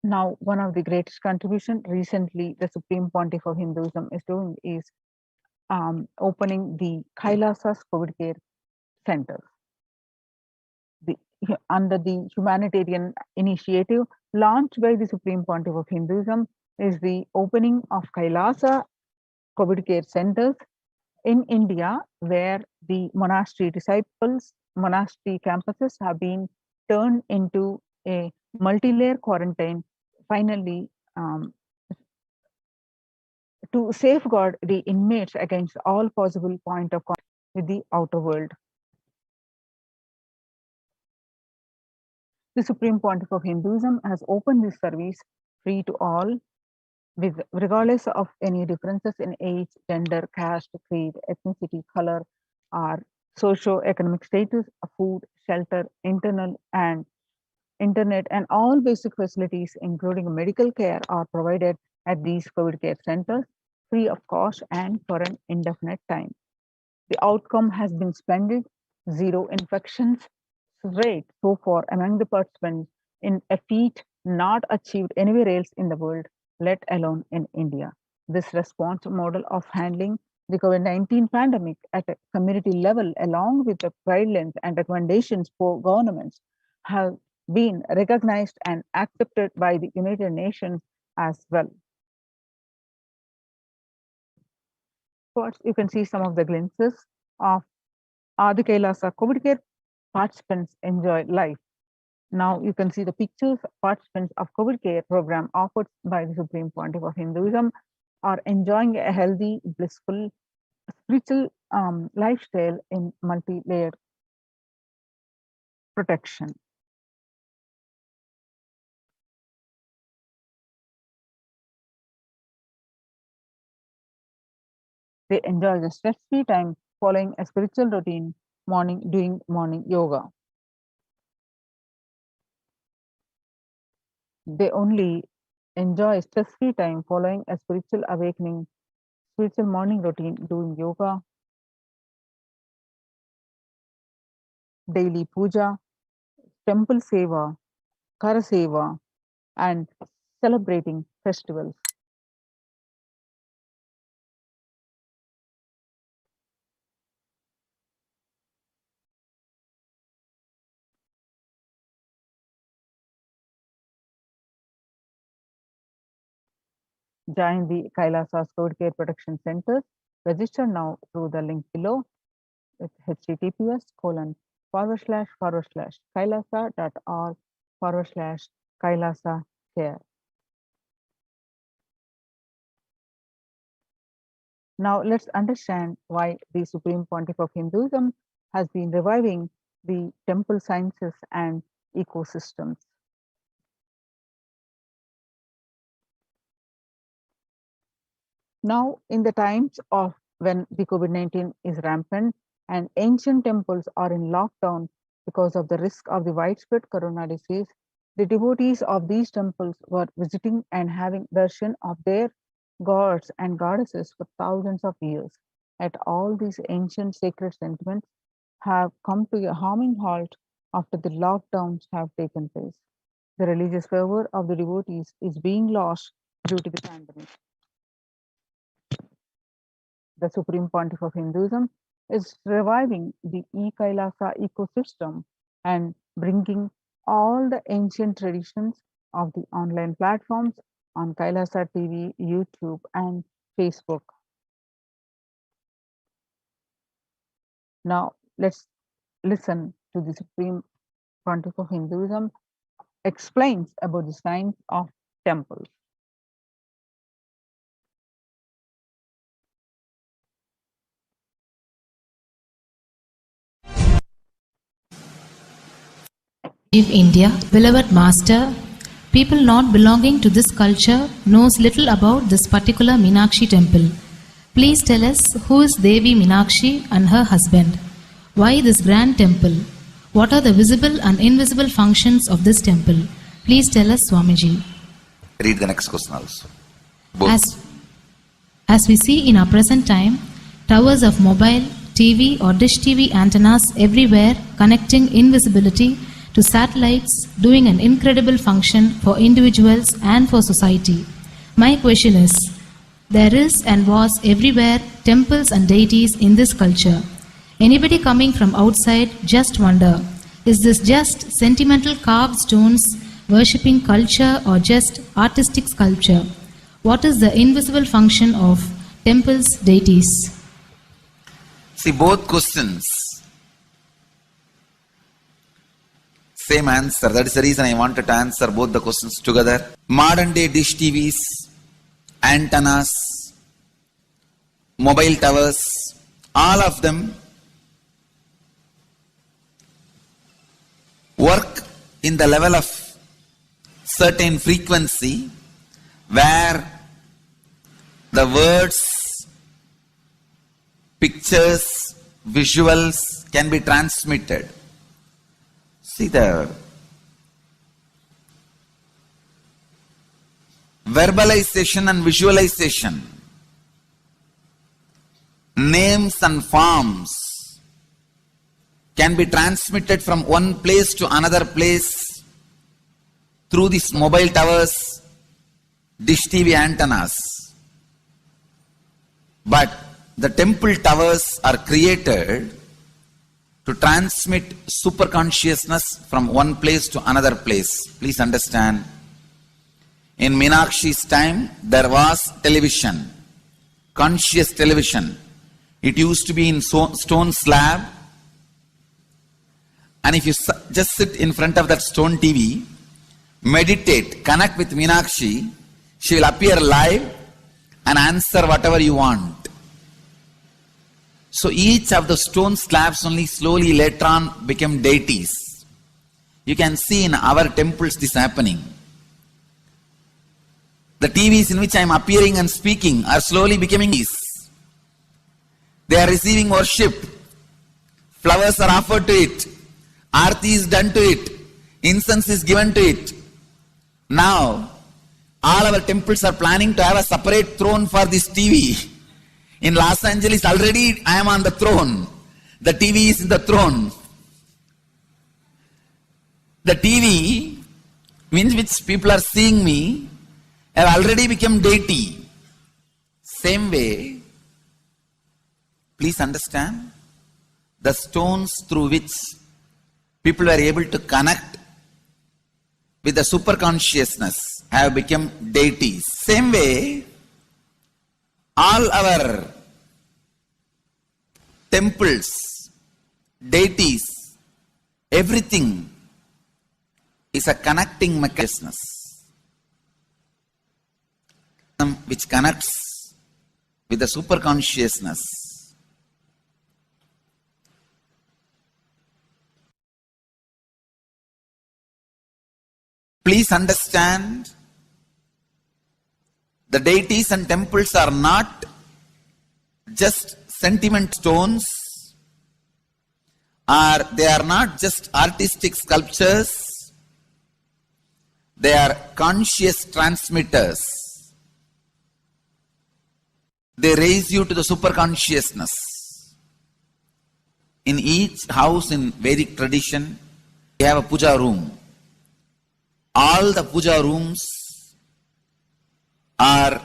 Now, one of the greatest contribution recently the Supreme Pontiff of Hinduism is doing is opening the Kailasa's COVID care centers. Under the humanitarian initiative launched by the Supreme Pontiff of Hinduism is the opening of Kailasa COVID care centers in India, where the monastery disciples, monastery campuses have been turned into a multi-layer quarantine, finally to safeguard the inmates against all possible point of contact with the outer world. The Supreme Pontiff of Hinduism has opened this service free to all, with regardless of any differences in age, gender, caste, creed, ethnicity, color, or socio-economic status, food, shelter, internet, and all basic facilities, including medical care, are provided at these COVID care centers, free of cost and for an indefinite time. The outcome has been splendid. 0 infections rate so far among the participants, in a feat not achieved anywhere else in the world, let alone in India. This response model of handling the COVID-19 pandemic at a community level, along with the guidelines and recommendations for governments, have been recognized and accepted by the United Nations as well. First, you can see some of the glimpses of the Kailasa COVID care participants enjoy life. Now you can see the pictures. Participants of COVID care program offered by the Supreme Pontiff of Hinduism are enjoying a healthy, blissful, spiritual lifestyle in multi-layered protection. They enjoy the stress-free time following a spiritual routine, doing morning yoga. They only enjoy stress-free time following a spiritual awakening, spiritual morning routine, doing yoga, daily puja, temple seva, kara seva, and celebrating festivals. Join the Kailasa COVID Care Protection Centers. Register now through the link below with https://kailasa.org/Kailasa care. Now let's understand why the Supreme Pontiff of Hinduism has been reviving the temple sciences and ecosystems. Now, in the times of when the COVID-19 is rampant and ancient temples are in lockdown because of the risk of the widespread corona disease, the devotees of these temples were visiting and having darshan of their gods and goddesses for thousands of years. Yet all these ancient sacred sentiments have come to a harming halt after the lockdowns have taken place. The religious fervor of the devotees is being lost due to the pandemic. The Supreme Pontiff of Hinduism is reviving the e-Kailasa ecosystem and bringing all the ancient traditions of the online platforms on Kailasa TV, YouTube, and Facebook. Now, let's listen to the Supreme Pontiff of Hinduism explains about the science of temples. India, beloved master, people not belonging to this culture knows little about this particular Meenakshi temple. Please tell us who is Devi Meenakshi and her husband. Why this grand temple? What are the visible and invisible functions of this temple? Please tell us, Swamiji. Read the next question also. Both. As we see in our present time, towers of mobile, TV or dish TV antennas everywhere connecting invisibility to satellites, doing an incredible function for individuals and for society. My question is, there is and was everywhere temples and deities in this culture. Anybody coming from outside just wonder, is this just sentimental carved stones, worshipping culture or just artistic sculpture? What is the invisible function of temples, deities? See, both questions, same answer. That is the reason I wanted to answer both the questions together. Modern day dish TVs, antennas, mobile towers, all of them work in the level of certain frequency where the words, pictures, visuals can be transmitted. See, the verbalization and visualization, names and forms can be transmitted from one place to another place through these mobile towers, dish TV antennas. But the temple towers are created to transmit super consciousness from one place to another place. Please understand, in Meenakshi's time there was television, conscious television. It used to be in stone slab, and if you just sit in front of that stone TV, meditate, connect with Meenakshi, she will appear live and answer whatever you want. So each of the stone slabs only slowly later on became deities. You can see in our temples this happening. The TVs in which I am appearing and speaking are slowly becoming deities. They are receiving worship. Flowers are offered to it. Aarti is done to it. Incense is given to it. Now, all our temples are planning to have a separate throne for this TV. In Los Angeles, already I am on the throne. The TV is in the throne. The TV, in which people are seeing me, have already become deity. Same way, please understand, the stones through which people were able to connect with the super consciousness have become deities. Same way, all our temples, deities, everything is a connecting mechanism which connects with the super consciousness. Please understand, the deities and temples are not just sentiment stones, or they are not just artistic sculptures, they are conscious transmitters. They raise you to the super consciousness. In each house in Vedic tradition, we have a puja room. All the puja rooms are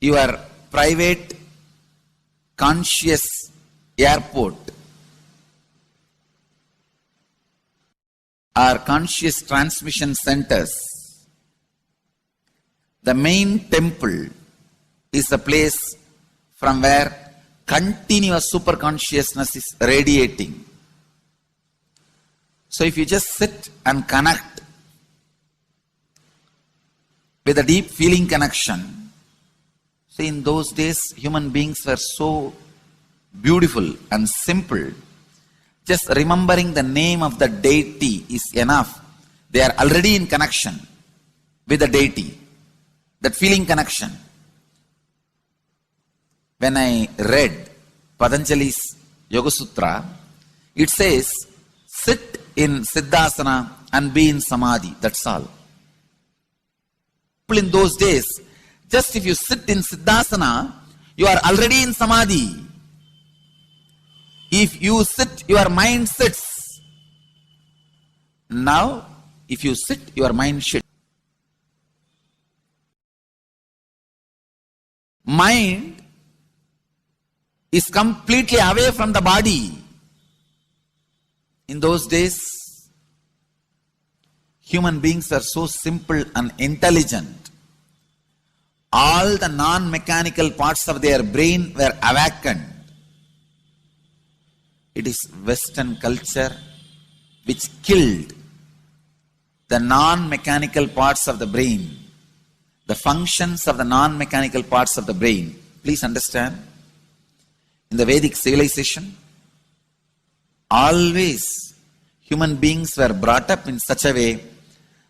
your private conscious airport, are conscious transmission centers. The main temple is the place from where continuous super consciousness is radiating. So if you just sit and connect with a deep feeling connection, see, in those days human beings were so beautiful and simple Just remembering the name of the deity is enough. They are already in connection with the deity. That feeling connection. When I read Patanjali's Yoga Sutra, it says, sit in Siddhasana and be in Samadhi. That's all. In those days, just if you sit in Siddhasana, you are already in Samadhi. If you sit, your mind sits. Now, if you sit, your mind sits. Mind is completely away from the body. In those days, human beings are so simple and intelligent. All the non-mechanical parts of their brain were awakened. It is Western culture which killed the non-mechanical parts of the brain, the functions of the non-mechanical parts of the brain. Please understand, in the Vedic civilization, always human beings were brought up in such a way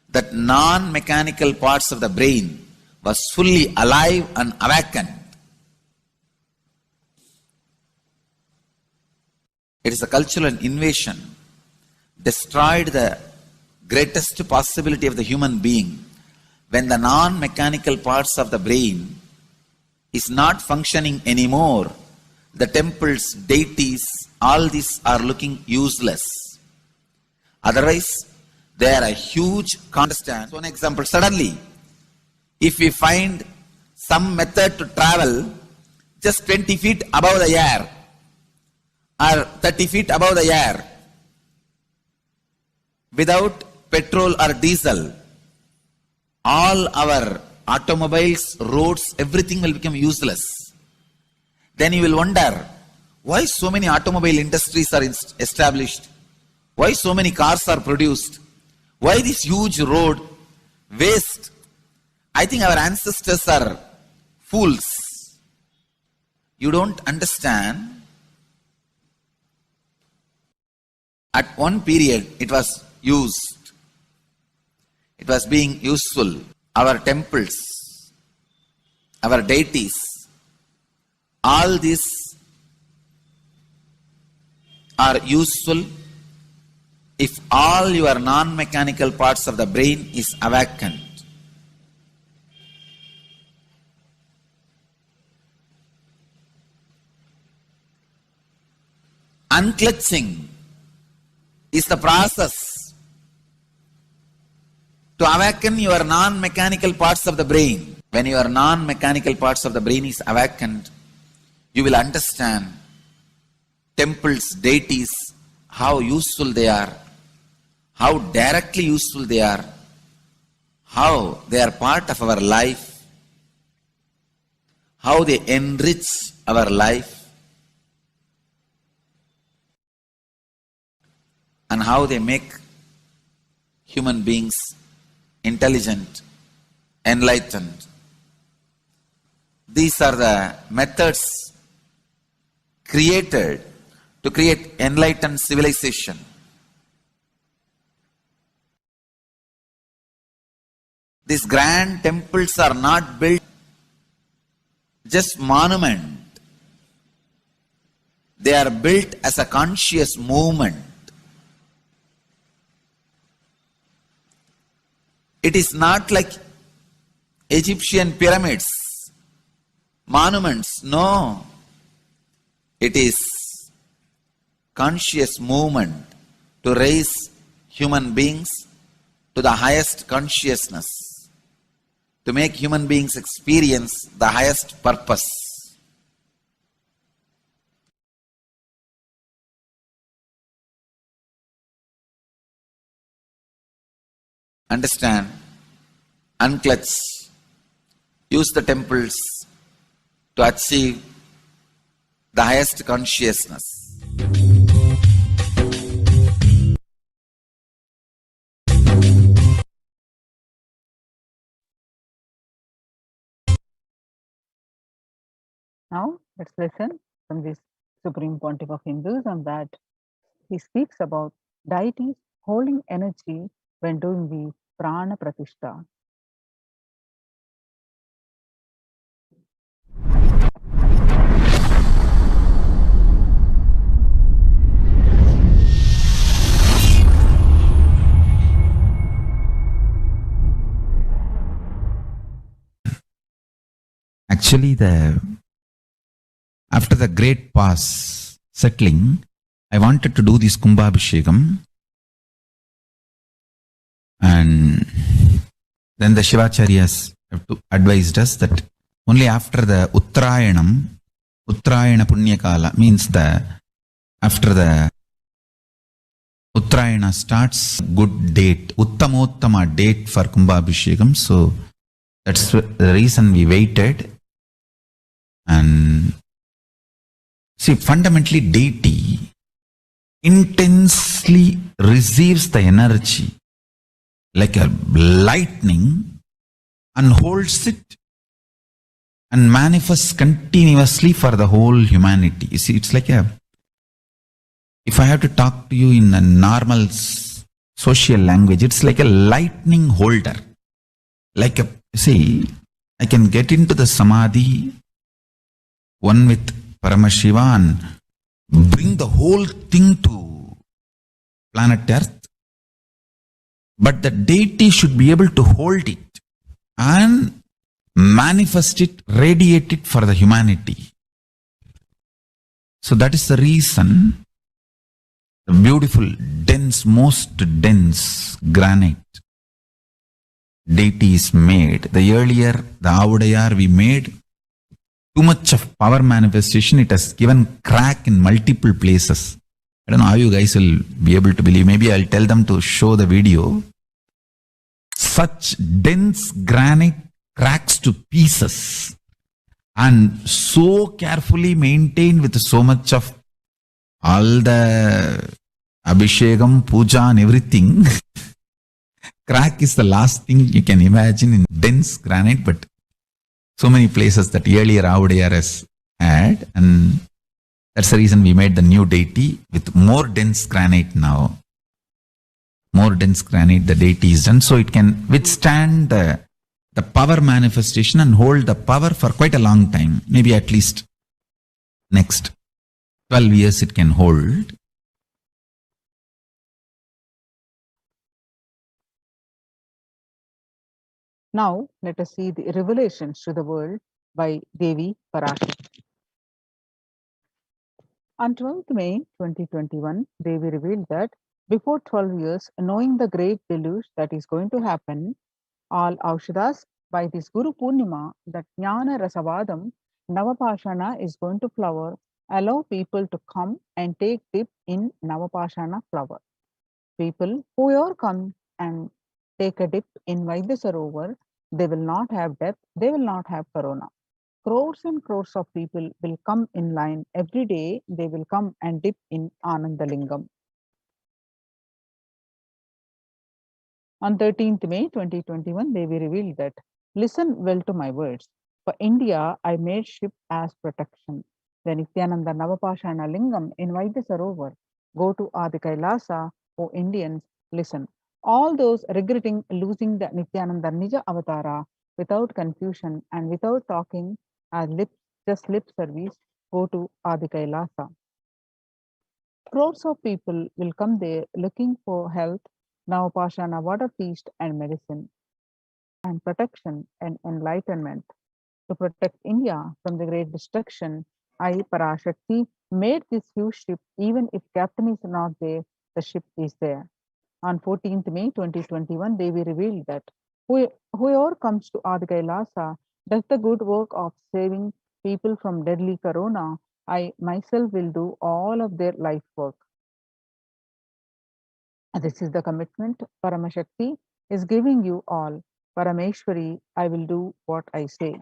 that non-mechanical parts of the brain was fully alive and awakened. It is a cultural invasion, destroyed the greatest possibility of the human being when the non-mechanical parts of the brain is not functioning anymore. The temples, deities, all these are looking useless. Otherwise, they are a huge constant. So, an example, suddenly, if we find some method to travel just 20 feet above the air or 30 feet above the air without petrol or diesel, all our automobiles, roads, everything will become useless. Then you will wonder, why so many automobile industries are established? Why so many cars are produced? Why this huge road waste? I think our ancestors are fools. You don't understand. At one period, it was used. It was being useful. Our temples, our deities, all these are useful if all your non-mechanical parts of the brain is awakened. Unclutching is the process to awaken your non-mechanical parts of the brain. When your non-mechanical parts of the brain is awakened, you will understand temples, deities, how useful they are, how directly useful they are, how they are part of our life, how they enrich our life, and how they make human beings intelligent, enlightened. These are the methods created to create enlightened civilization. These grand temples are not built just monument. They are built as a conscious movement. It is not like Egyptian pyramids, monuments. No. It is conscious movement to raise human beings to the highest consciousness, to make human beings experience the highest purpose. Understand, unclutch, use the temples to achieve the highest consciousness. Now, let's listen from this Supreme Pontiff of Hinduism that he speaks about deities holding energy when doing the prana pratishtha. Actually, after the great pause settling, I wanted to do this Kumbhabhishekam, and then the Shivacharyas have advised us that only after the Uttrayanam, Uttrayana Punyakala means after the Uttrayana starts, good date, Uttamottama date for Kumbhabhishekam. So that's the reason we waited. And see, fundamentally, deity intensely receives the energy like a lightning and holds it and manifests continuously for the whole humanity. You see, it's like if I have to talk to you in a normal social language, it's like a lightning holder. See, I can get into the samadhi, one with Paramashiva, and bring the whole thing to planet Earth. But the deity should be able to hold it and manifest it, radiate it for the humanity. So that is the reason the beautiful, dense, most dense granite deity is made. The earlier, the Avudayar we made, too much of power manifestation, it has given crack in multiple places. I don't know how you guys will be able to believe. Maybe I'll tell them to show the video. Such dense granite cracks to pieces and so carefully maintained with so much of all the Abhishekam, Puja and everything. Crack is the last thing you can imagine in dense granite, but so many places that earlier Avudayar has had, and that's the reason we made the new deity with more dense granite now. More dense granite, the deity is done, so it can withstand the power manifestation and hold the power for quite a long time. Maybe at least next 12 years it can hold. Now, let us see the revelations to the world by Devi Parashakti. On 12th May 2021, Devi revealed that before 12 years, knowing the great deluge that is going to happen, all Aushadas by this Guru Purnima, that Jnana Rasavadam, Navapashana is going to flower, allow people to come and take dip in Navapashana flower. People who ever come and take a dip in Vaidyasarovar, they will not have death, they will not have corona. Crores and crores of people will come in line every day, they will come and dip in Anandalingam. On 13th May 2021, Devi revealed that, listen well to my words. For India, I made ship as protection. The Nithyananda Navapashana Lingam in Vaidyasarovar. Go to Adi Kailasa, O Indians, listen. All those regretting losing the Nithyananda Nija Avatara without confusion and without talking as just lip service, go to Adi Kailasa. Crores of people will come there looking for health, Navapashana water feast and medicine, and protection and enlightenment. To protect India from the great destruction, I, Parashakti, made this huge ship. Even if captain is not there, the ship is there. On 14th May 2021, Devi revealed that whoever comes to Adi Kailasa does the good work of saving people from deadly corona, I myself will do all of their life work. This is the commitment Paramashakti is giving you all. Parameshwari, I will do what I say.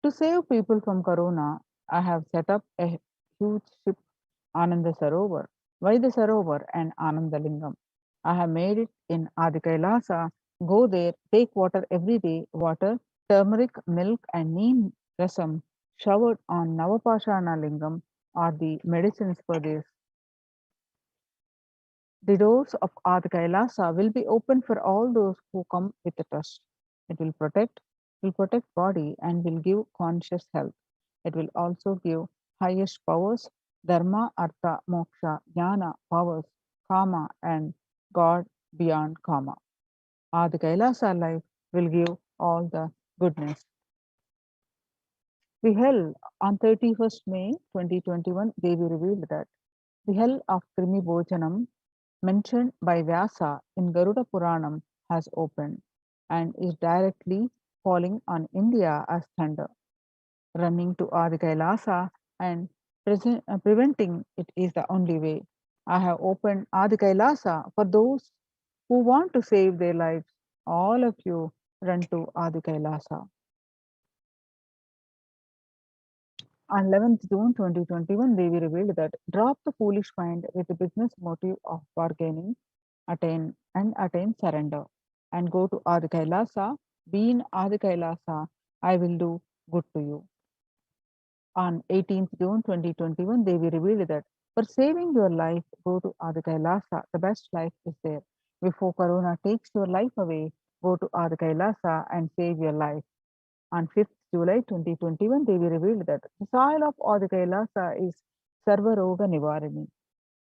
To save people from corona, I have set up a huge ship, Ananda Sarovar, Vaidya Sarovar and Anandalingam. I have made it in Adi Kailasa. Go there, take water every day, water, turmeric, milk and neem rasam showered on Navapashana Lingam are the medicines for this. The doors of Adi Kailasa will be open for all those who come with a trust. It will protect body and will give conscious health. It will also give highest powers, dharma, artha, moksha, jnana, powers, kama, and God beyond kama. Adi Kailasa life will give all the goodness. The hell on 31st May 2021, Devi revealed that the hell of Krimi Bhojanam mentioned by Vyasa in Garuda Puranam has opened and is directly falling on India as thunder. Running to Adi Kailasa and preventing it is the only way. I have opened Adi Kailasa for those who want to save their lives. All of you run to Adi Kailasa. On 11th June 2021, Devi revealed that drop the foolish mind with the business motive of bargaining, attain surrender, and go to Adi Kailasa. Be in Adi Kailasa, I will do good to you. On 18th June 2021, Devi revealed that for saving your life, go to Adi Kailasa. The best life is there. Before Corona takes your life away, go to Adi Kailasa and save your life. On 5th July 2021, Devi revealed that the soil of Adi Kailasa is Sarva Roga Nivarini,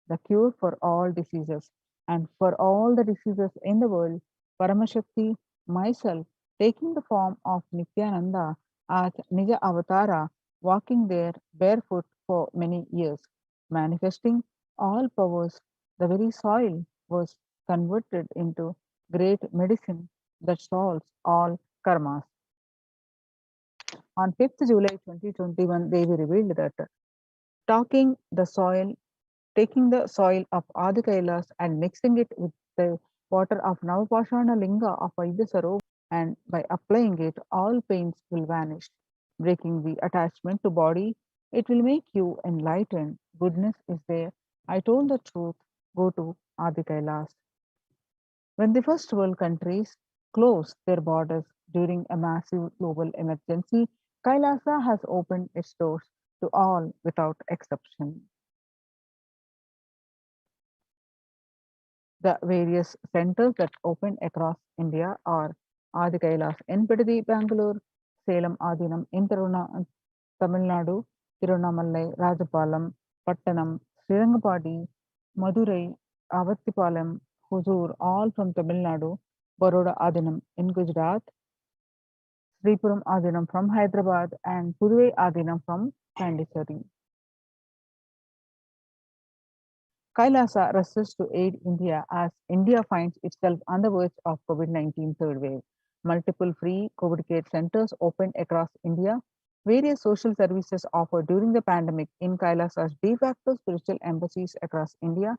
the cure for all diseases. And for all the diseases in the world, Paramashakti, myself, taking the form of Nithyananda as Nija Avatara, walking there barefoot for many years, manifesting all powers, the very soil was converted into great medicine that solves all karmas. On 5th July 2021, Devi revealed that talking the soil, taking the soil of Adi Kailas and mixing it with the water of Navapashana Linga of Vaidya and by applying it, all pains will vanish, breaking the attachment to body. It will make you enlightened. Goodness is there. I told the truth. Go to Adi Kailas. When the first world countries closed their borders during a massive global emergency, Kailasa has opened its doors to all without exception. The various centers that open across India are Adi Kailas in Pedadi, Bangalore, Salem Adinam in Tamil Nadu, Tirunamalai, Rajapalam, Pattanam, Srirangapadi, Madurai, Avattipalam, Huzur, all from Tamil Nadu, Baroda Adinam in Gujarat, Sripuram Adinam from Hyderabad, and Puduvai Adinam from Pondicherry. Kailasa rushes to aid India as India finds itself on the verge of COVID-19 third wave. Multiple free COVID care centers opened across India. Various social services offered during the pandemic in Kailasa's de facto spiritual embassies across India.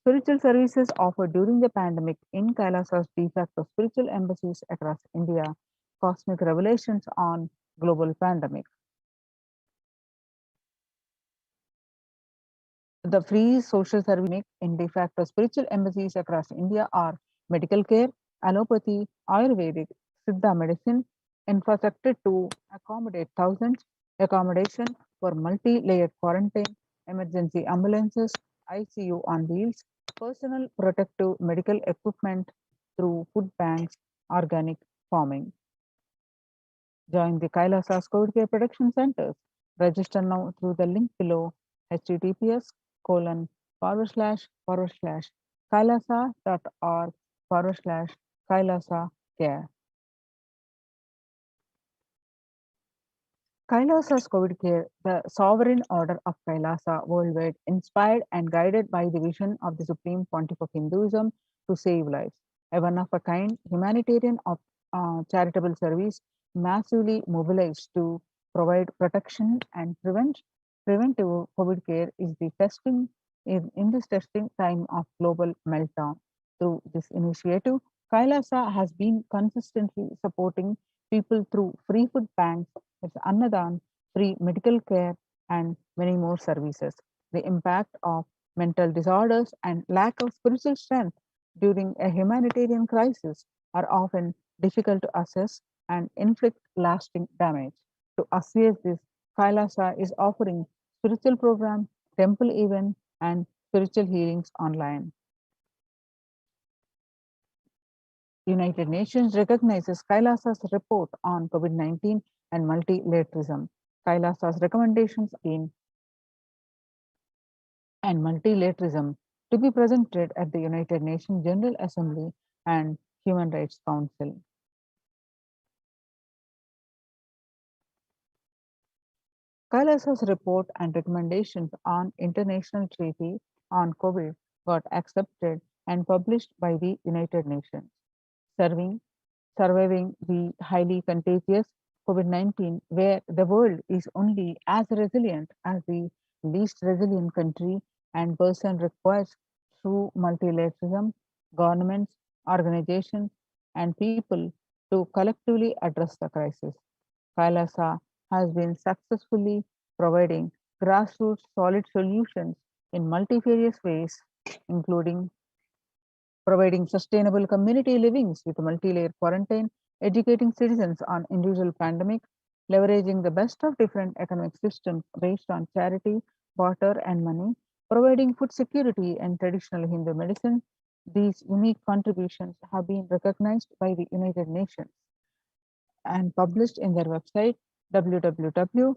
Spiritual services offered during the pandemic in Kailasa's de facto spiritual embassies across India. Cosmic revelations on global pandemic. The free social service in de facto spiritual embassies across India are medical care, allopathy, Ayurvedic, Siddha medicine, infrastructure to accommodate thousands, accommodation for multi-layered quarantine, emergency ambulances, ICU on wheels, personal protective medical equipment through food banks, organic farming. Join the Kailasa COVID Care Protection Centers. Register now through the link below https://kailasa.org/Kailasa care. Kailasa's COVID care, the sovereign order of Kailasa worldwide, inspired and guided by the vision of the Supreme Pontiff of Hinduism to save lives. A one of a kind humanitarian charitable service massively mobilized to provide protection and preventive COVID care is the testing in this testing time of global meltdown. Through this initiative, Kailasa has been consistently supporting people through free food banks, its Annadan, free medical care, and many more services. The impact of mental disorders and lack of spiritual strength during a humanitarian crisis are often difficult to assess and inflict lasting damage. To assuage this, Kailasa is offering spiritual program, temple event, and spiritual healings online. United Nations recognizes Kailasa's report on COVID-19 and multilateralism. Kailasa's recommendations in and multilateralism to be presented at the United Nations General Assembly and Human Rights Council. Kailasa's report and recommendations on International Treaty on COVID got accepted and published by the United Nations, surviving the highly contagious COVID-19, where the world is only as resilient as the least resilient country and person requires through multilateralism, governments, organizations, and people to collectively address the crisis. Kailasa has been successfully providing grassroots solid solutions in multifarious ways, including providing sustainable community livings with multi-layer quarantine, educating citizens on individual pandemic, leveraging the best of different economic systems based on charity, water, and money, providing food security and traditional Hindu medicine. These unique contributions have been recognized by the United Nations and published in their website www.ochr.org.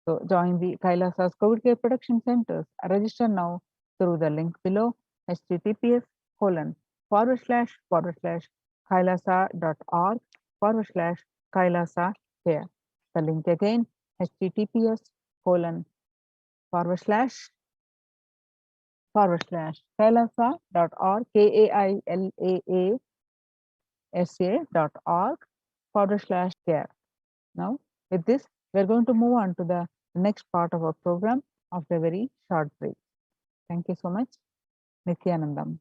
So join the Kailasa's COVID Care Production Centers. Register now through the link below, https://kailasa.org/Kailasa care. The link again, https://kailasa.org, kailasa.org/care. Now, with this, we're going to move on to the next part of our program after a very short break. Thank you so much. Nithyanandam.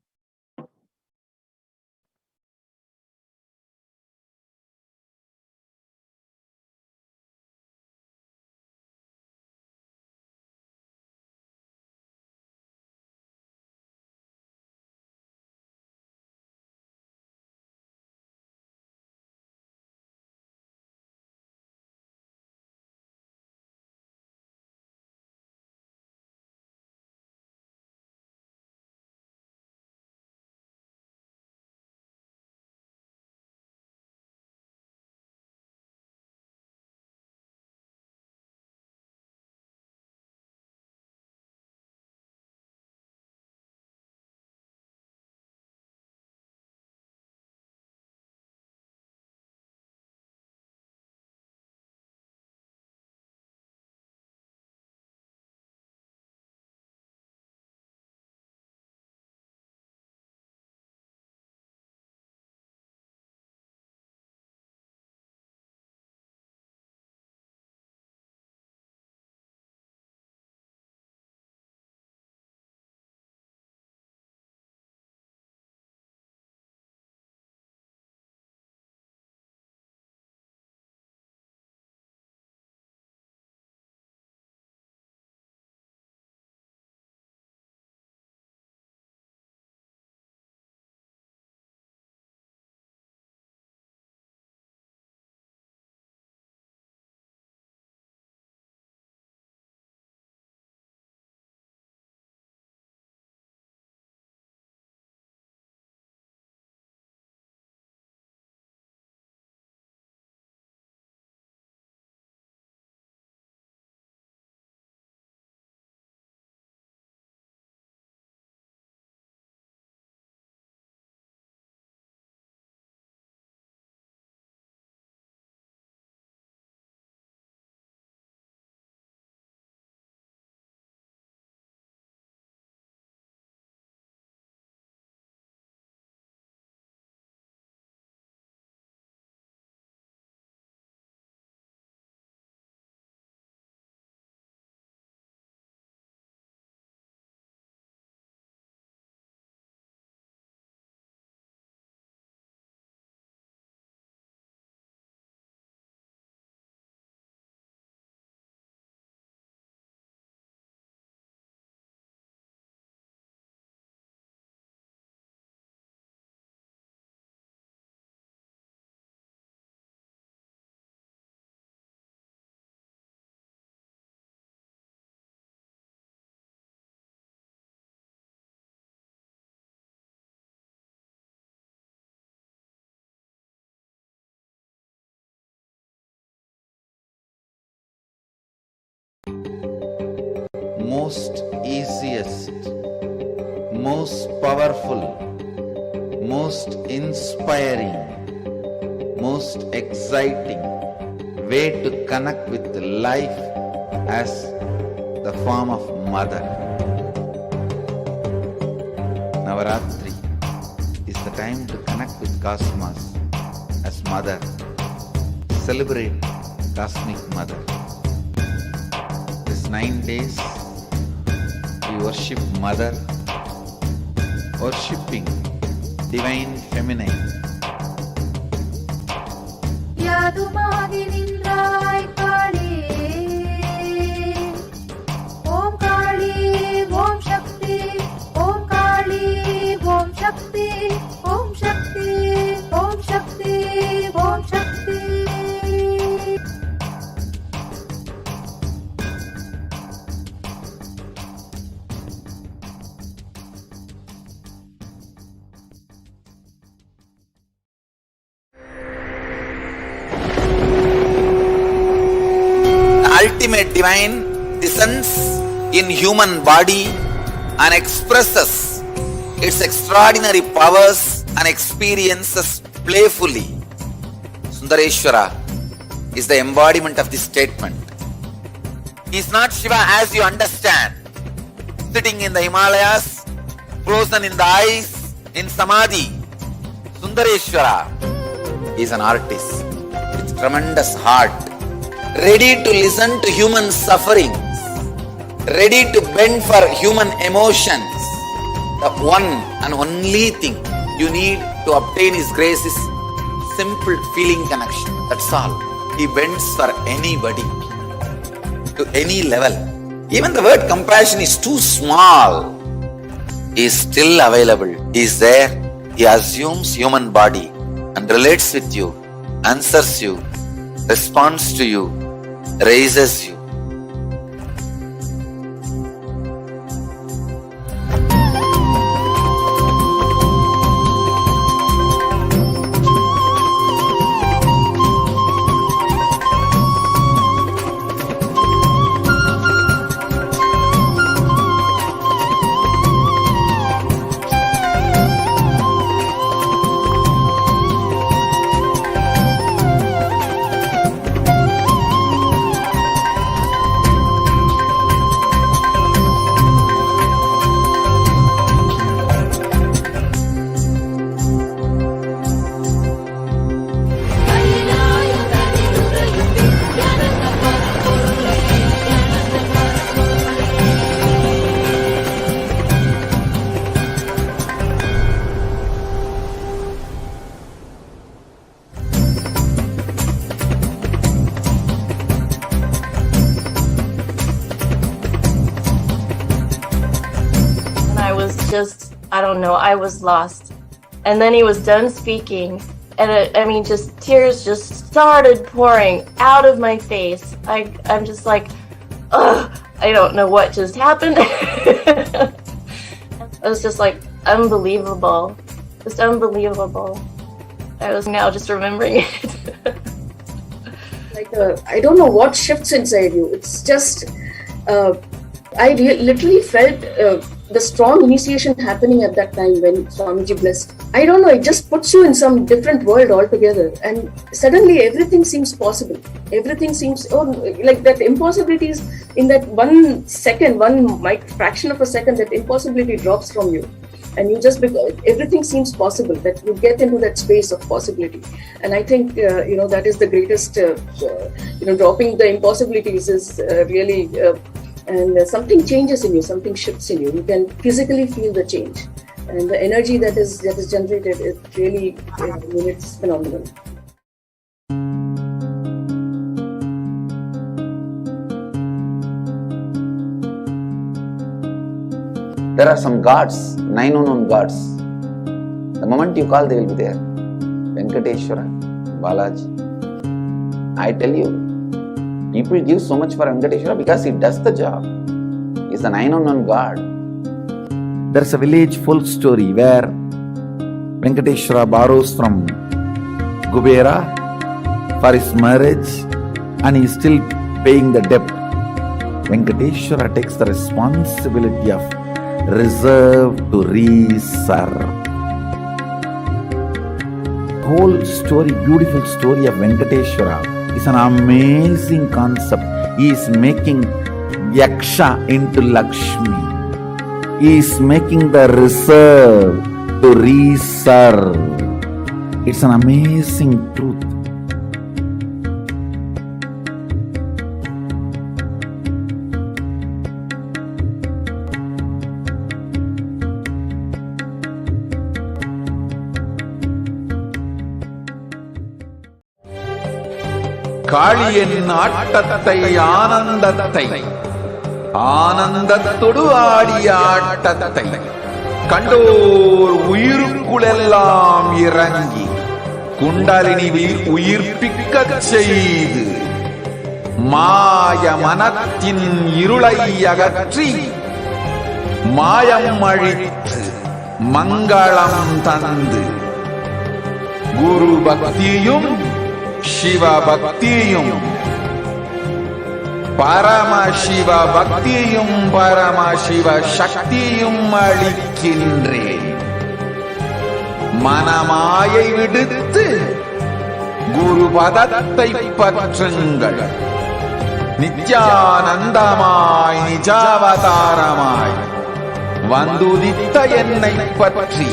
most easiest, most powerful, most inspiring, most exciting way to connect with life as the form of mother. Navaratri is the time to connect with Cosmos as mother. Celebrate Cosmic Mother. This 9 days we worship Mother, worshipping Divine Feminine. யாதுமாகி நின்றாய் காளி ஓம் காளி ஓம் சக்தி ஓம் காளி ஓம் சக்தி ஓம் சக்தி ஓம் சக்தி ஓம் சக்தி. Ultimate divine descends in human body and expresses its extraordinary powers and experiences playfully. Sundareshwara is the embodiment of this statement. He is not Shiva as you understand, sitting in the Himalayas, frozen in the ice, in Samadhi. Sundareshwara is an artist with tremendous heart, ready to listen to human sufferings, ready to bend for human emotions. The one and only thing you need to obtain His grace is simple feeling connection. That's all. He bends for anybody, to any level. Even the word compassion is too small. He is still available. He is there. He assumes human body and relates with you, answers you, responds to you, raises you. I was lost. And then he was done speaking, and just tears just started pouring out of my face. I'm just like, ugh, I don't know what just happened. It was just like unbelievable, just unbelievable. I was now just remembering it. I don't know what shifts inside you. It's just, I literally felt the strong initiation happening at that time when Swamiji blessed. I don't know, it just puts you in some different world altogether, and suddenly everything seems possible. Everything seems, like that impossibilities in that 1 second, fraction of a second, that impossibility drops from you. And you just, everything seems possible, that you get into that space of possibility. And I think, that is the greatest, dropping the impossibilities is really, and something changes in you, something shifts in you. You can physically feel the change. And the energy that is generated, it really, it's phenomenal. There are some gods, 9 unknown gods. The moment you call, they will be there. Venkateshwara, Balaji. I tell you, people give so much for Venkateshwara because he does the job. He's the 9 unknown god. There's a village folk story where Venkateshwara borrows from Kubera for his marriage and he's still paying the debt. Venkateshwara takes the responsibility of reserve to reserve. Whole story, beautiful story of Venkateshwara is an amazing concept. He is making Yaksha into Lakshmi. He is making the reserve to reserve. It's an amazing truth. காளியின் ஆட்டத்தை ஆனந்தத்தை ஆனந்தத்தொடு ஆடிய ஆட்டத்தை கண்டோர் உயிருக்குளெல்லாம் இறங்கி குண்டலினி உயிர்ப்பிக்கச் செய்து மாய மனத்தின் இருளை அகற்றி மாயம் அழித்து மங்களம் தந்து குரு பக்தியும் சிவ பக்தியும் பரமசிவ பக்தியும் பரமசிவ சக்தியும் அளிக்கின்றேன். மனமாயை விடுத்து குரு பதத்தை பற்றுங்கள். நித்யானந்தமாய் நிஜாவதாரமாய் வந்துதித்த என்னை பற்றி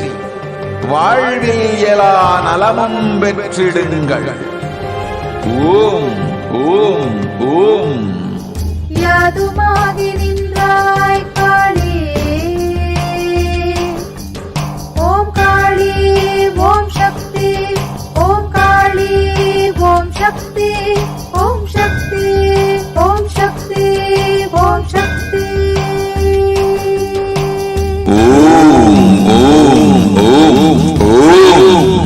வாழ்வில் எல்லா நலமும் பெற்றிடுங்கள். ஓம் ஓம் ஓம். யாதுமாகி நின்றாய் காளி, ஓம் காளி ஓம் சக்தி, ஓம் காளி ஓம் சக்தி, ஓம் சக்தி ஓம் சக்தி ஓம் சக்தி. ஓம் ஓம் ஓம் ஓம்.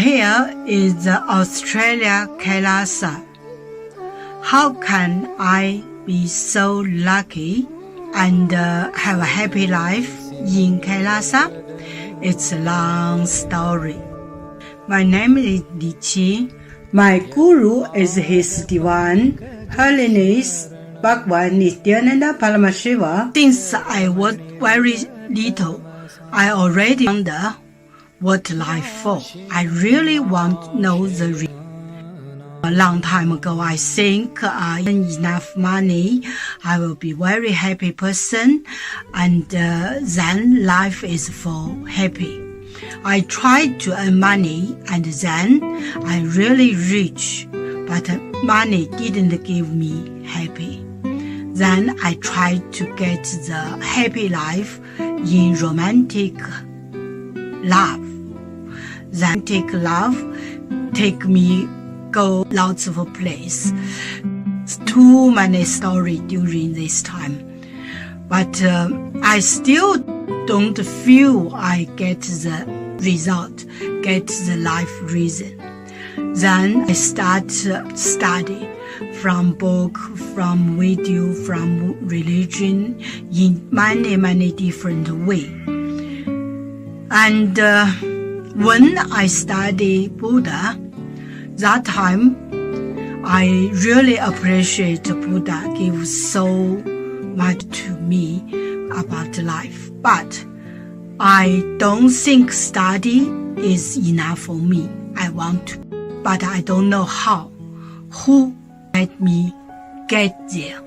Here is Australia, Kailasa. How can I be so lucky and have a happy life in Kailasa? It's a long story. My name is Li Qi. My guru is His Divine Holiness Bhagwan Nithyananda Paramashivam. Since I was very little, I already wonder what life for. I really want to know the reason. A long time ago, I think I earn enough money, I will be very happy person, and then life is for happy. I tried to earn money, and then I'm really rich, but money didn't give me happy. Then I tried to get the happy life in romantic love. Romantic love take me go lots of places. Too many stories during this time, but I still don't feel I get the result, get the life reason. Then I start study from book, from video, from religion in many different ways. And when I study Buddha, that time I really appreciate Buddha give so much to me about life. But I don't think study is enough for me. I want to, but I don't know how. Who let me get there?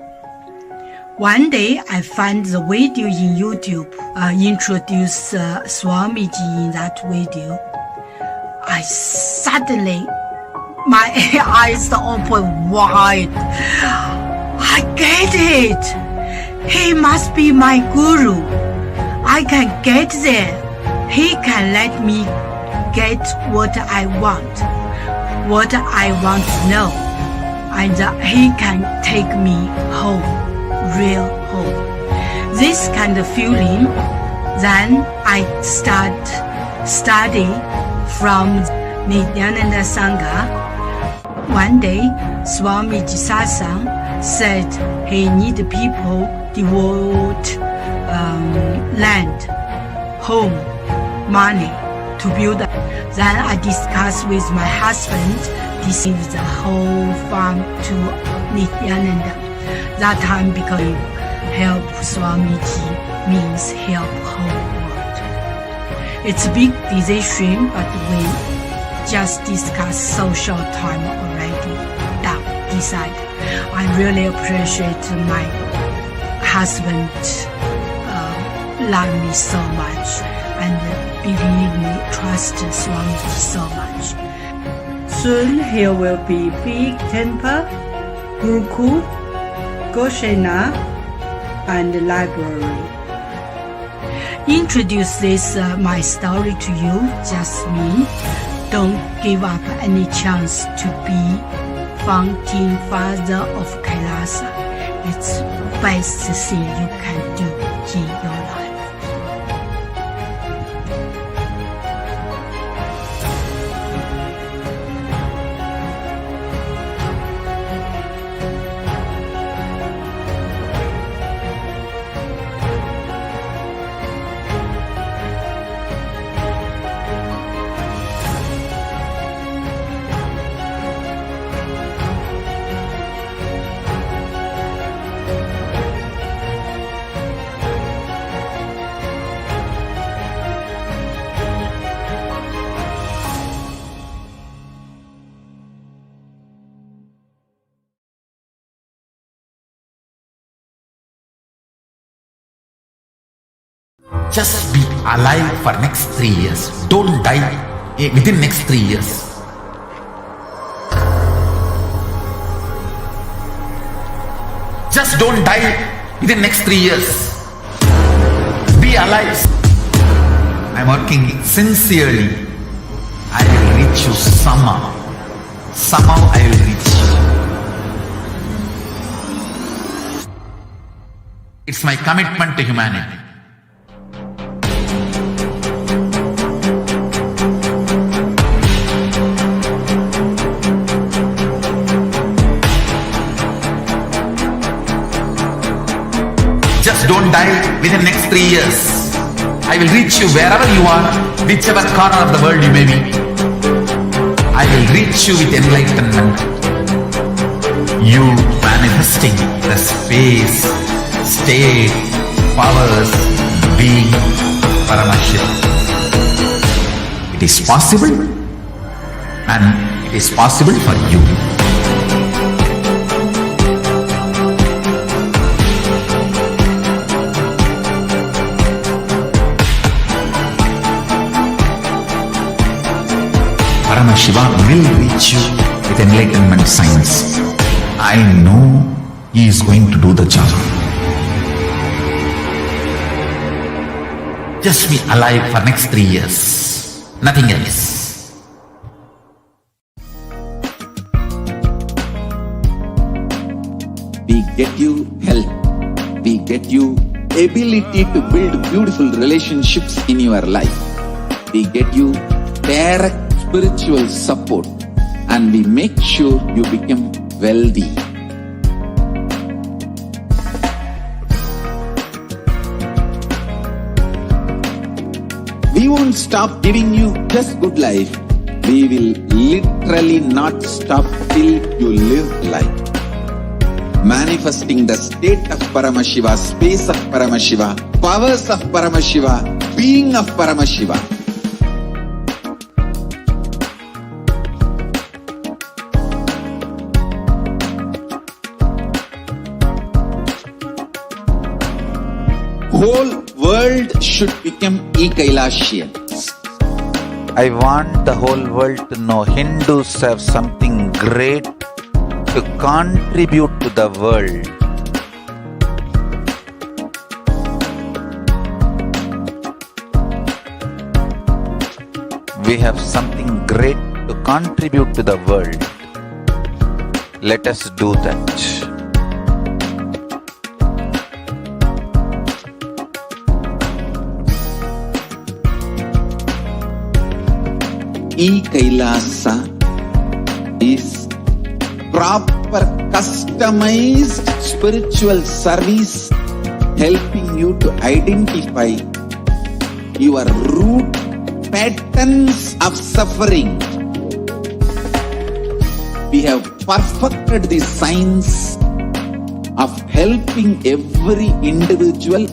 One day I find the video in YouTube, introduce Swamiji in that video. I suddenly, my eyes open wide. I get it. He must be my guru. I can get there. He can let me get what I want to know. And he can take me home, real home. This kind of feeling, then I start study from Nithyananda Sangha. one day, Swami Jisasang said he needed people devote land, home, money to build. Then I discussed with my husband to give the whole farm to Nithyananda. That time because help Swamiji means help whole world. It's a big decision, but we just discussed so short time already. Decide. I really appreciate my husband love me so much and believe me, trust Swamiji so much. Soon here will be big temple, Gurukul, Goshena, and library. Introduce this my story to you, just me. Don't give up any chance to be founding father of Kailasa. It's best thing you can do in your life. Just be alive for next 3 years. Don't die within next 3 years. Just don't die within next 3 years. Be alive. I'm working sincerely. I will reach you somehow. Somehow I will reach you. It's my commitment to humanity. Just don't die within the next 3 years. I will reach you wherever you are, whichever corner of the world you may be. I will reach you with enlightenment. You manifesting the space, state, powers, being Paramashivoham. It is possible, and it is possible for you. Paramashivoham will reach you with enlightenment science. I know he is going to do the job. Just be alive for next 3 years. Nothing else. We get you health. We get you ability to build beautiful relationships in your life. We get you direct spiritual support, and we make sure you become wealthy. We won't stop giving you just good life. We will literally not stop till you live life. Manifesting the state of Paramashiva, space of Paramashiva, powers of Paramashiva, being of Paramashiva. Whole world should become Kailasians. I want the whole world to know Hindus have something great to contribute to the world. We have something great to contribute to the world. Let us do that. Kailasa is proper customized spiritual service helping you to identify your root patterns of suffering. We have perfected the science of helping every individual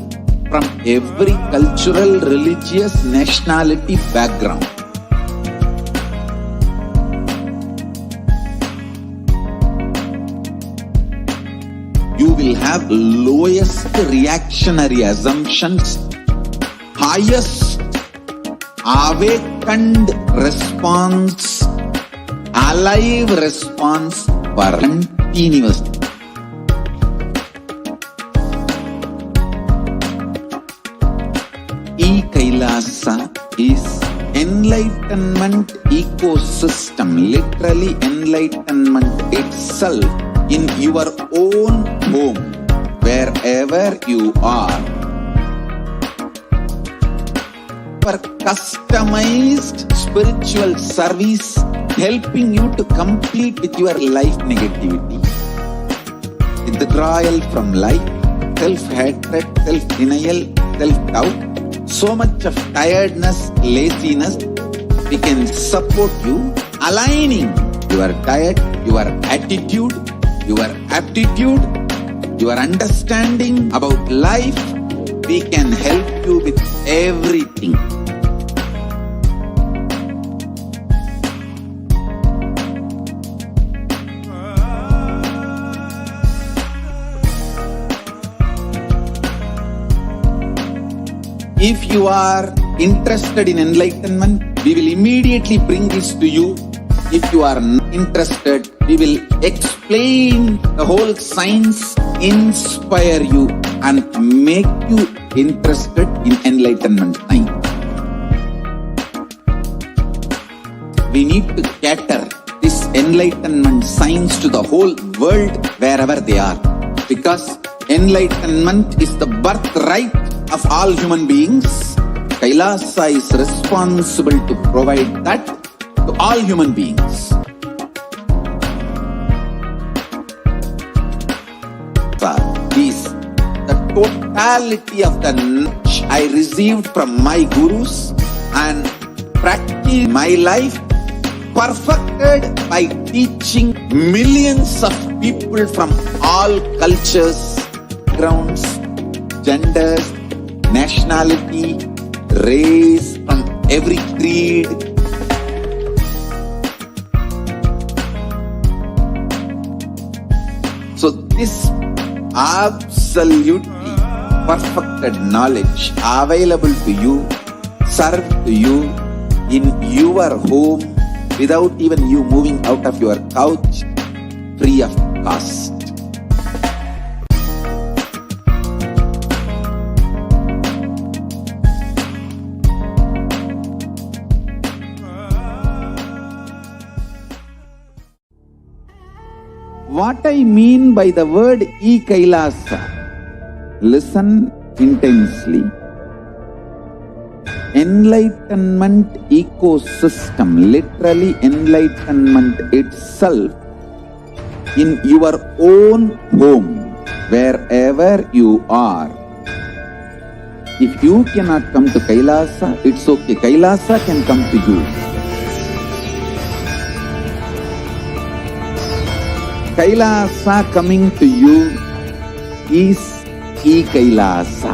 from every cultural, religious, nationality background. You will have lowest reactionary assumptions, highest awakened response, alive response for continuous. Kailasa is enlightenment ecosystem, literally enlightenment itself in your own home, wherever you are. For customized spiritual service helping you to complete with your life negativity, withdrawal from life, self-hatred, self-denial, self-doubt, so much of tiredness, laziness. We can support you, aligning your diet, your attitude, your aptitude, your understanding about life. We can help you with everything. If you are interested in enlightenment, we will immediately bring this to you. If you are not interested, we will explain the whole science, inspire you and make you interested in enlightenment science. We need to cater this enlightenment science to the whole world wherever they are, because enlightenment is the birthright of all human beings. Kailasa is responsible to provide that to all human beings. Is the totality of the knowledge I received from my gurus and practiced my life, perfected by teaching millions of people from all cultures, backgrounds, genders, nationality, race, from every creed. So this absolutely perfected knowledge available to you, served to you in your home without even you moving out of your couch, free of cost. What I mean by the word Kailasa, listen intensely. Enlightenment ecosystem, literally enlightenment itself in your own home, wherever you are. If you cannot come to Kailasa, it's okay. Kailasa can come to you. Kailasa coming to you is Kailasa.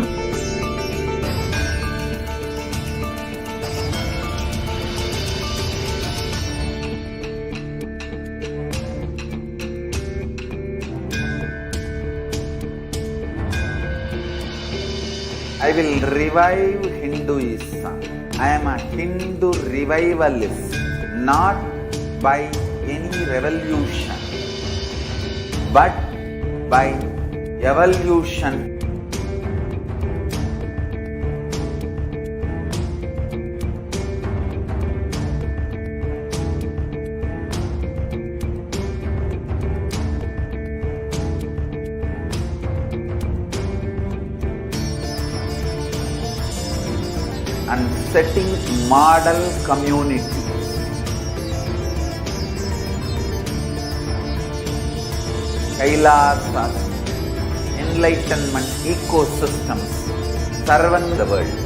I will revive Hinduism. I am a Hindu revivalist, not by any revolution, but by evolution. And setting model community. Kailasa enlightenment ecosystems surround the world.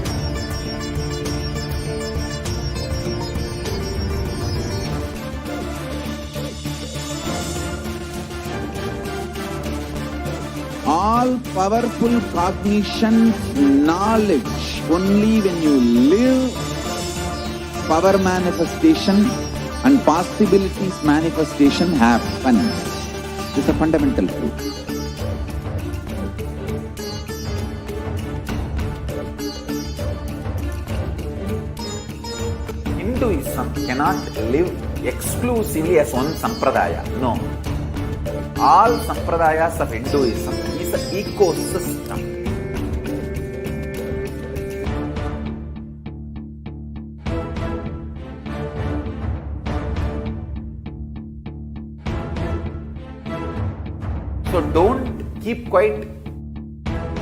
All powerful cognition, knowledge, only when you live, power manifestation and possibilities manifestation happen. This is a fundamental truth. Hinduism cannot live exclusively as one sampradaya. No. All sampradayas of Hinduism is an ecosystem. So don't keep quiet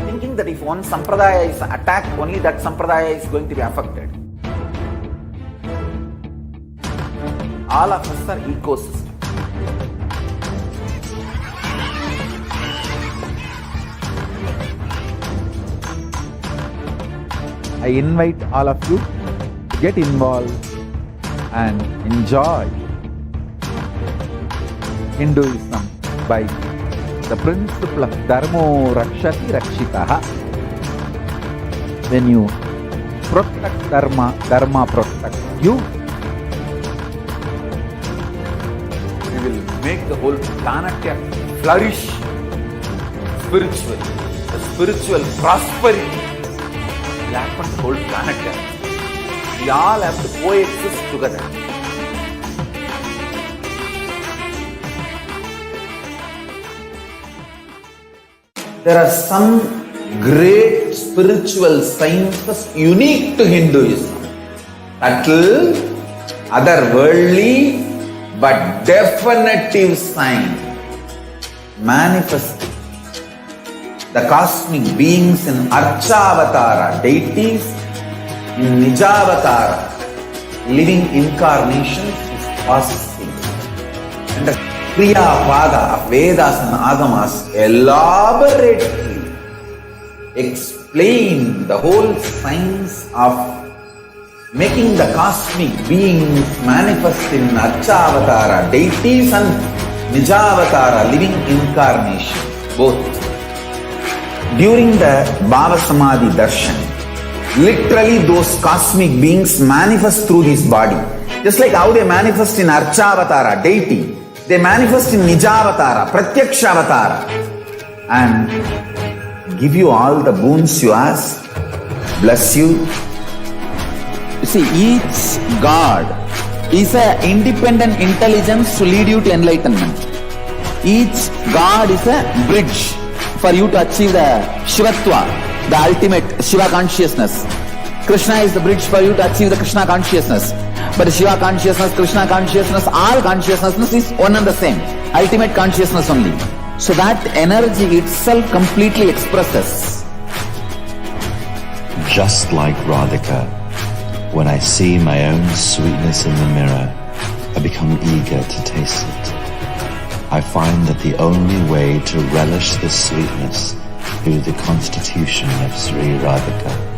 thinking that if one sampradaya is attacked, only that sampradaya is going to be affected. All of us are ecosystems. I invite all of you to get involved and enjoy Hinduism by the principle of Dharmo Rakshati Rakshitaha. When you protect Dharma, Dharma protects you. You will make the whole planet flourish spiritually. The spiritual prosperity will happen to the whole planet. We all have to coexist together. There are some great spiritual sciences unique to Hinduism. Subtle, otherworldly, but definitive science. Manifesting the cosmic beings in Archavatara, deities, in Nijavatara, living incarnations is possible. And the Kriya Pada of Vedas and Agamas elaborately explain the whole science of making the cosmic beings manifest in Archavatara, deities, and Nijavatara, living incarnation, both. During the BHAVASAMADHI darshan, literally those cosmic beings manifest through this body. Just like how they manifest in Archavatara, deity, they manifest in Nijavatara, Pratyakshavatara, and give you all the boons you ask, bless you. You see, each God is an independent intelligence to lead you to enlightenment. Each God is a bridge for you to achieve the Shivatva, the ultimate Shiva consciousness. Krishna is the bridge for you to achieve the Krishna consciousness. But Shiva consciousness, Krishna consciousness, all consciousness is one and the same. Ultimate consciousness only. So that energy itself completely expresses. Just like Radhika, when I see my own sweetness in the mirror, I become eager to taste it. I find that the only way to relish this sweetness through the constitution of Sri Radhika.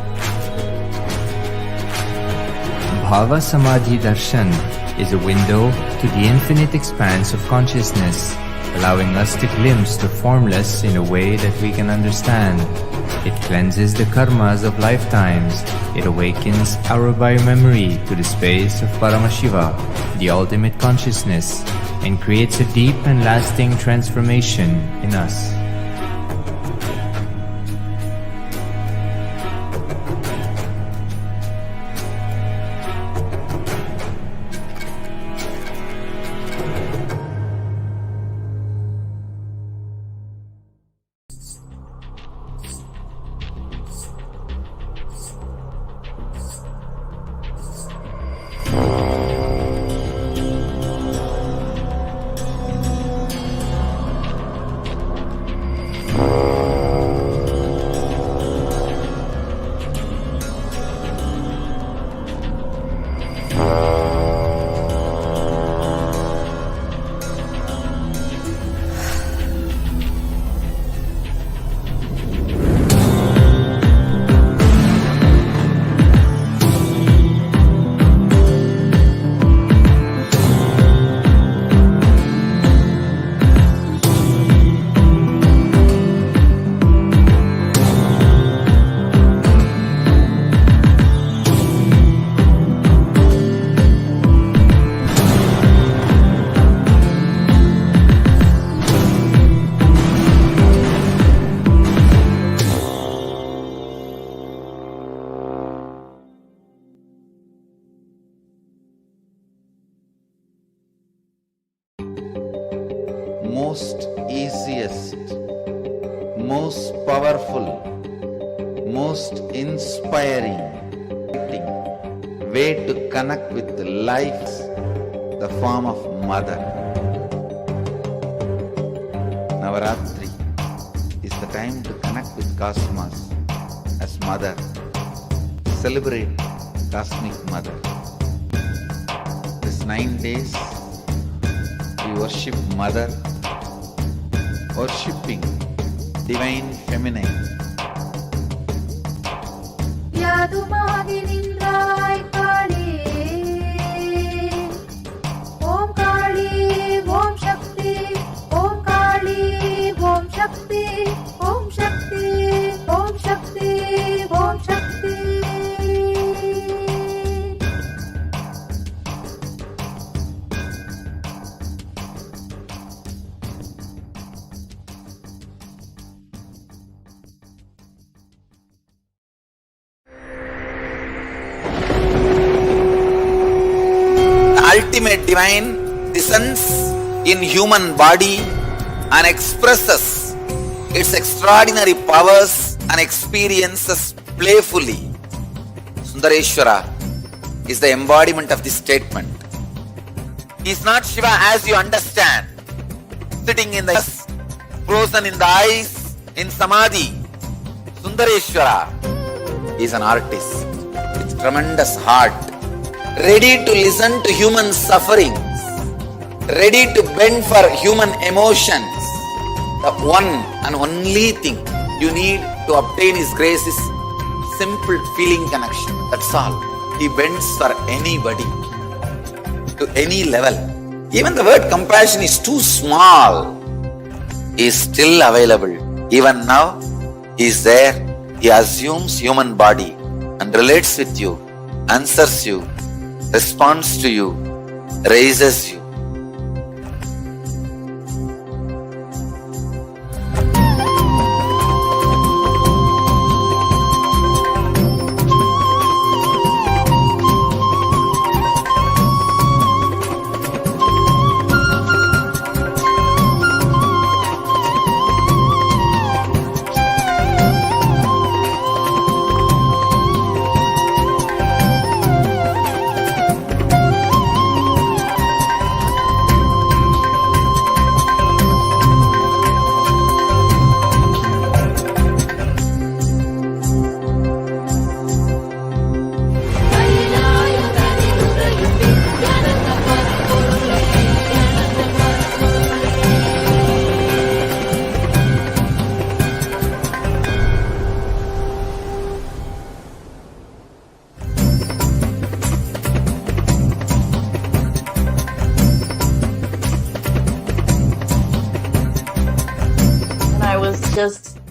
BHAVASAMADHI darshan is a window to the infinite expanse of consciousness, allowing us to glimpse the formless in a way that we can understand. It cleanses the karmas of lifetimes. It awakens our biomemory to the space of Paramashiva, the ultimate consciousness, and creates a deep and lasting transformation in us. most easiest, most powerful, most inspiring way to connect with life, the form of mother. Navaratri is the time to connect with cosmos as mother. Celebrate cosmic mother. This 9 days we worship mother, worshipping divine feminine. யாதுமாகி நின்றாய் காளி ஓம் காளி ஓம் சக்தி ஓம் காளி ஓம் சக்தி ஓம் சக்தி ஓம் சக்தி ஓம் சக்தி. Ultimate divine descends in human body and expresses its extraordinary powers and experiences playfully. Sundareshwara is the embodiment of this statement. He is not Shiva as you understand, sitting in the frozen in the eyes in samadhi. Sundareshwara is an artist with tremendous heart, ready to listen to human sufferings, ready to bend for human emotions. The one and only thing you need to obtain His grace is simple feeling connection. That's all. He bends for anybody, to any level. Even the word compassion is too small. He is still available. Even now, He is there. He assumes human body and relates with you, answers you, responds to you, raises you.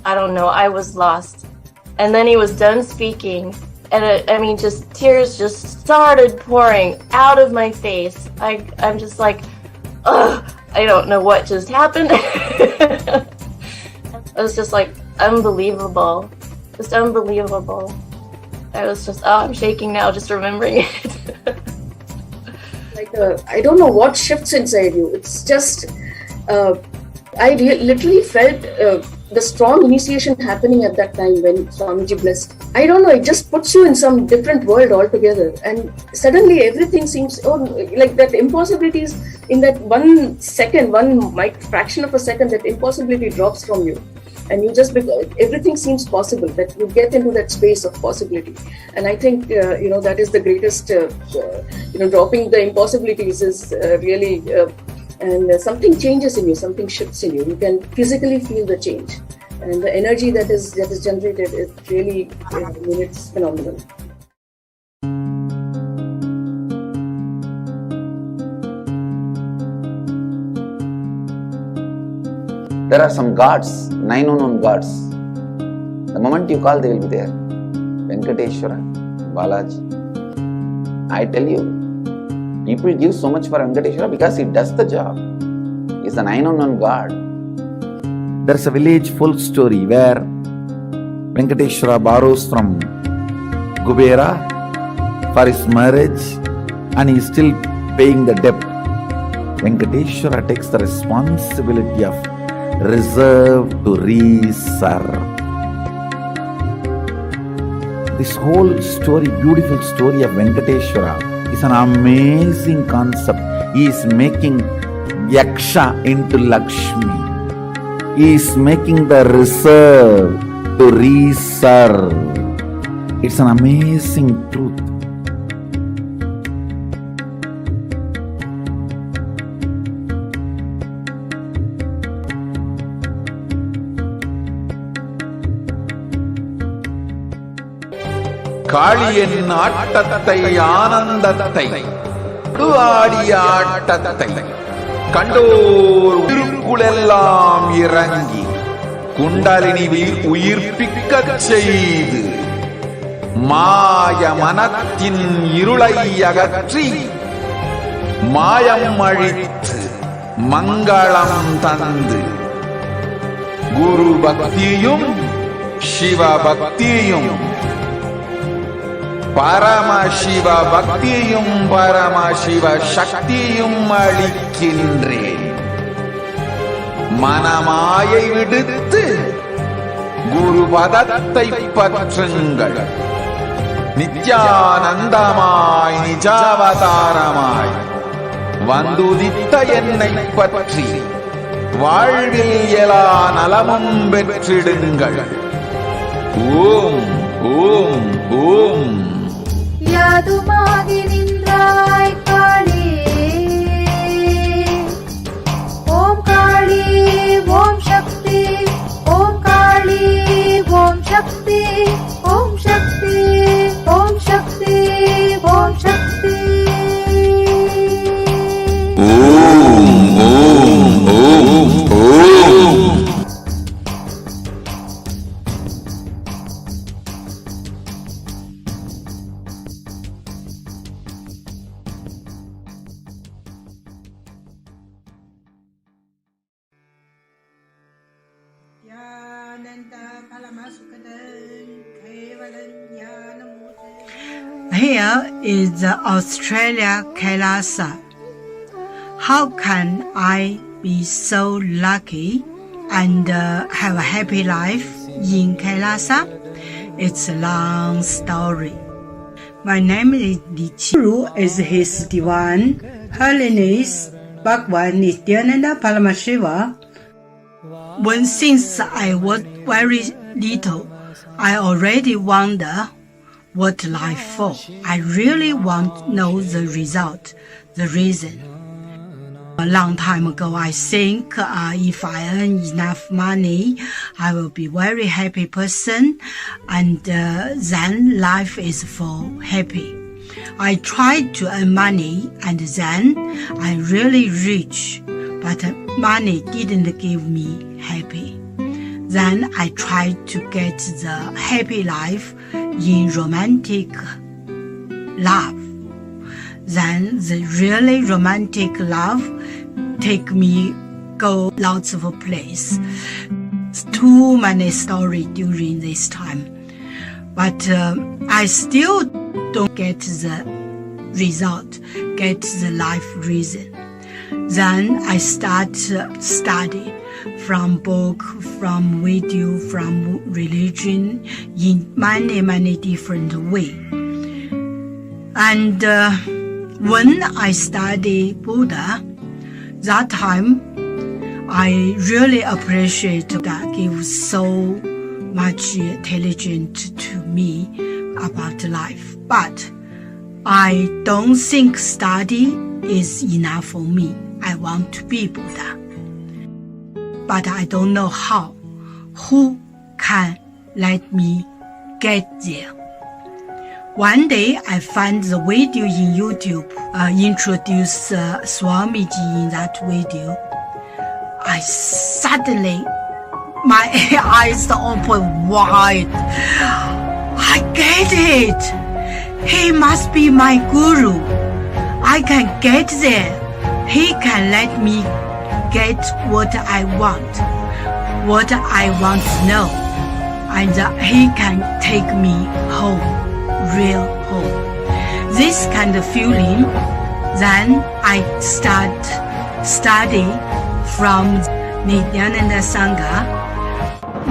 I don't know, I was lost. And then he was done speaking, and just tears just started pouring out of my face. I'm just like, ugh, I don't know what just happened. It was just like unbelievable, just unbelievable. I was just, I'm shaking now just remembering it. I don't know what shifts inside you. It's just, I literally felt the strong initiation happening at that time when Swamiji blessed. I don't know, it just puts you in some different world altogether, and suddenly everything seems, like that impossibilities in that 1 second, fraction of a second, that impossibility drops from you. And you just, everything seems possible, that you get into that space of possibility. And I think, that is the greatest, dropping the impossibilities is really, and something changes in you, something shifts in you. You can physically feel the change. And the energy that is generated, it really, it's phenomenal. There are some gods, 9 unknown gods. The moment you call, they will be there. Venkateshwara, Balaji. I tell you, people give so much for Venkateshwara because he does the job. He is the 9 unknown god. There is a village folk story where Venkateshwara borrows from Kubera for his marriage and he is still paying the debt. Venkateshwara takes the responsibility of reserve to reserve. This whole story, beautiful story of Venkateshwara is an amazing concept. He is making Yaksha into Lakshmi. He is making the reserve to reserve. It's an amazing truth. காளியின் ஆட்டத்தை ஆனந்தத்தை ஆடிய ஆட்டத்தை கண்டோர் உயிருக்குளெல்லாம் இறங்கி குண்டலினி உயிர்ப்பிக்கச் செய்து மாய மனத்தின் இருளை அகற்றி மாயம் அழித்து மங்களம் தந்து குரு பக்தியும் சிவ பக்தியும் பரமசிவ பக்தியும் பரமசிவ சக்தியும் அளிக்கின்றேன். மனமாயை விடுத்து குரு பதத்தை பற்றுங்கள். நித்யானந்தமாய் நிஜாவதாரமாய் வந்துதித்த என்னை பற்றி வாழ்வில் எல்லா நலமும் பெற்றிடுங்கள். ஓம் ஓம் ஓம். யாதுமாகி நின்றாய் காளி, ஓம் காளி ஓம் சக்தி, ஓம் காளி ஓம் சக்தி, ஓம் சக்தி ஓம் சக்தி ஓம் சக்தி. ஓம் ஓம் ஓம் ஓம். Here is the Australia Kailasa. How can I be so lucky and have a happy life in Kailasa? It's a long story. My name is Guru is His Divine Holiness Bhagwan Nithyananda Paramashivam. When since I was very little, I already wonder what life for. I really want to know the result, the reason. A long time ago, I think if I earn enough money, I will be very happy person, and then life is for happy. I tried to earn money, and then I really rich, but money didn't give me happy. Then I tried to get the happy life in romantic love. Then the really romantic love take me go lots of place. Too many stories during this time, but I still don't get the result, get the life reason. Then I start study from book, from video, from religion in many different way. And when I study Buddha, that time I really appreciate that gives so much intelligence to me about life. But I don't think study is enough for me. I want to be Buddha, but I don't know how. Who can let me get there? One day I found the video in YouTube, introduced Swamiji in that video. I suddenly, my eyes open wide. I get it. He must be my guru. I can get there. He can let me get what I want to know, and he can take me home, real home. This kind of feeling, then I start study from Nithyananda Sangha.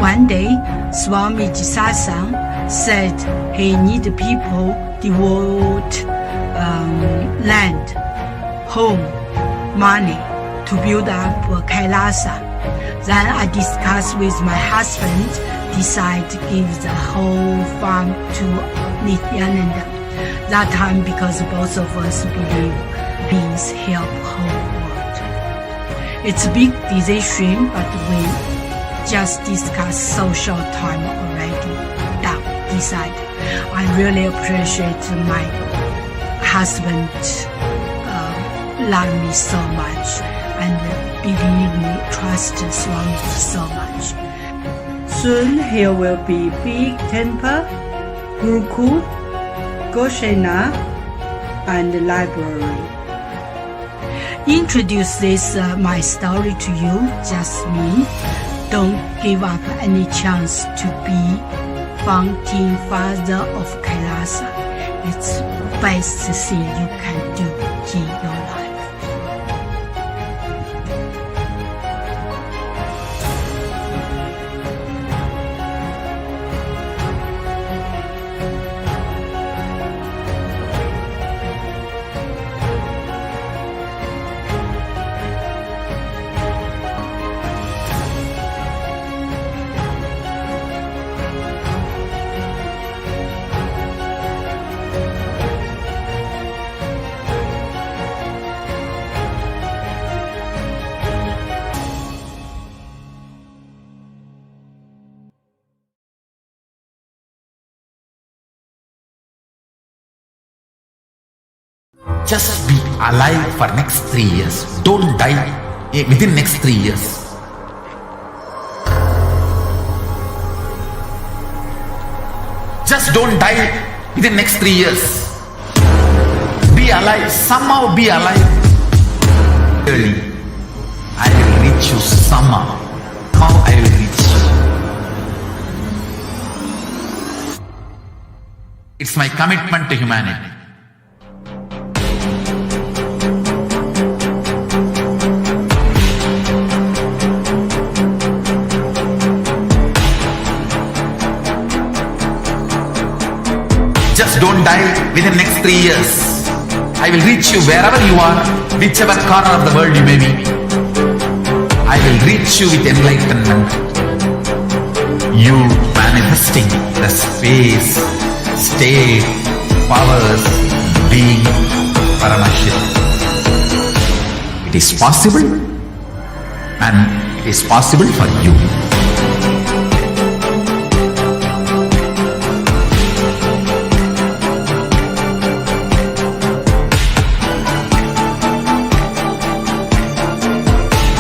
One day, Swami Jisasang said he need people devote land, home, money to build up Kailasa. Then I discussed with my husband, decide to give the whole farm to Nithyananda. That time, because both of us believe beings help whole world. It's a big decision, but we just discussed so short time already. Decide. I really appreciate my husband love me so much and believe me, trust Swami so much. Soon here will be big temple, Gurukul, Goshena, and library. Introduce this my story to you, just me. Don't give up any chance to be founding father of Kailasa. It's best thing you can do in your life. Just be alive for next 3 years. Don't die within next 3 years. Just don't die within next 3 years. Be alive. Somehow be alive. Really, I will reach you somehow. How I will reach you. It's my commitment to humanity. Just don't die within next 3 years. I will reach you wherever you are, whichever corner of the world you may be. I will reach you with enlightenment. You manifesting the space, state, powers, being Paramashivoham. It is possible, and it is possible for you.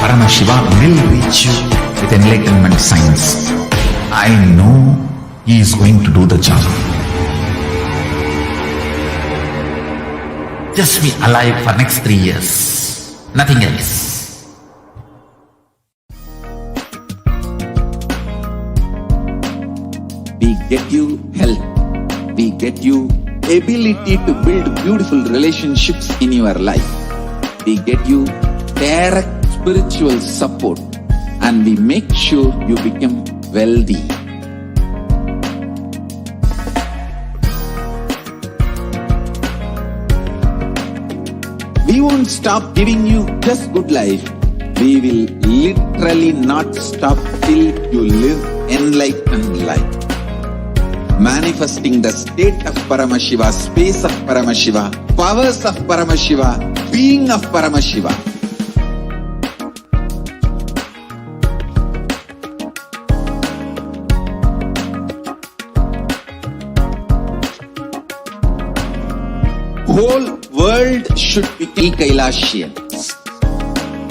Paramashivoham will reach you with enlightenment science. I know he is going to do the job. Just be alive for next 3 years. Nothing else. We get you health. We get you ability to build beautiful relationships in your life. We get you direct spiritual support, and we make sure you become wealthy. We won't stop giving you just good life. We will literally not stop till you live enlightened life. Manifesting the state of Paramashiva, space of Paramashiva, powers of Paramashiva, being of Paramashiva. Whole world should be Kailasians.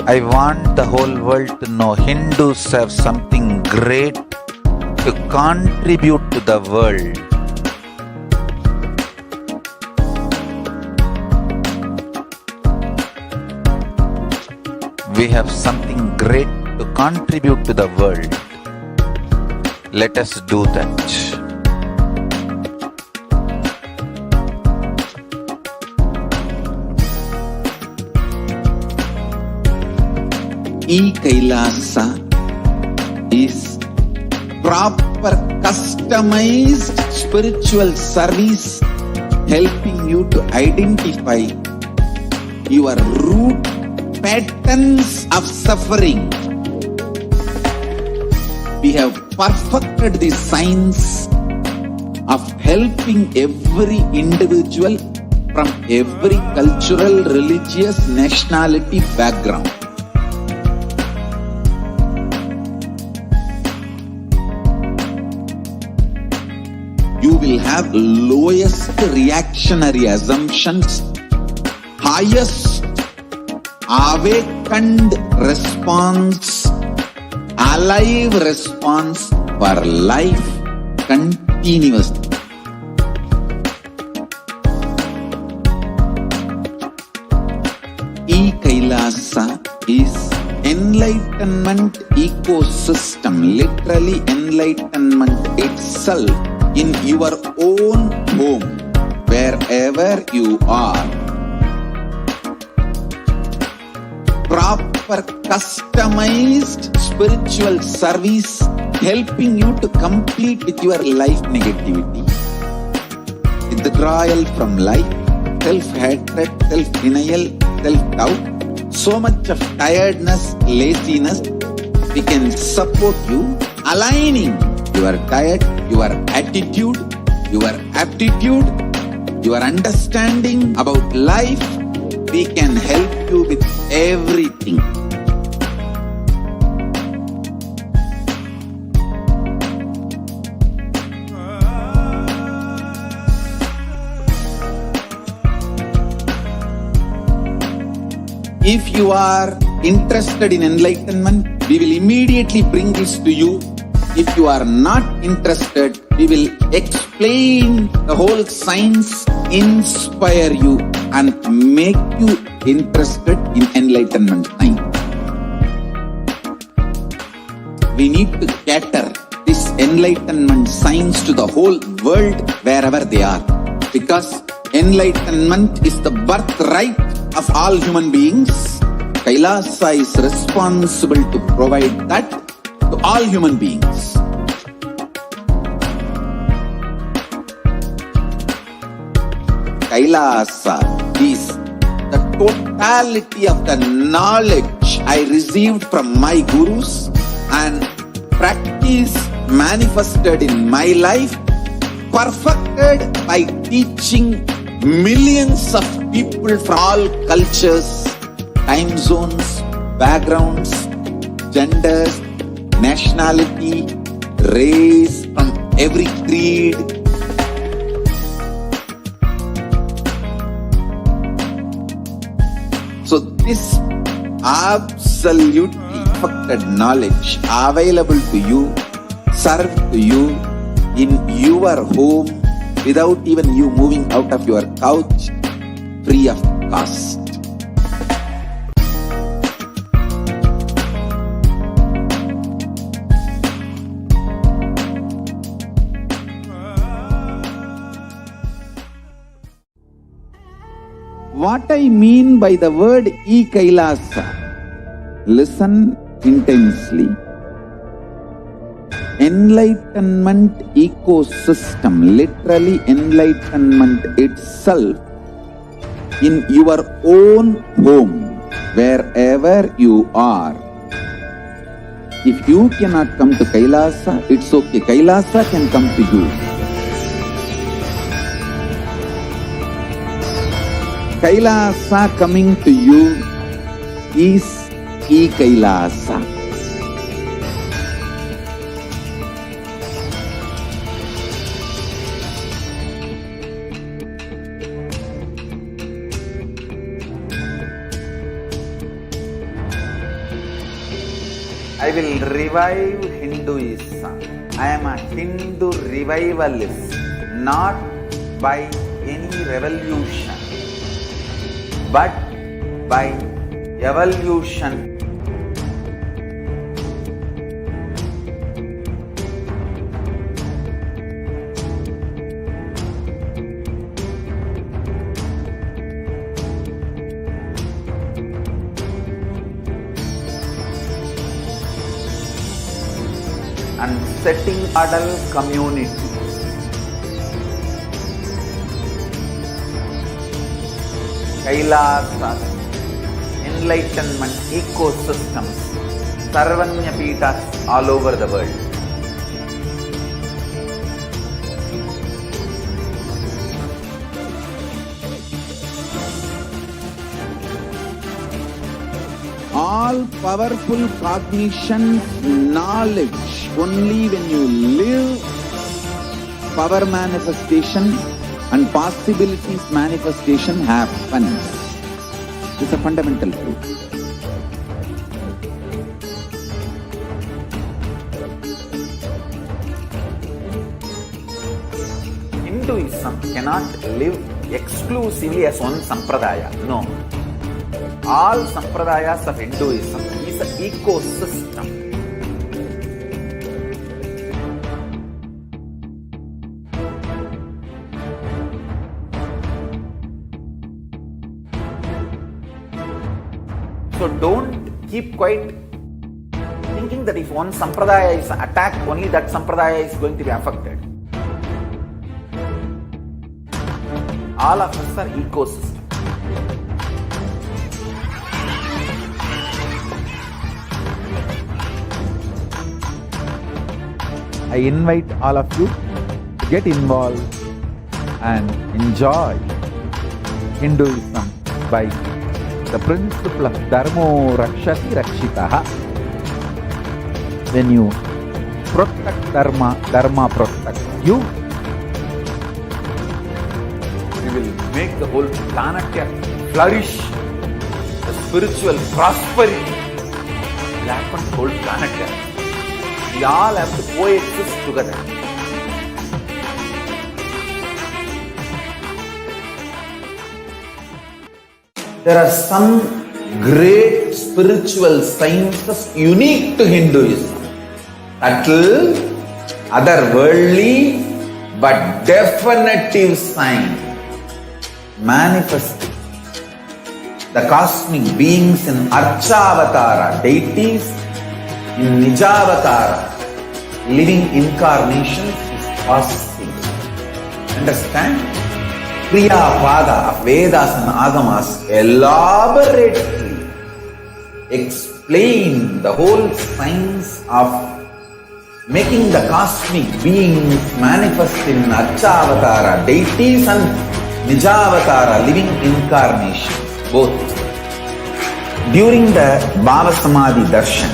I want the whole world to know Hindus have something great to contribute to the world. We have something great to contribute to the world. Let us do that. Kailasa is proper customized spiritual service helping you to identify your root patterns of suffering. We have perfected the science of helping every individual from every cultural, religious, nationality background. You will have lowest reactionary assumptions, highest awakened response, alive response for life continuously. Kailasa is enlightenment ecosystem, literally enlightenment itself in your own home, wherever you are. Proper customized spiritual service helping you to complete with your life negativity, withdrawal from life, self-hatred, self-denial, self-doubt, so much of tiredness, laziness. We can support you aligning your diet, your attitude, your aptitude, your understanding about life. We can help you with everything. If you are interested in enlightenment, we will immediately bring this to you. If you are not interested, we will explain the whole science, inspire you and make you interested in enlightenment science. We need to cater this enlightenment science to the whole world wherever they are, because enlightenment is the birthright of all human beings. Kailasa is responsible to provide that to all human beings. Kailasa is the totality of the knowledge I received from my gurus and practice manifested in my life, perfected by teaching millions of people from all cultures, time zones, backgrounds, genders, nationality, race, from every creed. So this absolutely perfected knowledge available to you, served to you in your home without even you moving out of your couch, free of cost. What I mean by the word Kailasa, listen intensely. Enlightenment ecosystem, literally enlightenment itself in your own home, wherever you are. If you cannot come to Kailasa, it's okay. Kailasa can come to you. Kailasa coming to you is Kailasa. I will revive Hinduism. I am a Hindu revivalist, not by any revolution, but by evolution. setting model community. Kailasa, enlightenment ecosystems, Sarvanya Peethas all over the world. All powerful cognition, knowledge, only when you live, power manifestation and possibilities manifestation happens. It's a fundamental truth. Hinduism cannot live exclusively as one sampradaya. No. All sampradayas of Hinduism is an ecosystem. So don't keep quiet thinking that if one sampradaya is attacked, only that sampradaya is going to be affected. All of us are ecosystems. I invite all of you to get involved and enjoy Hinduism by the principle of Dharmo Rakshati Rakshitaha. When you protect Dharma, Dharma protects you. We will make the whole planet flourish, the spiritual prosperity will happen to the whole planet. We all have to coexist together. There are some great spiritual sciences unique to Hinduism. Subtle, otherworldly, but definitive sign. Manifesting the cosmic beings in Archavatara, deities, in Nijavatara, living incarnations is possible. Understand? Kriya Pada of Vedas and Agamas elaborately explain the whole science of making the cosmic beings manifest in Archavatara, deities, and Nijavatara, living incarnations, both. During the BHAVASAMADHI Darshan,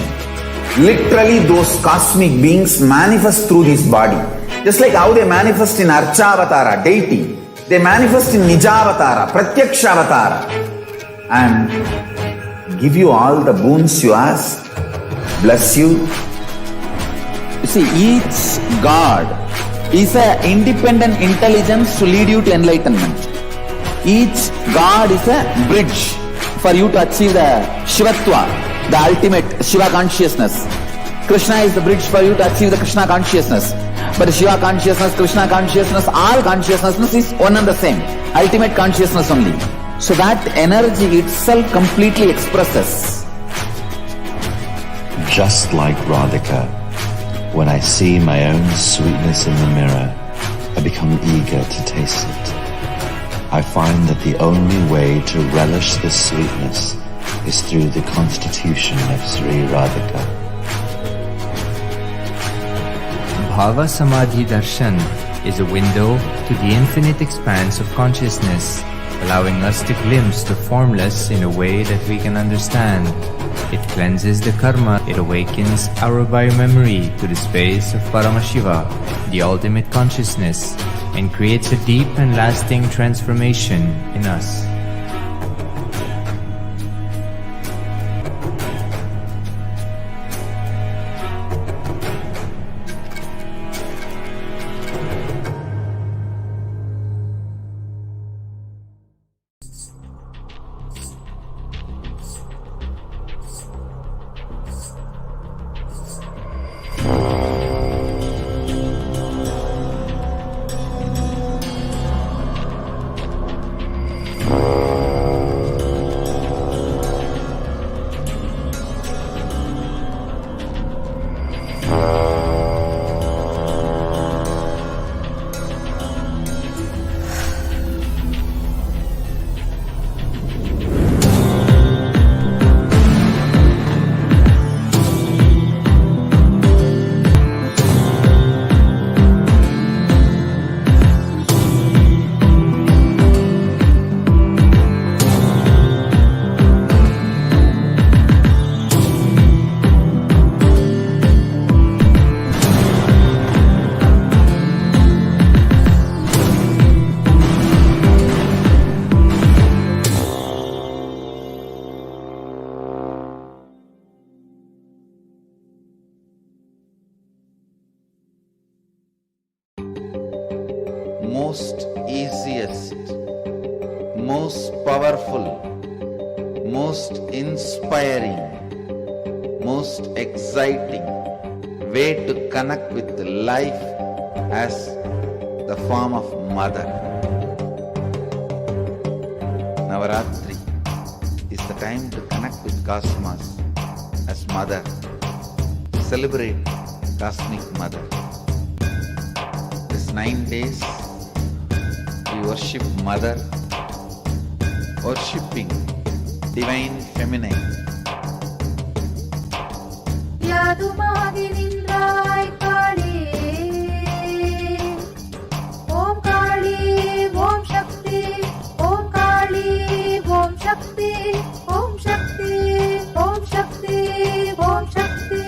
literally those cosmic beings manifest through this body. Just like how they manifest in Archavatara, deity, they manifest in Nijavatara, Pratyakshavatara, and give you all the boons you ask, bless you. You see, each God is an independent intelligence to lead you to enlightenment. Each God is a bridge for you to achieve the Shivatva, the ultimate Shiva consciousness. Krishna is the bridge for you to achieve the Krishna consciousness. But the Shiva consciousness, Krishna consciousness, all consciousness is one and the same. Ultimate consciousness only. So that energy itself completely expresses. Just like Radhika, when I see my own sweetness in the mirror, I become eager to taste it. I find that the only way to relish the sweetness is through the constitution of Sri Radhika. BHAVASAMADHI Darshan is a window to the infinite expanse of consciousness, allowing us to glimpse the formless in a way that we can understand. It cleanses the karma, it awakens our biomemory to the space of Paramashiva, the ultimate consciousness, and creates a deep and lasting transformation in us. most easiest, most powerful, most inspiring, most exciting way to connect with life as the form of mother. Navaratri is the time to connect with Cosmos as mother. Celebrate Cosmic Mother. This 9 days we worship Mother, worshipping Divine Feminine. யாதுமாகி நின்றாய் காளி, ஓம் காளி ஓம் சக்தி, ஓம் காளி ஓம் சக்தி, ஓம் சக்தி ஓம் சக்தி ஓம் சக்தி.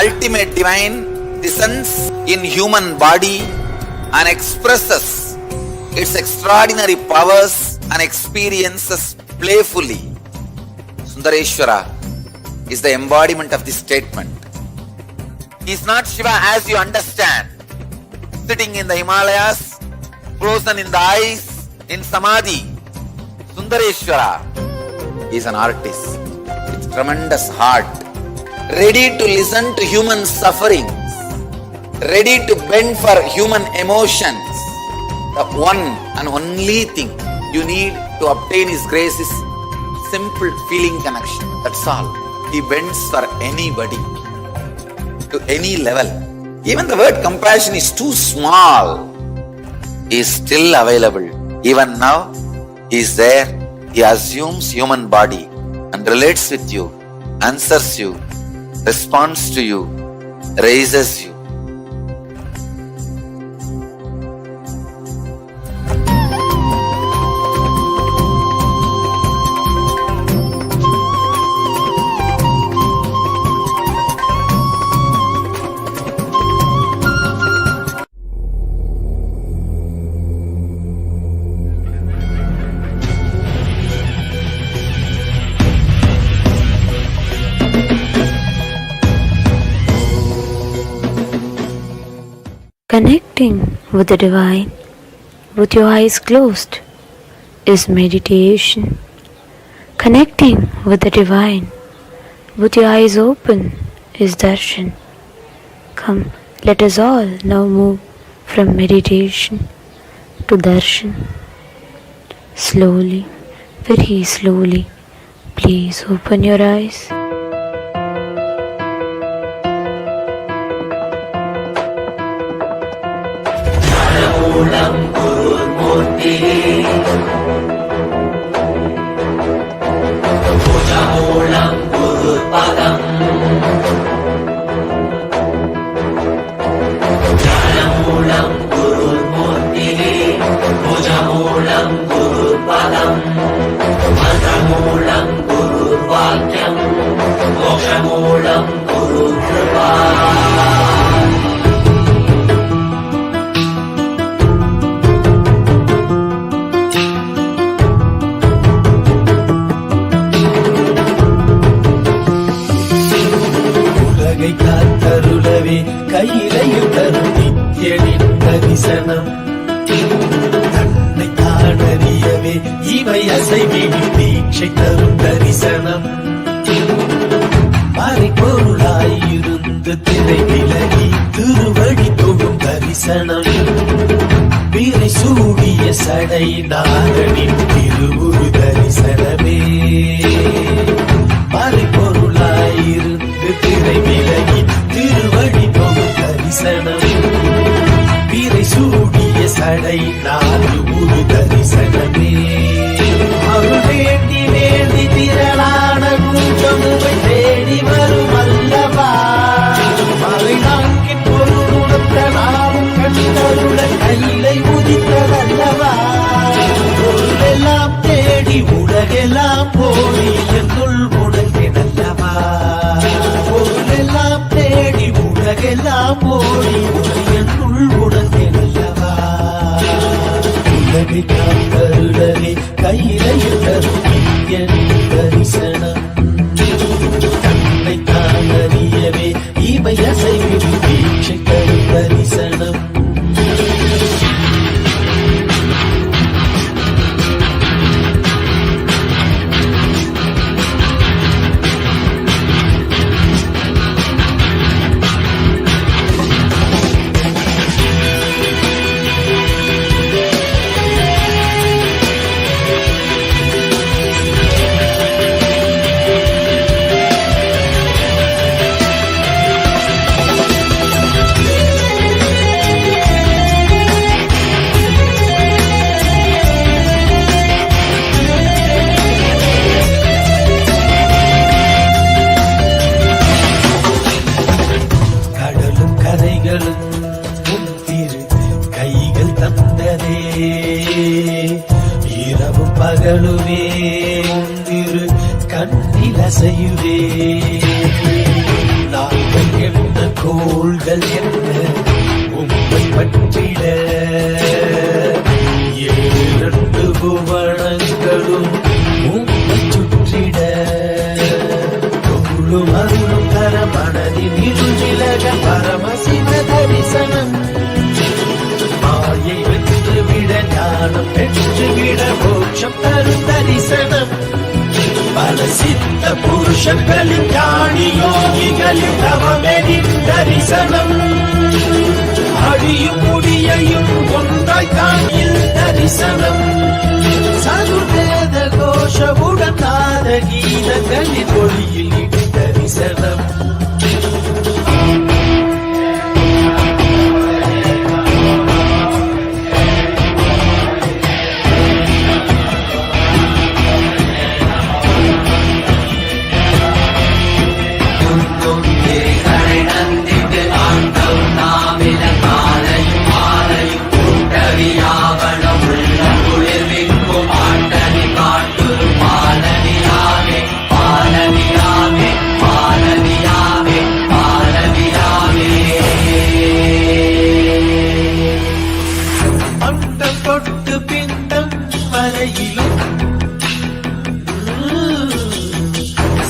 Ultimate divine descends in human body and expresses its extraordinary powers and experiences playfully. Sundareshwara is the embodiment of this statement. He is not Shiva as you understand, sitting in the Himalayas, frozen in the ice, in Samadhi. Sundareshwara is an artist with tremendous heart, ready to listen to human sufferings, ready to bend for human emotions. The one and only thing you need to obtain His grace is simple feeling connection. That's all. He bends for anybody, to any level. Even the word compassion is too small. He is still available. Even now, He is there. He assumes human body and relates with you, answers you, responds to you, raises you. Connecting with the divine with your eyes closed is meditation. Connecting with the divine with your eyes open is darshan. Come, let us all now move from meditation to darshan. Slowly, very slowly, please open your eyes. Jnanamoolam Gururmurti, Bhujamoolam Gururpadam, Jnanamoolam Gururmurti, Bhujamoolam Gururpadam, Mantramoolam Gururvakyam, Mokshamoolam Gurukripa. காத்தருளவே கையிலையும் தரும் நித்யனின் தரிசனம், தன்னை காணறியவே இவை அசைவின் தீட்சை தரும் தரிசனம், மறைபொருளாயிருந்து திரை விலகி திருவடி தொழும் தரிசனம், பிறை சூடிய சடை நாதனின் திருவுரு தரிசனமே, மறைபொருளாயிருந்து திரை விலகி திருவடி தொழும் தரிசனம், பிறை சூடிய சடை நாடு ஒரு தரிசனமே, அருள் வேண்டி வேண்டி திரளான கூட்டமுவை தேடி வரும் அல்லவா, மறை நான்கின் பொருளுணர்த்த நாமும் கண்டருள கையிலை உதித்ததல்லவா, பொருளெல்லாம் தேடி உலகெல்லாம் போடி என்னுள் உணர்ந்தேனல்லவா, பொருளெல்லாம் தேடி உலகெல்லாம் போடி உலகை காத்தருளவே கையிலையில் தரும் தரிசனம் கண்ணை தான் அறியவே இவை அசைவிடு தீட்சை தரும் தரிசனம் பகலுவே உந்திரு கண்ணில் அசையுவே நாங்கள் என்ன கோள்கள் என்ன உம்மை பற்றிட ஏழு புவனங்களும் உம்மை சுற்றிட பொருளும் அருளும் தர மனதின் இருவிலக பரமசிவ தரிசனம் மாயை வென்றுவிட ஞானம் பெற்றுவிட மோட்சம் தரும் தரிசனம் பல சித்த புருஷர்களின் ஞானி யோகிகளின் தவமெனின் தரிசனம் அடியும் முடியையும் ஒன்றாய் காணில் தரிசனம் சதுர்வேத கோஷவுடன் நாத கீதங்களின் ஒளியில் இடி தரிசனம்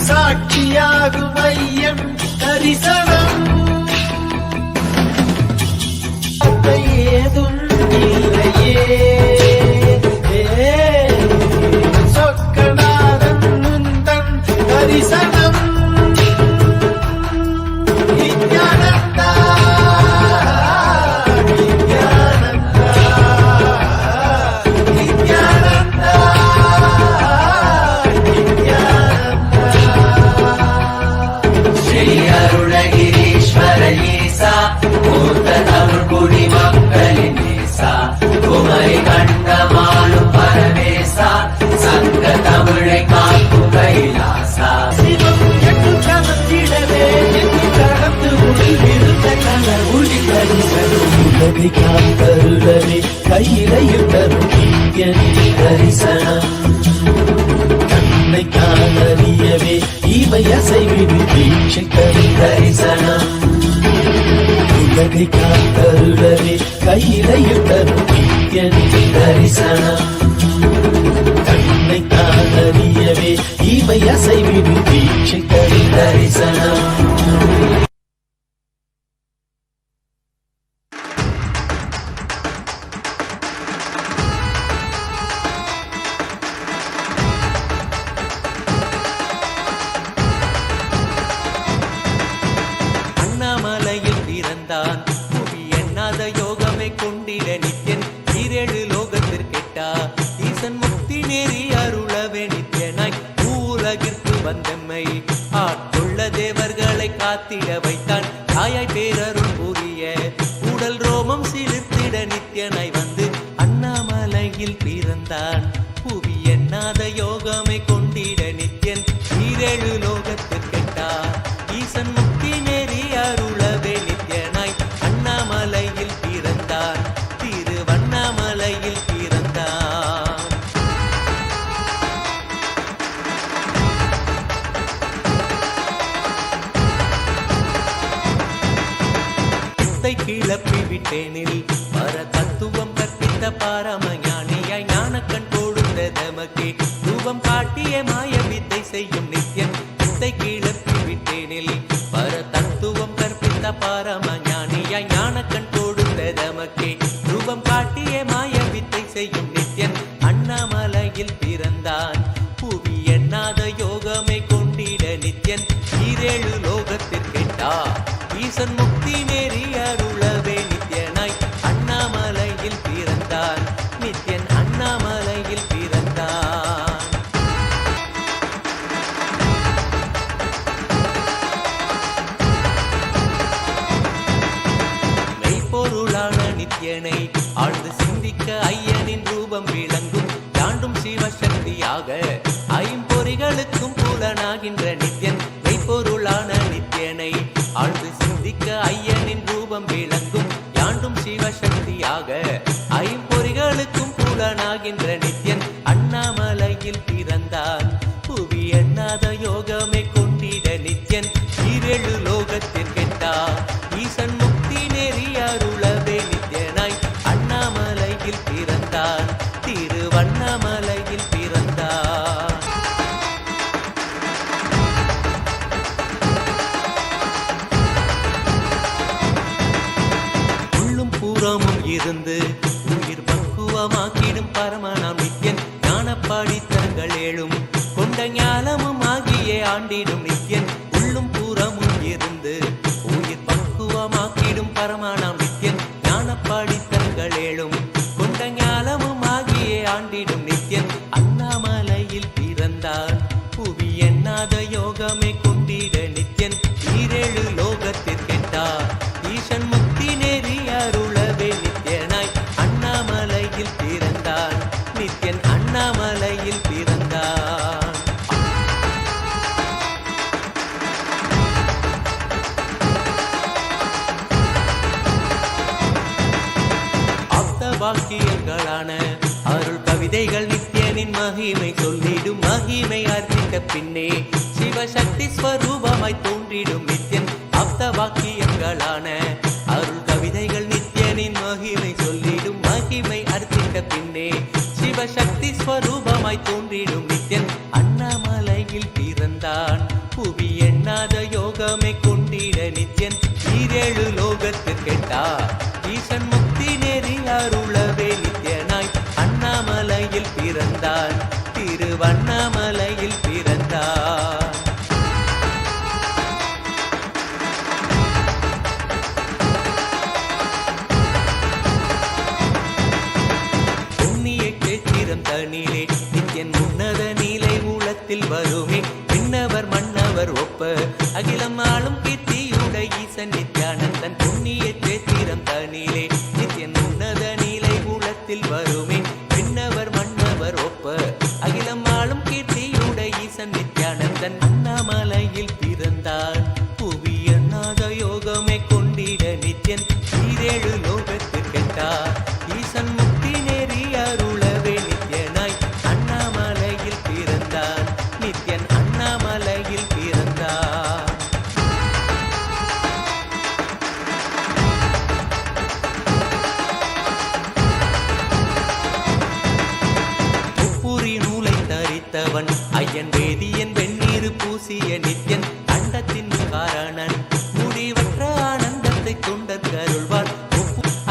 சாட்சியாகும் ஐயம் தரிசனம் ஏதும் இல்லையே சொக்கநாதன் முந்தன் தரிசனம் நித்யானந்தா குமரி கண்டமாலும் பரமேசா சங்க தமிழை காக்கும் கைலாசா சிவம் எட்டு கவர்ந்திடவே எட்டு கடந்து உயிர்ந்த கனவுளி தரிசனம் உலகை காத்தருளவே கையிலையில் தரும் தரிசனம் கண்ணை தான் அறியவே இவை அசைவிடு தீட்சை தரும் தரிசனம் உலகை காத்தருளவே கையிலையில் தரும் தரிசனம் கண்ணை தான் அறியவே இவை அசைவிடு தீட்சை தரும் தரிசனம் அண்ணாமலையில் பிறந்தான் புவி எண்ணாத யோகமை கொண்டிட நித்யன் ஈரேழு லோகத்திற்கெட்டா ஈசன் முக்தி நேரி அருளவே நித்யனாய் உலகிற்கு வந்தம்மை ஆட்கொள்ள தேவர்களை காத்திட வைத்தான் தாயாய் பேரருள் புரிய உடல் ரோமம் சிலிர்த்திட நித்யனாய் வந்து அண்ணாமலையில் பிறந்தான் புவி எண்ணாத யோகமை கொண்டிட நித்யன் ஈரேழு லோகத்திற்கெட்டா ஈசன் முக்தி நேரி அருளவே நித்யனாய் அண்ணாமலையில் பிறந்தான் திருவண்ணாமலையில் பிறந்தான் கிளப்பி விட்டேனில் பர தத்துவம் கற்பித்த பாரமஞானிய ஞானியாய் ஞானக்கண் கொடுத்த தமக்கே ரூபம் காட்டிய மாய வித்தை செய்யும் நித்யன் வித்தை கிளப்பி விட்டேனில் பர தத்துவம் கற்பித்த பரம ஞானியாய் ஞானக்கண் கொடுத்த தமக்கே ரூபம் காட்டிய மாய வித்தை செய்யும் நித்யன் அண்ணாமலையில் பிறந்தான் புவி எண்ணாத யோகமே கொண்டிட நித்யன் ஈரேழு லோகத்திற்கெட்டா ஈசன் முக்தி நேரி அருளவே நித்யனாய் அண்ணாமலையில் பிறந்தான் நித்யன் அண்ணாமலையில் பிறந்தான். மெய்ப்பொருளான நித்யனை ஆழ்ந்து சிந்திக்க ஐயனின் ரூபம் விளங்கும் தாண்டும் சிவசக்தியாக ஐம்பொறிகளுக்கும் புலனாகின்ற நித்யன் மெய்ப்பொருளான நித்யனை ஆழ்ந்து சிந்திக்க ஐயனின் ரூபம் விளங்கும் யாண்டும் சிவசக்தியாக ஐம்பொறிகளுக்கும் புலனாகின்ற நித்யன் அண்ணாமலையில் பிறந்தான் புவி எண்ணாத யோகமே கொண்டிட நித்யன் ஈரேழு லோகத்திற்கெட்டா ஈசன் முக்தி நெறி அருளவே நித்யனாய் அண்ணாமலையில் பிறந்தான் திருவண்ணாமலையில் பிறந்தான். உள்ளும் புறமும் இருந்து உயிர் பக்குவமாக்கிடும் பரமனாம் நித்யன் ஞானப்பாடித்தங்கள் ஏழும் கொண்ட ஞானமும் ஆகியே ஆண்டிடும் நித்யன் உள்ளும் புறமும் இருந்து உயிர் பக்குவமாக்கிடும் பரமனாம் நித்யன் ஞானப்பாடித்தங்கள் ஏழும் கொண்ட ஞானமும் ஆகியே ஆண்டிடும் நித்யன் அண்ணாமலையில் பிறந்தான் புவி எண்ணாத யோகமே கொண்டிட நித்யன் ஈரேழு லோகத்திற்கெட்டா ஈசன் முக்தி நேரி அருளவே நித்யனாய் அண்ணாமலையில் பிறந்தான் நித்யன் அண்ணாமலையில் பிறந்தான். ஆப்த வாக்கியங்களான அருள் கவிதைகள் நித்யனின் மகிமை சொல்லிடும் மகிமை அர்த்தித்த பின்னே சிவசக்தி ஸ்வரூபமாய் தோன்றிடும் நித்யன் ஆப்த வாக்கியங்களான அருள் கவிதைகள் நித்யனின் மகிமை சொல்லிடும் மகிமை அர்த்தித்த பின்னே சிவசக்தி ஸ்வரூபமாய் தோன்றிடும் நித்யன் அண்ணாமலையில் பிறந்தான் புவி எண்ணாத யோகமே கொண்டிட நித்யன் ஈரேழு லோகத்திற்கெட்டா ஈசன் முக்தி நெறி அருளவே நித்யனாய் அண்ணாமலையில் பிறந்தான் திருவண்ணாமலையில் பிறந்தான். தனிலே நித்யன் உன்னத நீலை ஊழத்தில் வருமே விண்ணவர் மன்னவர் ஒப்ப அகிலம் ஆளும் கீர்த்தியுட ஈசன் நித்யானந்தன் புண்ணிய சேத்திரம் தனிலே நித்யன் உன்னத நீலை ஊழத்தில் வருமே விண்ணவர் மன்னவர் ஒப்ப அகிலம் ஆளும் கீர்த்தியுட ஈசன் நித்யானந்தன் அண்ணாமலையில் பிறந்தான் புவி எண்ணாத யோகமே கொண்டிட நித்யன் ஈரேழு லோகத்திற்கெட்டா ஈசன் முக்தி நேரி அருளவே நித்யனாய் அண்ணாமலையில் பிறந்தான் நித்யன் அண்ணாமலையில் பிறந்தான். முப்புரி நூலை தரித்தவன் ஐயன் வேதியன் வெந்நீர் பூசிய நித்யன் அண்டத்தின் காரணன் முடிவற்ற ஆனந்தத்தை தொண்டற்கருள்வான்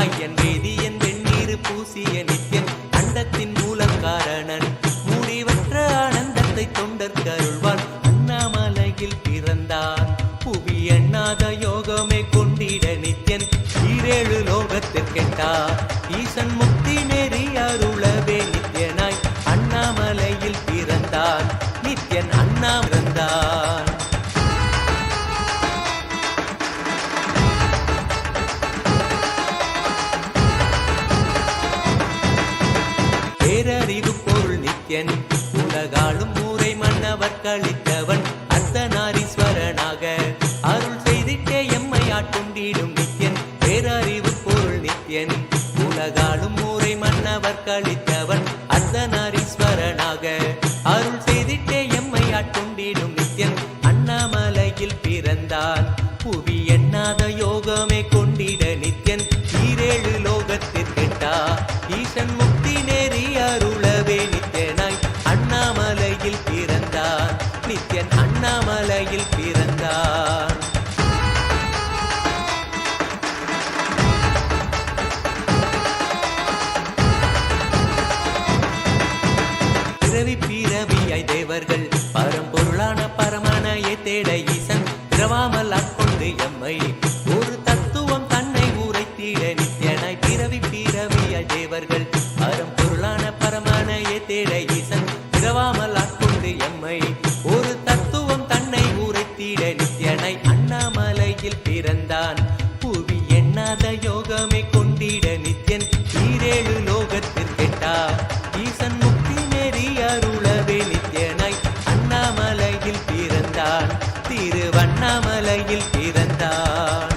ஐயன் வேதியன் வெந்நீர் பூசிய நித்யன் அண்டத்தின் மூலக்காரணன் முடிவற்ற ஆனந்தத்தை தொண்டற்கருள்வான் அண்ணாமலையில் பிறந்தான் புவி எண்ணாத யோகமே கொண்டிட நித்யன் ஈரேழு லோகத்திற்கெட்டா ஈசன் முக்தி நெறி அருளவே நித்யனாய் அண்ணாமலையில் பிறந்தான் நித்யன் அண்ணா பிறந்தான். பேரறிவு பொருள் நித்யன் உலகாளும் ஊரை மன்னவர் கழித்தவன் அர்த்தநாரீஸ்வரனாக அருள் செய்திட்டே எம்மை ஆட்கொண்டிடும் நித்யன் பேரறிவு பொருள் நித்யன் உலகாளும் ஊரை மன்னவர் கழித்தவன் அர்த்தநாரீஸ்வரனாக அருள் செய்திட்டே எம்மை ஆட்கொண்டிடும் நித்யன் அண்ணாமலையில் பிறந்தான் புவி எண்ணாத யோகமே கொண்டிட நித்யன் ஈரேழு லோகத்திற்கெட்டா ஈசன் முக்தி நேரி தேவர்கள் பரம்பொருளான பரமனையை தேட ஈசன் பிறவாமல் ஆட்கொண்டு எம்மை ஒரு தத்துவம் தன்னை உரைத்திட நித்யனாய் பிறவி பிறவியாய் தேவர்கள் பரம்பொருளான பரமனையை தேட ஈசன் பிறவாமல் ஆட்கொண்டு எம்மை ஒரு தத்துவம் தன்னை உரைத்திட நித்யனாய் அண்ணாமலையில் பிறந்தான் புவி எண்ணாத யோகமே கொண்டிட நித்யன் ஈரேழு லோகத்திற்கெட்டா ஈசன் முக்தி நெறி அருளவே நித்யனாய் அண்ணாமலையில் பிறந்தான் திருவண்ணாமலையில் பிறந்தான்.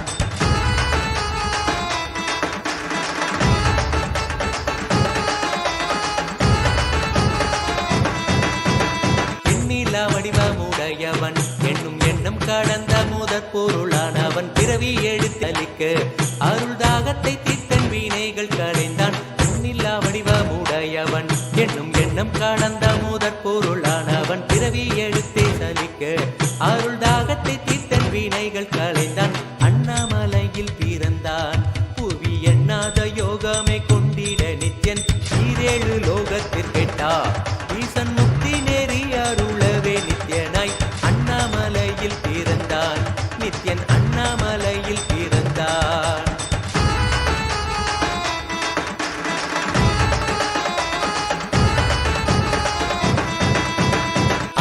எண்ணிலா வடிவமுடையவன் என்னும் எண்ணம் கடந்த முதற் பொருளானவன் பிறவி எடுத்தளிக்க அருள் தாகத்தை தீர்த்தன் வினைகள் களைந்தான். எண்ணிலா வடிவமுடையவன் என்னும் எண்ணம் கடந்த முதற் பொருளானவன் பிறவி எடுத்தே சலிக்க அருள் தாகத்தை தீர்த்தன் வினைகள் களைந்தான். அண்ணாமலையில் பிறந்தான் புவி எண்ணாத யோகமே கொண்டிட நித்யன் ஈரேழு லோகத்திற்கெட்டா ஈசன் முக்தி நெறி அருளவே நித்யனாய் அண்ணாமலையில் பிறந்தான் நித்யன் அண்ணாமலையில் பிறந்தான்.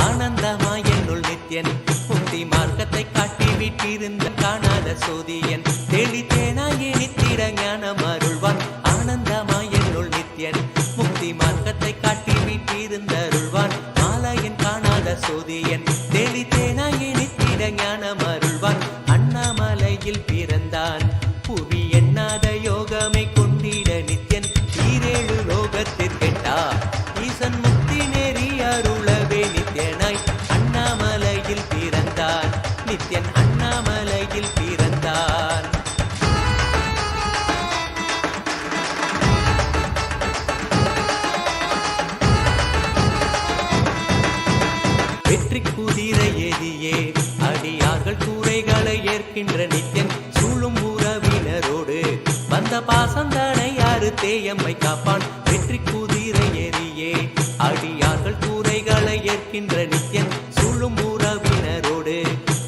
ஆனந்தமாய் என்னுள் நித்யன் முக்தி மார்க்கத்தை காட்டி விட்டிருந்த காணாத சோதியன் தெளித்தேனாயே நித்திட ஞானம் அருள்வான். ஆனந்தமாய் என்னுள் நித்யன் முக்தி மார்க்கத்தை காட்டி விட்டிருந்த அருள்வான். மாலையன் காணாத சோதியன் தெளித்தேனாயே நித்திட ஞானம் அருள்வான். அண்ணாமலையில் பிறந்தான் புவி எண்ணாத யோகமே கொண்டிட நித்யன் ஈரேழு லோகத்திற்கெட்டா ஈசன் முக்தி நெறி அருளவே நித்யனாய் அண்ணாமலையில் பிறந்தான் நித்யன் அண்ணாமலையில் பிறந்தான். வெற்றி குதிரை ஏதியே அடியார்கள் கூரைகளை ஏற்கின்ற நித்யன் சூழும் உறவினரோடு வந்த பாசந்தனை யாரு தேயம்மை காப்பான். வெற்றி குதிரை ஏறியே அடியார்கள் கூரைகளை ஏற்கின்ற நித்யன் சூழும் உறவினரோடு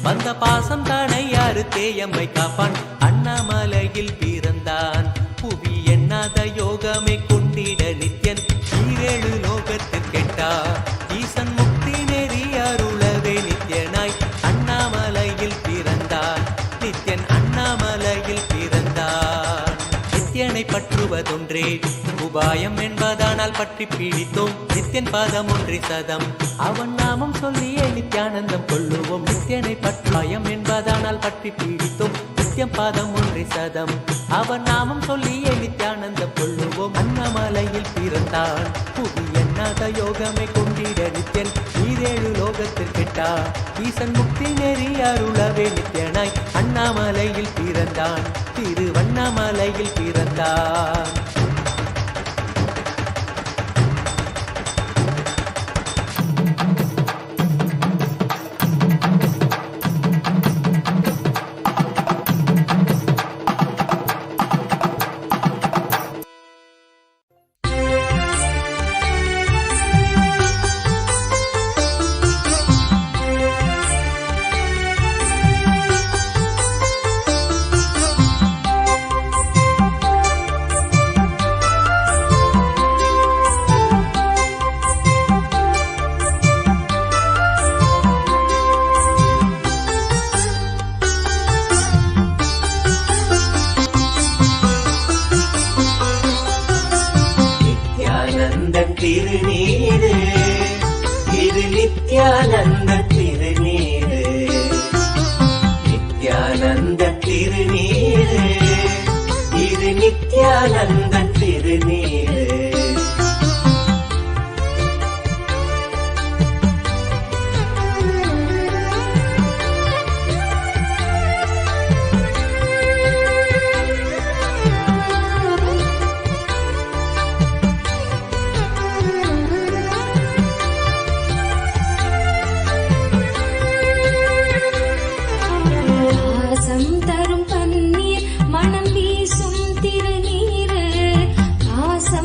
வந்த பாசம் தானை யாரு தேயம்மை காப்பான். அண்ணாமலையில் பிறந்தான் புவி எண்ணாத யோகமே கொண்டிட நித்யன் ஈரேழு லோகத்திற்கெட்டா ஈசன் முக்தி நெறி அருளவே நித்யனாய் அண்ணாமலையில் பிறந்தான் நித்யன் அண்ணாமலையில் பிறந்தான். நித்யனை பற்றுவதொன்றே உபாயம் என்பதானால் பற்றி பீடித்தோம் நித்யன் பாதம் ஒன்றி சதம் அவன் நாமம் சொல்லியே நித்யானந்தம் கொள்ளுவோம். நித்யனை பற்றுவாயம் என்பதானால் பற்றி பீடித்தோம் நித்யம் பாதம் ஒன்றி சதம் அவன் நாமம் சொல்லியே நித்யானந்தம் கொள்ளுவோம். அண்ணாமலையில் பிறந்தான் புவி எண்ணாத யோகமே கொண்டிட நித்யன் ஈரேழு லோகத்திற்கெட்டா ஈசன் முக்தி நெறி அருளவே நித்யனாய் அண்ணாமலையில் பிறந்தான் திருவண்ணாமலையில் பிறந்தான். திருநீரு இது நித்யானந்த திருநீரு நித்யானந்த திருநீரு இது நித்யானந்த திருநீரு. தரும் பன்னீர் மனம் வீசும் திருநீரு பாசம்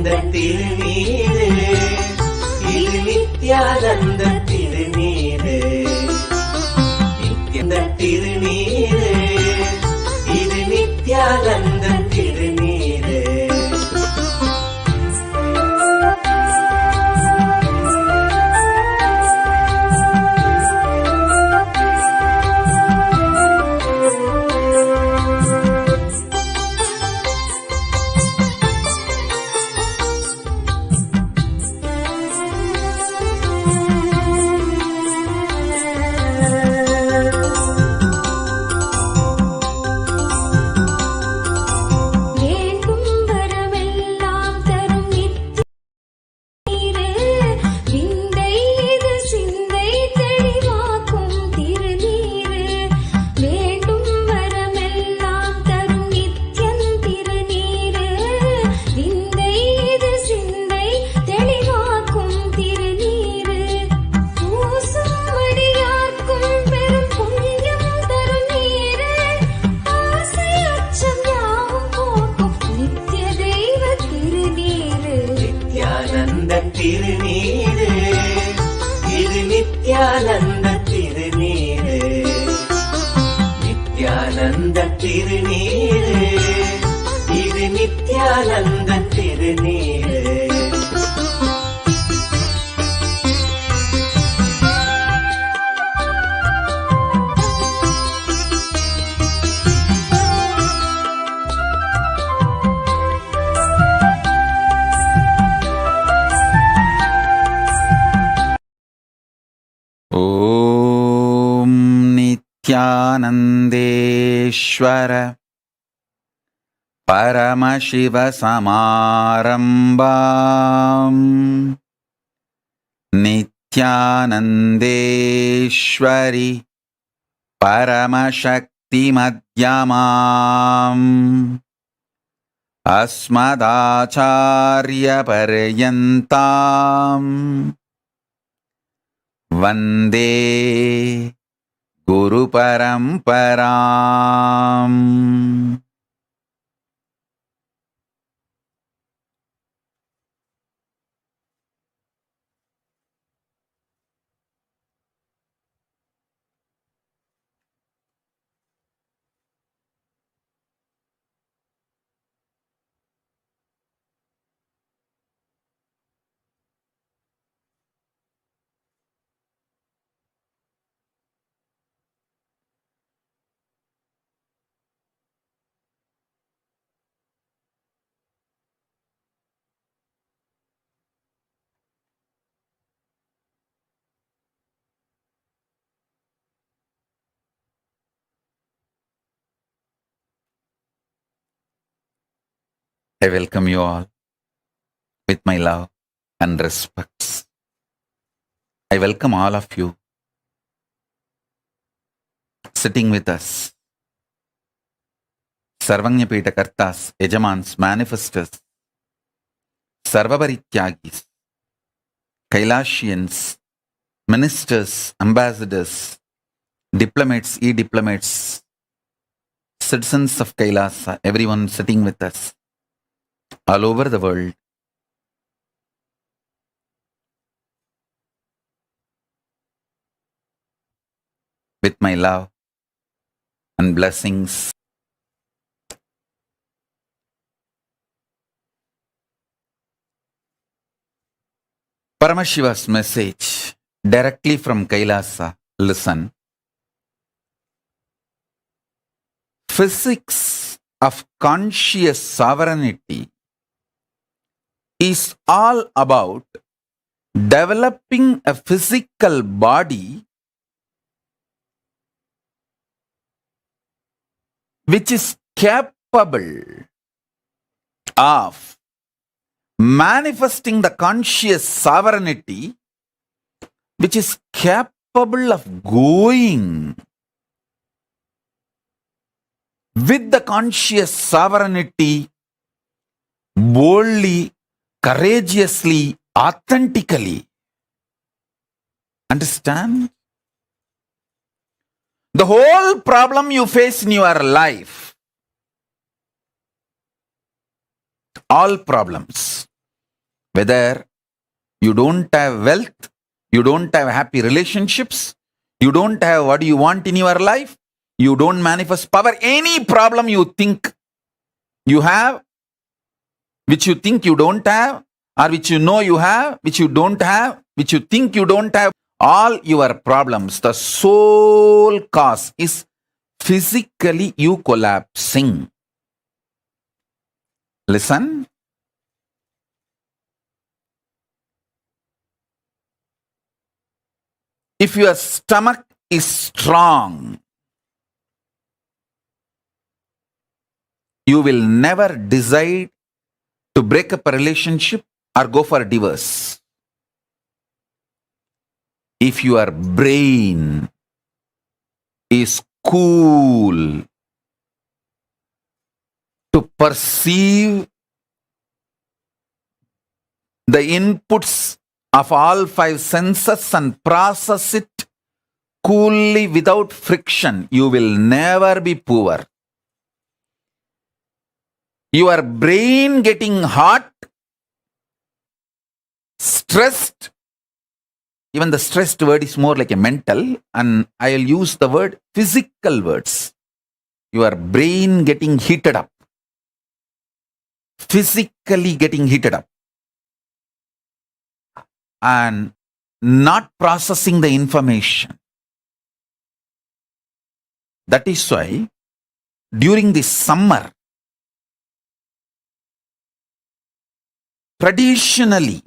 நித்யானந்த திருநீரு இது நித்யானந்த திருநீரு நித்யானந்த திருநீரு இது நித்யானந்த திருநீரு திருநீரு இது நித்யானந்த திருநீரு நித்யானந்த திருநீரு இது நித்யானந்த திருநீரு ॐ नित्यानन्देश्वर परमशिवसमारम्भाम् नित्यानन्देश्वरि परमशक्तिमध्यमाम् अस्मदाचार्यपर्यन्ताम् वन्दे गुरुपरम्पराम् I welcome you all with my love and respects. I welcome all of you sitting with us. Sarvanyapita Kartas, Yajamans, Manifestors, Sarvaparityagis, Kailasians, Ministers, Ambassadors, Diplomats, E-Diplomats, citizens of Kailasa, everyone sitting with us all over the world. With my love and blessings. Paramashiva's message directly from Kailasa. Listen. Physics of conscious sovereignty is all about developing a physical body which is capable of manifesting the conscious sovereignty, which is capable of going with the conscious sovereignty boldly, courageously, authentically. Understand? The whole problem you face in your life, all problems, Whether you don't have wealth, you don't have happy relationships, you don't have what you want in your life, you don't manifest power, any problem you think you have, which you think you don't have, or which you know you have, which you don't have, which you think you don't have, all your problems, the sole cause is physically you collapsing. Listen. If your stomach is strong, you will never decide to break up a relationship or go for a divorce. If your brain is cool to perceive the inputs of all five senses and process it coolly without friction, you will never be poor. Your brain getting hot, stressed, even the stressed word is more like a mental, and I'll use the word physical words. Your brain getting heated up, physically getting heated up, and not processing the information. That is why during the summer, traditionally,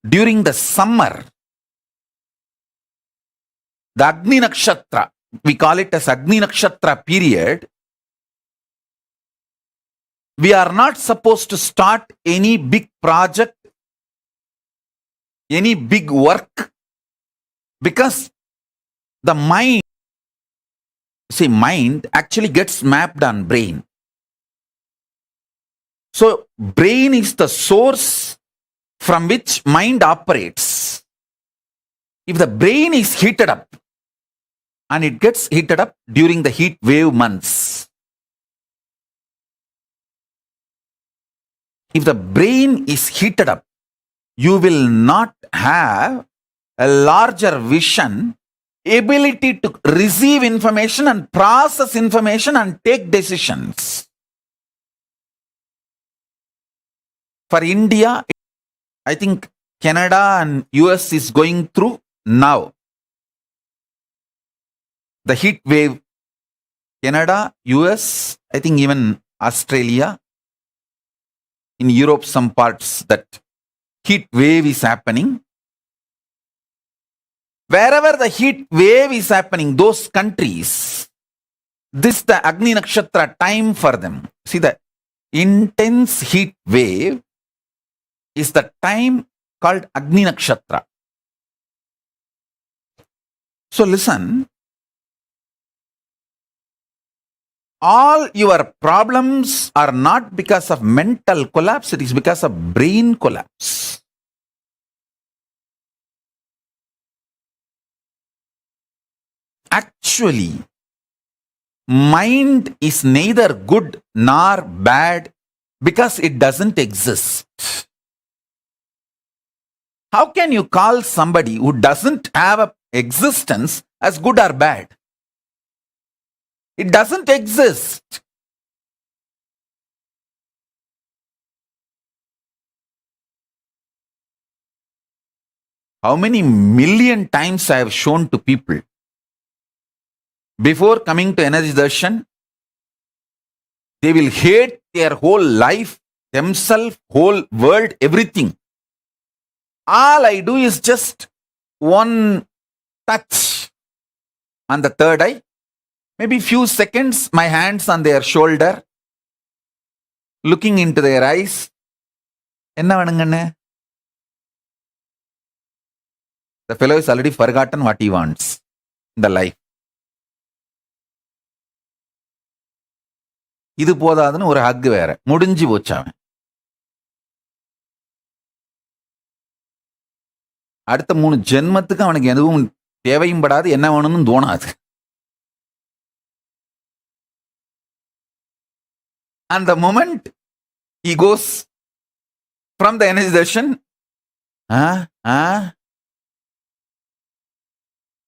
during the summer, the Agni Nakshatra, we call it as Agni Nakshatra period, we are not supposed to start any big project, any big work, because the mind actually gets mapped on brain. So brain is the source from which mind operates. If the brain is heated up, and it gets heated up during the heat wave months, if the brain is heated up, you will not have a larger vision, ability to receive information and process information and take decisions. For India, I think Canada and US is going through now the heat wave. Canada, US, I think even Australia, in Europe, some parts, that heat wave is happening. Wherever the heat wave is happening, those countries, this is the Agni Nakshatra time for them. See, the intense heat wave is the time called Agni Nakshatra. So listen, all your problems are not because of mental collapse, it is because of brain collapse. Actually, mind is neither good nor bad because it doesn't exist. How can you call somebody who doesn't have an existence as good or bad? It doesn't exist. How many million times I have shown to people, before coming to Energy Darshan, they will hate their whole life, themselves, whole world, everything. All I do is just one touch on the third eye, maybe few seconds, my hands on their shoulder, looking into their eyes. Enna vanunganne? The fellow is already forgotten what he wants in the life. இது போதாதுன்னு ஒரு ஹக் வேற, முடிஞ்சு போச்சாவன். அடுத்த 3 ஜென்மத்துக்கு அவனுக்கு எதுவும் தேவையும் படாது, என்ன வேணும்னு தோணாது. And the moment he goes from the energy darshan,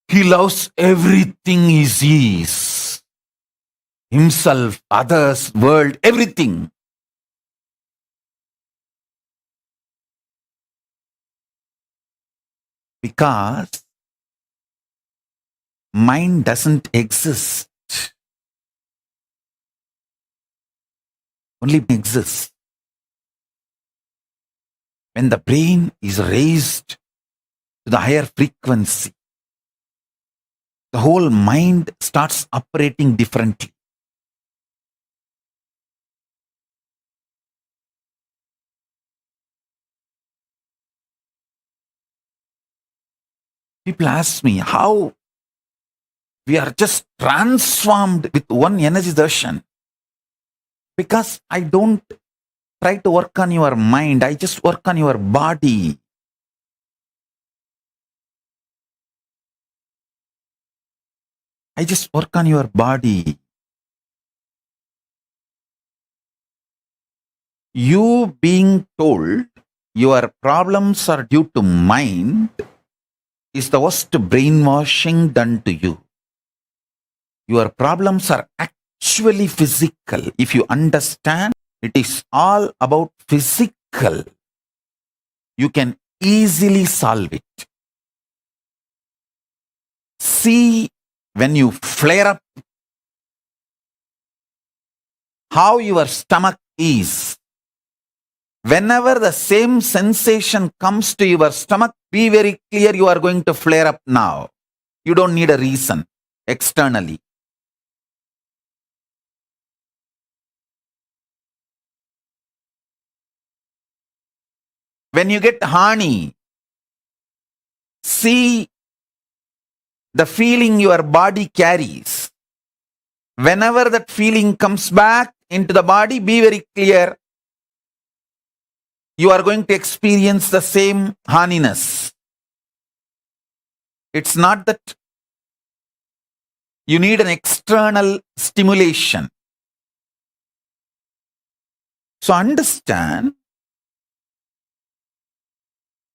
he loves everything he sees. Himself, others, world, everything. Because mind doesn't exist. Only exists when the brain is raised to the higher frequency. The whole mind starts operating differently. People ask me how we are just transformed with one energy darshan. Because I don't try to work on your mind, I just work on your body. I just work on your body. You being told your problems are due to mind is the worst brainwashing done to you. Your problems are actually physical. If you understand, it is all about physical. You can easily solve it. See, when you flare up, how your stomach is. Whenever the same sensation comes to your stomach, be very clear you are going to flare up now. You don't need a reason externally. When you get honey, see the feeling your body carries. Whenever that feeling comes back into the body, be very clear. You are going to experience the same honeyness. It's not that you need an external stimulation. So understand,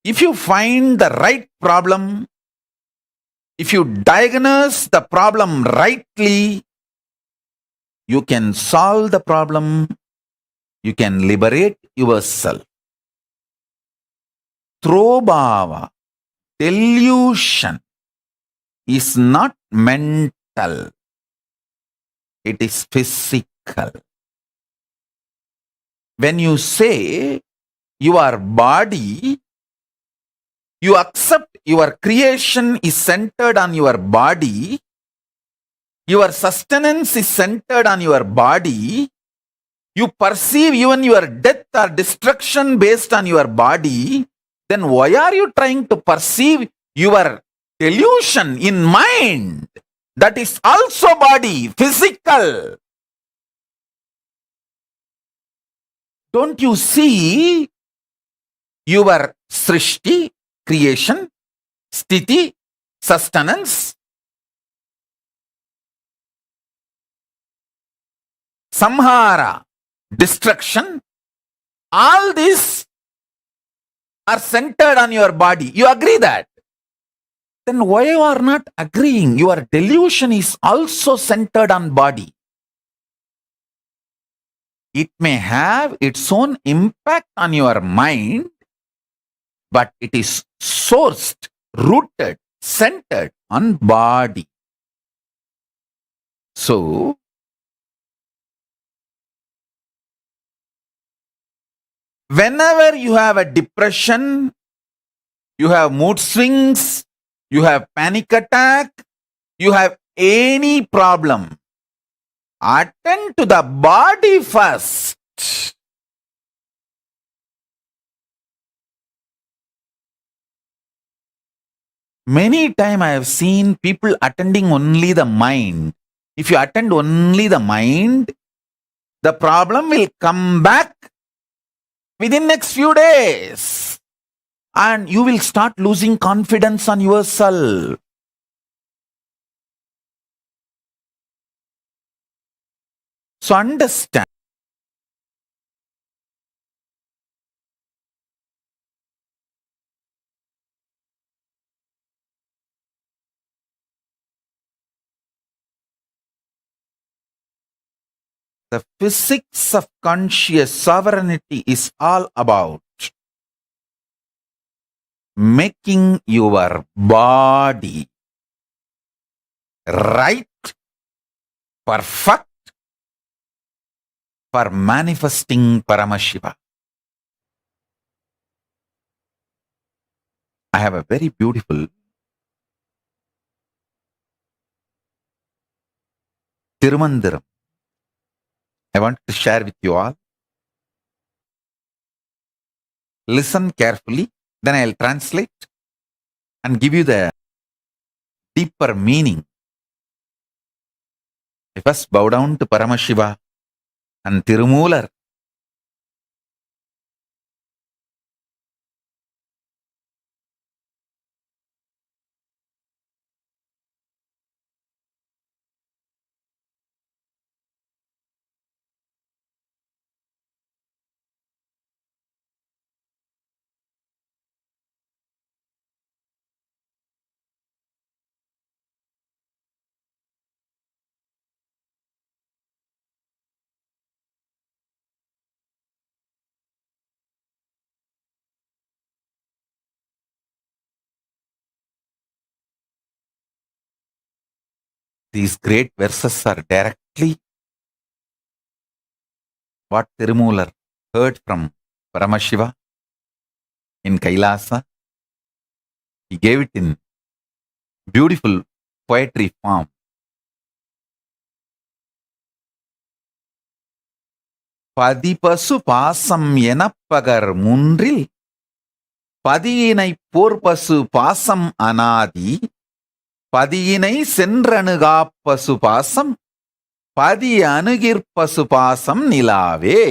if you find the right problem, if you diagnose the problem rightly, you can solve the problem, you can liberate yourself. Throbhava, delusion, is not mental, it is physical. When you say your body, you accept your creation is centered on your body, your sustenance is centered on your body, you perceive even your death or destruction based on your body, then why are you trying to perceive your delusion in mind? That is also body, physical. Don't you see your srishti, creation, sthiti, sustenance, samhara, destruction, all these are centered on your body. You agree that? Then why you are not agreeing? Your delusion is also centered on body. It may have its own impact on your mind, but it is sourced, rooted, centered on body. So, whenever you have a depression, you have mood swings, you have panic attack, you have any problem, attend to the body first. Many times I have seen people attending only the mind. If you attend only the mind, the problem will come back within next few days. And you will start losing confidence on yourself. So understand, The physics of conscious sovereignty is all about making your body right, perfect for manifesting Paramashiva. I have a very beautiful Tirumandiram I want to share with you all. Listen carefully, then I'll translate and give you the deeper meaning. I first bow down to Paramashiva and Tirumular. These great verses are directly what Tirumular heard from Paramashiva in Kailasa. He gave it in beautiful poetry form. பதிபசு பாசம் எனப்பகர் மூன்றில் பதியினை போர்பசு பாசம் அனாதி பதியினை சென்றணுகாப்பசு பாசம் பதி அணுகிற்பசு பாசம் நிலாவே.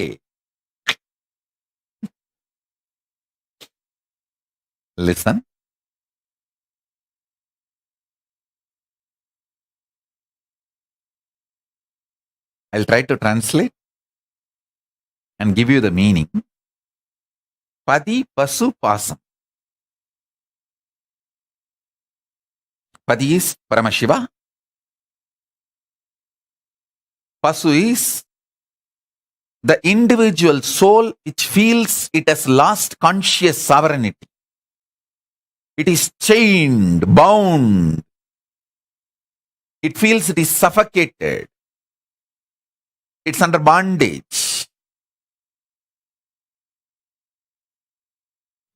Listen. I'll try to translate and give you the meaning. Padi pasu pasam. Padi is Paramashiva. Pasu is the individual soul which feels it has lost conscious sovereignty. It is chained, bound. It feels it is suffocated. It's under bondage.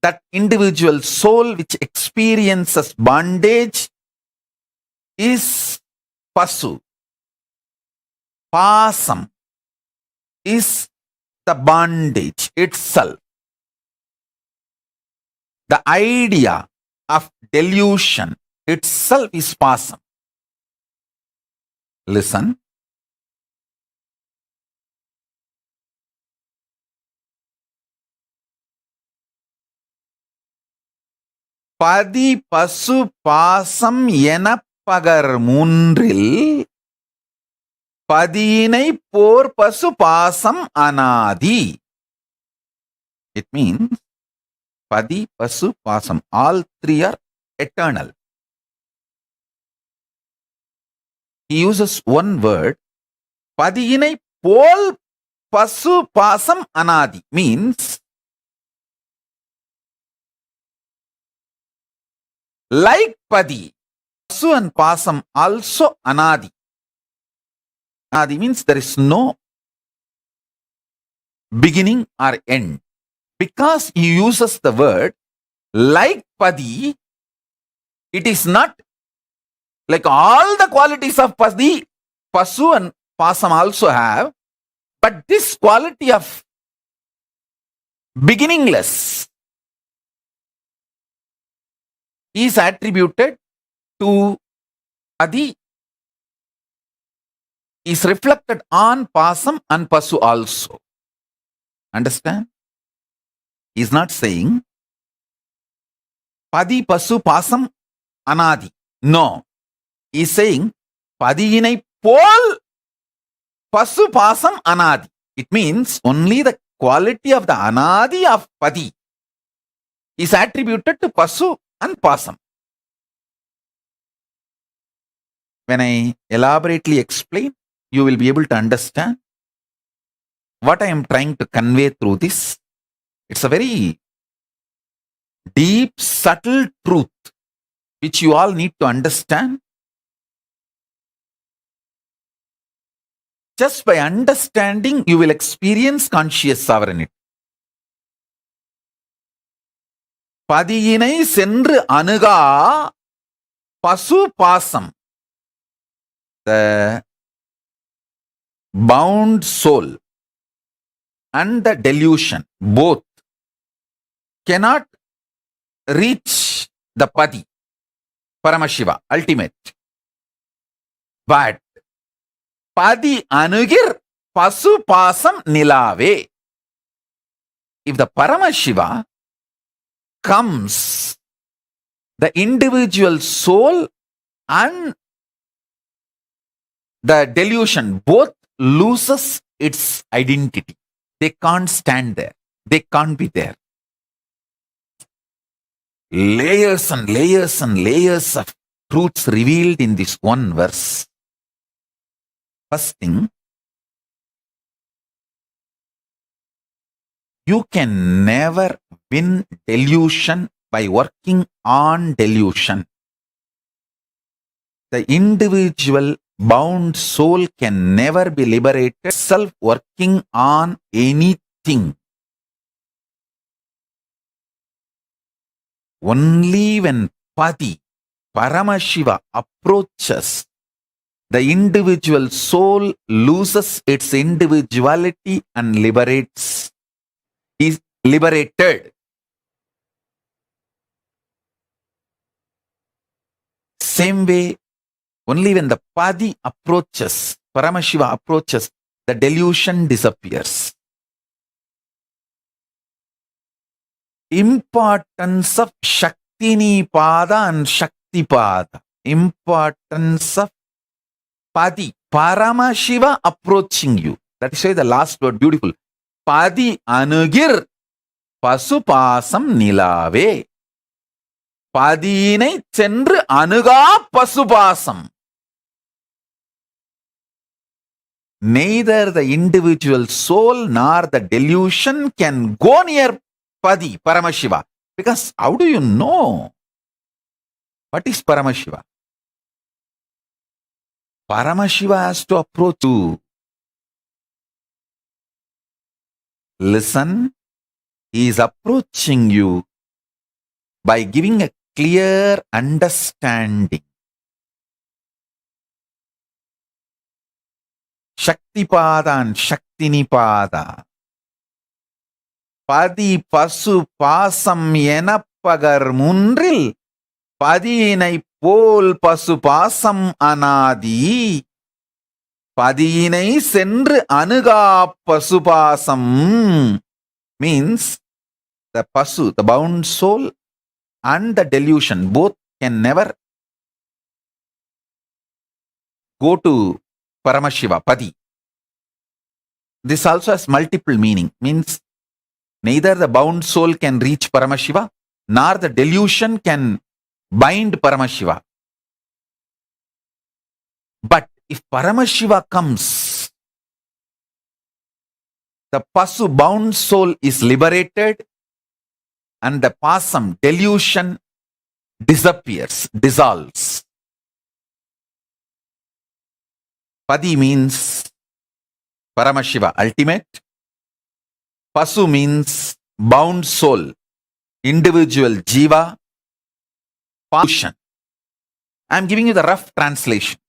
That individual soul which experiences bondage is pasu. Pasam is the bondage itself. The idea of delusion itself is pasam. Listen. பதி பசு பாசம் எனப்பகர் மூன்றில் பதியினை போர் பசு பாசம் அனாதி. It means padi, pasu, pasam. All three are eternal. He uses one word. Padiyinai pol pasu pasam anadi means like padi, pasu and pasam also anadi. Anadi means there is no beginning or end. Because he uses the word like padi, it is not like all the qualities of padi, pasu and pasam also have, but this quality of beginningless is attributed to padi, is reflected on pasam and pasu also. Understand? He is not saying padi, pasu, pasam, anadi. No. He is saying padiyinai pol pasu, pasam, anadi. It means only the quality of the anadi of padi is attributed to pasu and pasam. When I elaborately explain, you will be able to understand. what I am trying to convey through this, it's a very deep, subtle truth which you all need to understand. Just by understanding, you will experience conscious sovereignty. பதியினை சென்று அணுகா பசு பாசம். The bound soul and the delusion both cannot reach the Padi, Paramashiva, ultimate. But Padi anugir pasu pasam nilave. If the Paramashiva comes, the individual soul and the delusion both loses its identity. They can't stand there. They can't be there. Layers and layers and layers of truths revealed in this one verse. First thing, you can never win delusion by working on delusion. The individual bound soul can never be liberated self working on anything. Only when Padi, Paramashiva approaches, the individual soul loses its individuality and is liberated. Same way, only when the Padi approaches, Paramashiva approaches, the delusion disappears. Importance of Shaktini Pada and Shakti Pada. Importance of Padi, Paramashiva approaching you. That is why the last word beautiful. Padi anugir pasupasam nilave. Padinai சென்று அணுகா பசுபாசம். Neither the individual soul nor the delusion can go near Padi, Paramashiva. Because how do you know? What is Paramashiva? Paramashiva has to approach you. Listen, he is approaching you by giving a clear understanding. Shaktipada and Shaktinipada. Padi pasu pasam enapagar munril. Padinai pol pasu pasam anadi. Padinai sendru anuga pasupasam. Means the pasu, the bound soul, and the delusion both can never go to Paramashiva, Padi. This also has multiple meaning. Means neither the bound soul can reach Paramashiva, nor the delusion can bind Paramashiva. But if Paramashiva comes, the Pasu bound soul is liberated and the Pasam delusion disappears, dissolves. Padi means Paramashiva ultimate. Pasu means bound soul, individual jiva, passion. I am giving you the rough translation.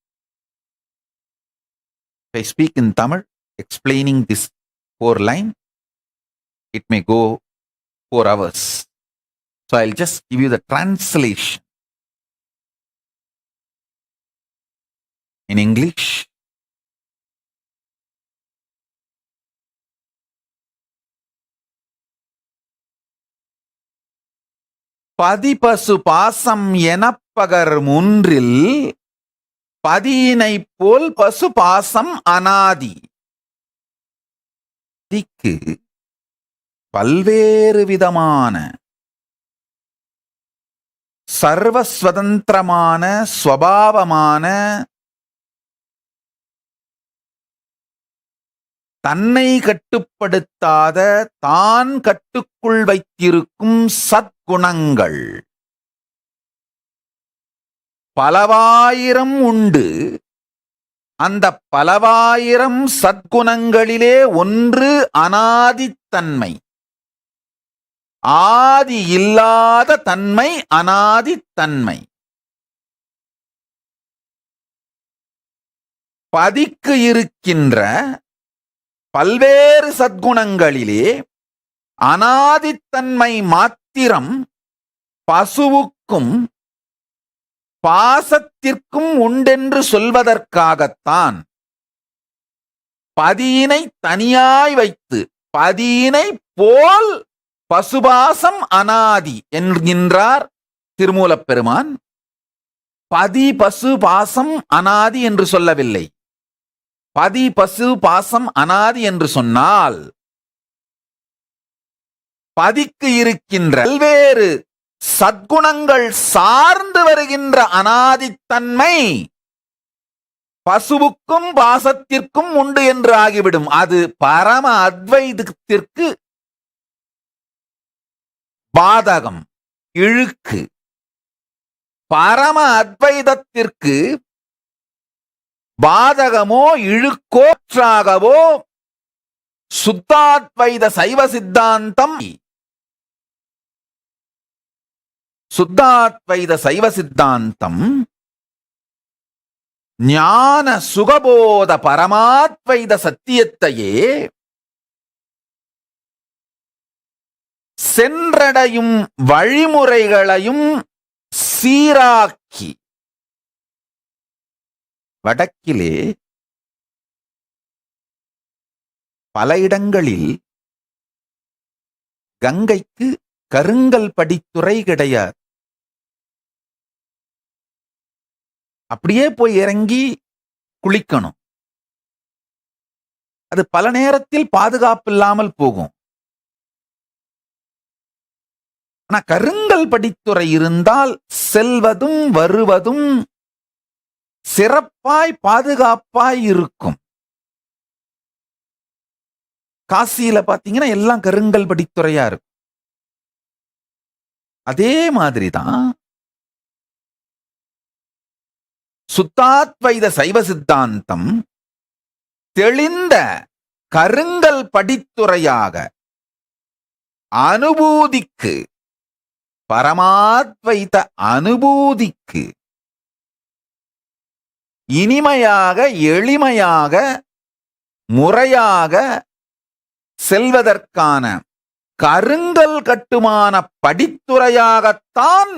If I speak in Tamil, explaining this 4 line, it may go 4 hours. So I'll just give you the translation. In English, பதிபசு பாசம் எனப்பகர் முன்றில் பதியினை போல் பசு பாசம் அனாதி. திக்கு பல்வேறு விதமான சர்வஸ்வதந்திரமான ஸ்வபாவமான தன்னை கட்டுப்படுத்தாத தான் கட்டுக்குள் வைத்திருக்கும் சத்குணங்கள் பலவாயிரம் உண்டு. அந்த பலவாயிரம் சத்குணங்களிலே ஒன்று அனாதித்தன்மை. ஆதி இல்லாத தன்மை அனாதித்தன்மை. பதிக்கு இருக்கின்ற பல்வேறு சத்குணங்களிலே அனாதித்தன்மை மாத்திரம் பசுவுக்கும் பாசத்திற்கும் உண்டென்று சொல்வதற்காகத்தான் பதியினை தனியாய் வைத்து பதியினை போல் பசுபாசம் அனாதி என்கின்றார் திருமூலப் பெருமான். பதி பசு பாசம் அனாதி என்று சொல்லவில்லை. பதி பசு பாசம் அனாதி என்று சொன்னால் பதிக்கு இருக்கின்ற பல்வேறு சத்குணங்கள் சார்ந்து வருகின்ற அனாதித்தன்மை பசுவுக்கும் பாசத்திற்கும் உண்டு என்று ஆகிவிடும். அது பரம அத்வைதத்திற்கு பாதகம், இழுக்கு. பரம அத்வைதத்திற்கு பாதகமோ இழுக்கோற்றாகவோ சுத்தாத்வைத சைவ சித்தாந்தம் சுத்தாத்வைத சைவ சித்தாந்தம் ஞான சுகபோத பரமாத்வைத சத்தியத்தையே சென்றடையும் வழிமுறைகளையும் சீராக்கி வடக்கிலே பல இடங்களில் கங்கைக்கு கருங்கல் படித்துறை கிடையாது. அப்படியே போய் இறங்கி குளிக்கணும். அது பல நேரத்தில் பாதுகாப்பு இல்லாமல் போகும். ஆனா கருங்கல் படித்துறை இருந்தால் செல்வதும் வருவதும் சிறப்பாய் பாதுகாப்பாய் இருக்கும். காசியில பாத்தீங்கன்னா எல்லாம் கருங்கல் படித்துறையா இருக்கும். அதே மாதிரிதான் சுத்தாத்வைத சைவ சித்தாந்தம் தெளிந்த கருங்கல் படித்துறையாக அனுபூதிக்கு, பரமாத்வைத அனுபூதிக்கு இனிமையாக எளிமையாக முறையாக செல்வதற்கான கருங்கல் கட்டுமான படித்துறையாகத்தான்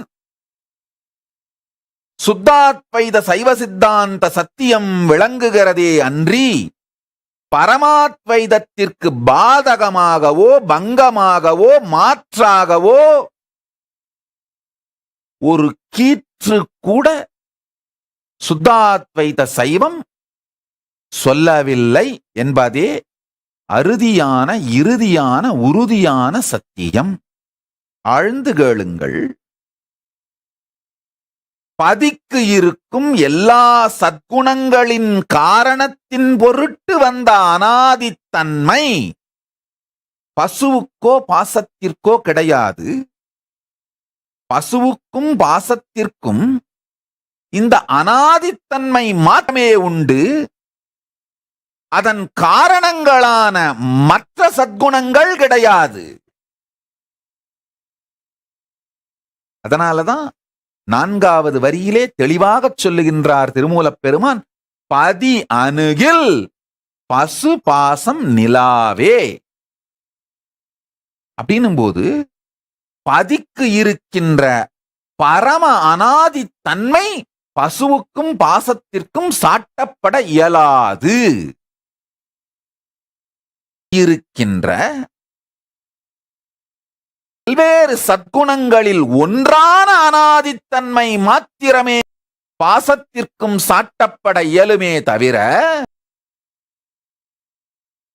சுத்தாத்வைத சைவ சித்தாந்த சத்தியம் விளங்குகிறதே அன்றி பரமாத்வைதத்திற்கு பாதகமாகவோ பங்கமாகவோ மாற்றாகவோ ஒரு கீற்று கூட சுத்தாத்வைத சைவம் சொல்லவில்லை என்பதே அறுதியான இறுதியான உறுதியான சத்தியம். ஆழ்ந்து கேளுங்கள். பதிக்கு இருக்கும் எல்லா சத்குணங்களின் காரணத்தின் பொருட்டு வந்த அனாதித்தன்மை பசுவுக்கோ பாசத்திற்கோ கிடையாது. பசுவுக்கும் பாசத்திற்கும் இந்த அனாதித்தன்மை மாற்றமே உண்டு. அதன் காரணங்களான மற்ற சத்குணங்கள் கிடையாது. அதனாலதான் 4வது வரியிலே தெளிவாக சொல்லுகின்றார் திருமூலப் பெருமான், பதி அணுகில் பசு பாசம் நிலாவே. அப்படின்னும் போது பதிக்கு இருக்கின்ற பரம அனாதி தன்மை பசுவுக்கும் பாசத்திற்கும் சாட்டப்பட இயலாது. இருக்கின்ற பல்வேறு சத்குணங்களில் ஒன்றான அனாதித்தன்மை மாத்திரமே பாசத்திற்கும் சாட்டப்பட இயலுமே தவிர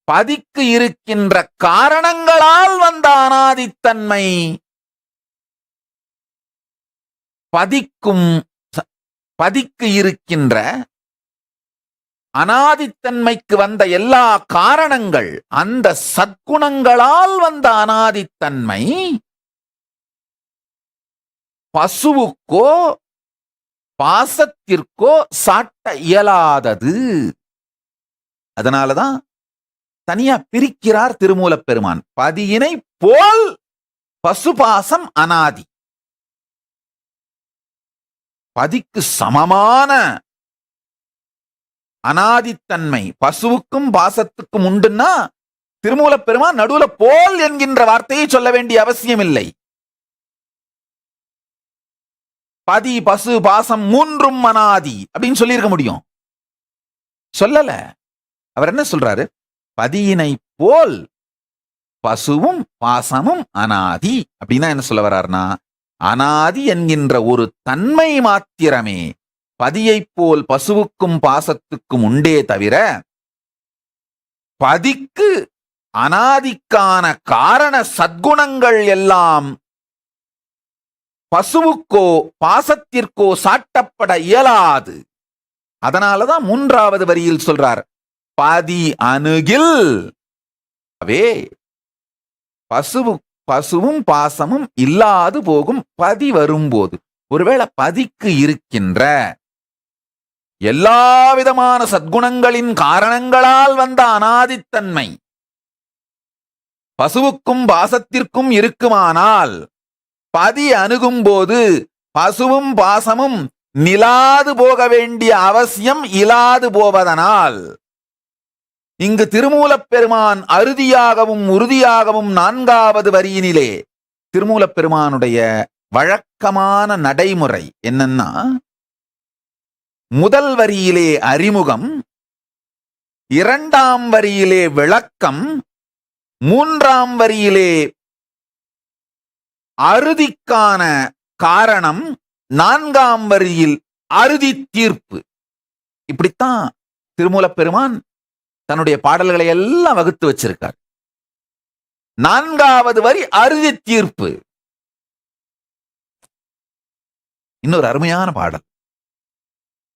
பதிக்கு இருக்கின்ற காரணங்களால் வந்த அனாதித்தன்மை பதிக்கு இருக்கின்ற அனாதித்தன்மைக்கு வந்த எல்லா காரணங்கள் அந்த சத்குணங்களால் வந்த அனாதித்தன்மை பசுவுக்கோ பாசத்திற்கோ சாட்ட இயலாதது. அதனாலதான் தனியா பிரிக்கிறார் திருமூலப் பெருமான். பதியினை போல் பசுபாசம் அனாதி. பதிக்கு சமமான அனாதித்தன்மை பசுவுக்கும் பாசத்துக்கும் உண்டுன்னா திருமூலப் பெருமான் நடுவுல போல் என்கின்ற வார்த்தையை சொல்ல வேண்டிய அவசியம் இல்லை. பதி பசு பாசம் மூன்றும் அனாதி அப்படின்னு சொல்லியிருக்க முடியும். சொல்லல. அவர் என்ன சொல்றாரு? பதியினை போல் பசுவும் பாசமும் அனாதி. அப்படின்னா என்ன சொல்ல வர்றாருன்னா, அனாதி என்கின்ற ஒரு தன்மை மாத்திரமே பதியைப் போல் பசுவுக்கும் பாசத்துக்கும் உண்டே தவிர பதிக்கு அனாதிக்கான காரண சத்குணங்கள் எல்லாம் பசுவுக்கோ பாசத்திற்கோ சாட்டப்பட இயலாது. அதனாலதான் 3வது வரியில் சொல்றார், பதி அணுகில். பசுவும் பாசமும் இல்லாது போகும் பதி வரும்போது. ஒருவேளை பதிக்கு இருக்கின்ற எல்லா விதமான சத்குணங்களின் காரணங்களால் வந்த அனாதித்தன்மை பசுவுக்கும் பாசத்திற்கும் இருக்குமானால் பதி அணுகும் போது பசுவும் பாசமும் நிலாது போக வேண்டிய அவசியம் இலாது போவதனால் இங்கு திருமூலப் பெருமான் அறுதியாகவும் உறுதியாகவும் 4வது வரியினிலே திருமூலப் பெருமானுடைய வழக்கமான நடைமுறை என்னன்னா, முதல் வரியிலே அறிமுகம், 2ஆம் வரியிலே விளக்கம், 3ஆம் வரியிலே அறுதிக்கான காரணம், 4ஆம் வரியில் அறுதி தீர்ப்பு. இப்படித்தான் திருமூலப் பெருமான் தன்னுடைய பாடல்களை எல்லாம் வகுத்து வச்சிருக்கார். 4வது வரி அறுதி தீர்ப்பு. இன்னொரு அருமையான பாடல்.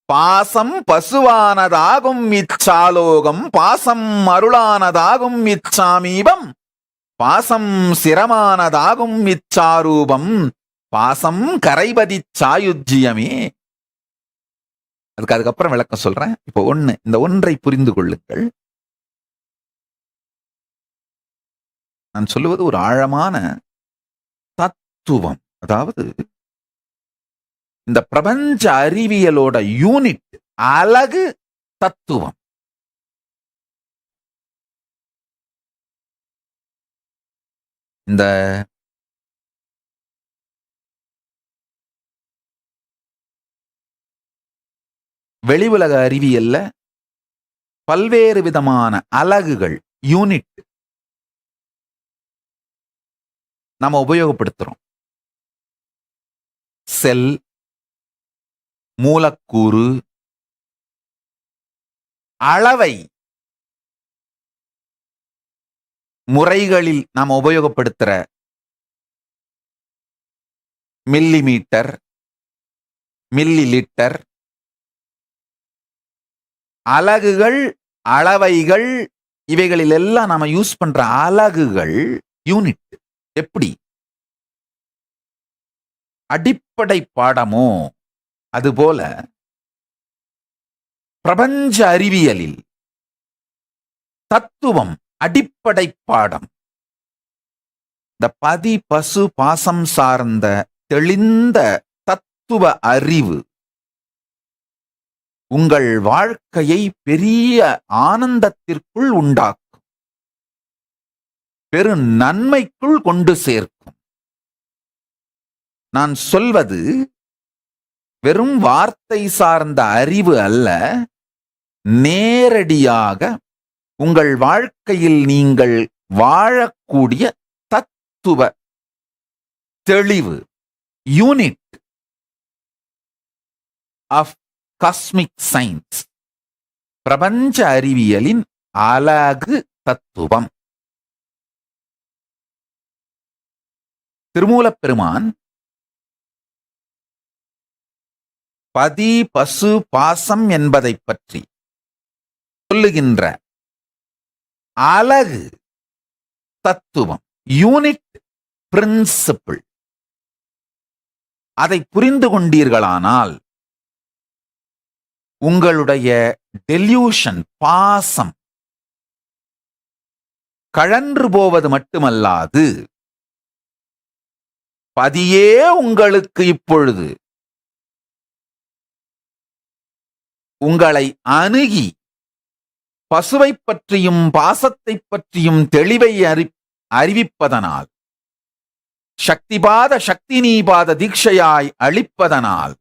பாசம் பசுவானதாகும் இச்சாலோகம், பாசம் அருளானதாகும் இச்சாமீபம், பாசம் சிரமானதாகும் இச்சாரூபம், பாசம் கரைபதி சாயுஜ்யமே. அதுக்கப்புறம் விளக்கம் சொல்றேன். இப்போ இந்த ஒன்றை புரிந்து கொள்ளுங்கள். நான் சொல்லுவது ஒரு ஆழமான தத்துவம். அதாவது இந்த பிரபஞ்ச அறிவியலோட யூனிட், அலகு தத்துவம். இந்த வெளி உலக அறிவியல்ல பல்வேறு விதமான அலகுகள், யூனிட் நாம உபயோகப்படுத்துறோம். செல், மூலக்கூறு, அளவை முறைகளில் நாம் உபயோகப்படுத்துற மில்லிமீட்டர், மில்லி லிட்டர், அலகுகள், அளவைகள், இவைகளில் எல்லாம் நாம யூஸ் பண்ற அலகுகள் யூனிட். எப்படி அடிப்படை பாடமோ அதுபோல பிரபஞ்ச அறிவியலில் தத்துவம் அடிப்படை பாடம். இந்த பதி பசு பாசம் சார்ந்த தெளிந்த தத்துவ அறிவு உங்கள் வாழ்க்கையை பெரிய ஆனந்தத்திற்குள் உண்டாக்கும், பெரு நன்மைக்குள் கொண்டு சேர்க்கும். நான் சொல்வது வெறும் வார்த்தை சார்ந்த அறிவு அல்ல, நேரடியாக உங்கள் வாழ்க்கையில் நீங்கள் வாழக்கூடிய தத்துவ தெளிவு, யூனிட் ஆஃப் காஸ்மிக் சயின்ஸ், பிரபஞ்ச அறிவியலின் அலகு தத்துவம். திருமூலப் பெருமான் பதி பசு பாசம் என்பதை பற்றி சொல்லுகின்ற அலகு தத்துவம், யூனிட் பிரின்சிபிள், அதை புரிந்து கொண்டீர்களானால் உங்களுடைய டெல்யூஷன், பாசம் கழன்று போவது மட்டுமல்லாது, பதியே உங்களுக்கு இப்பொழுது உங்களை அணுகி பசுவை பற்றியும் பாசத்தை பற்றியும் தெளிவை அறிவிப்பதனால், சக்திபாத சக்திநீபாத தீட்சையாய் அளிப்பதனால்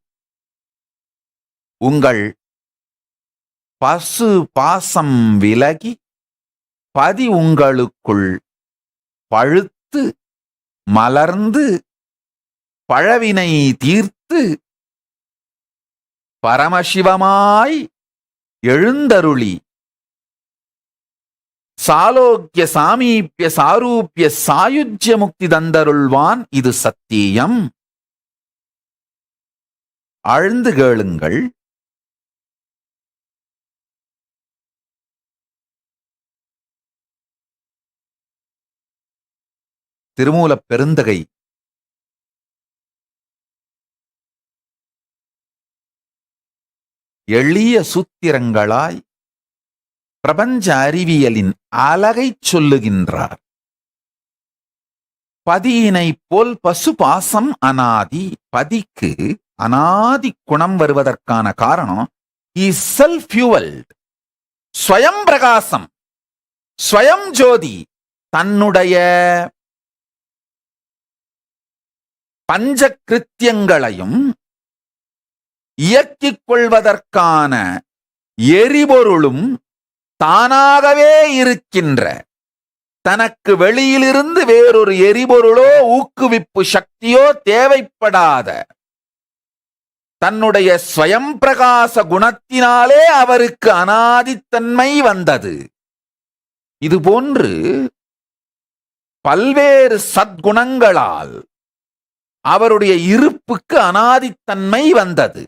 உங்கள் பசு பாசம் விலகி பதி உங்களுக்குள் பழுத்து மலர்ந்து பழவினை தீர்த்து பரமசிவமாய் எழுந்தருளி சாலோக்கிய சாமீபிய சாரூபிய சாயுஜ்ய முக்தி தந்தருள்வான். இது சத்தியம். ஆழ்ந்து கேளுங்கள். திருமூலப் பெருந்தகை எளிய சூத்திரங்களாய் பிரபஞ்ச அறிவியலின் அலகைச் சொல்லுகின்றார். பதியினைப் போல் பசு பாசம் அனாதி. பதிக்கு அனாதி குணம் வருவதற்கான காரணம் இஸ் செல்ஃப் ஃபியூவல்ட், ஸ்வயம் பிரகாசம், ஸ்வயம் ஜோதி. தன்னுடைய பஞ்ச கிருத்தியங்களையும் இயக்கிக் கொள்வதற்கான எரிபொருளும் தானாகவே இருக்கின்ற, தனக்கு வெளியிலிருந்து வேறொரு எரிபொருளோ ஊக்குவிப்பு சக்தியோ தேவைப்படாத தன்னுடைய ஸ்வயம் பிரகாச குணத்தினாலே அவருக்கு அனாதித்தன்மை வந்தது. இதுபோன்று பல்வேறு சத்குணங்களால் அவருடைய இருப்புக்கு அனாதித்தன்மை வந்தது.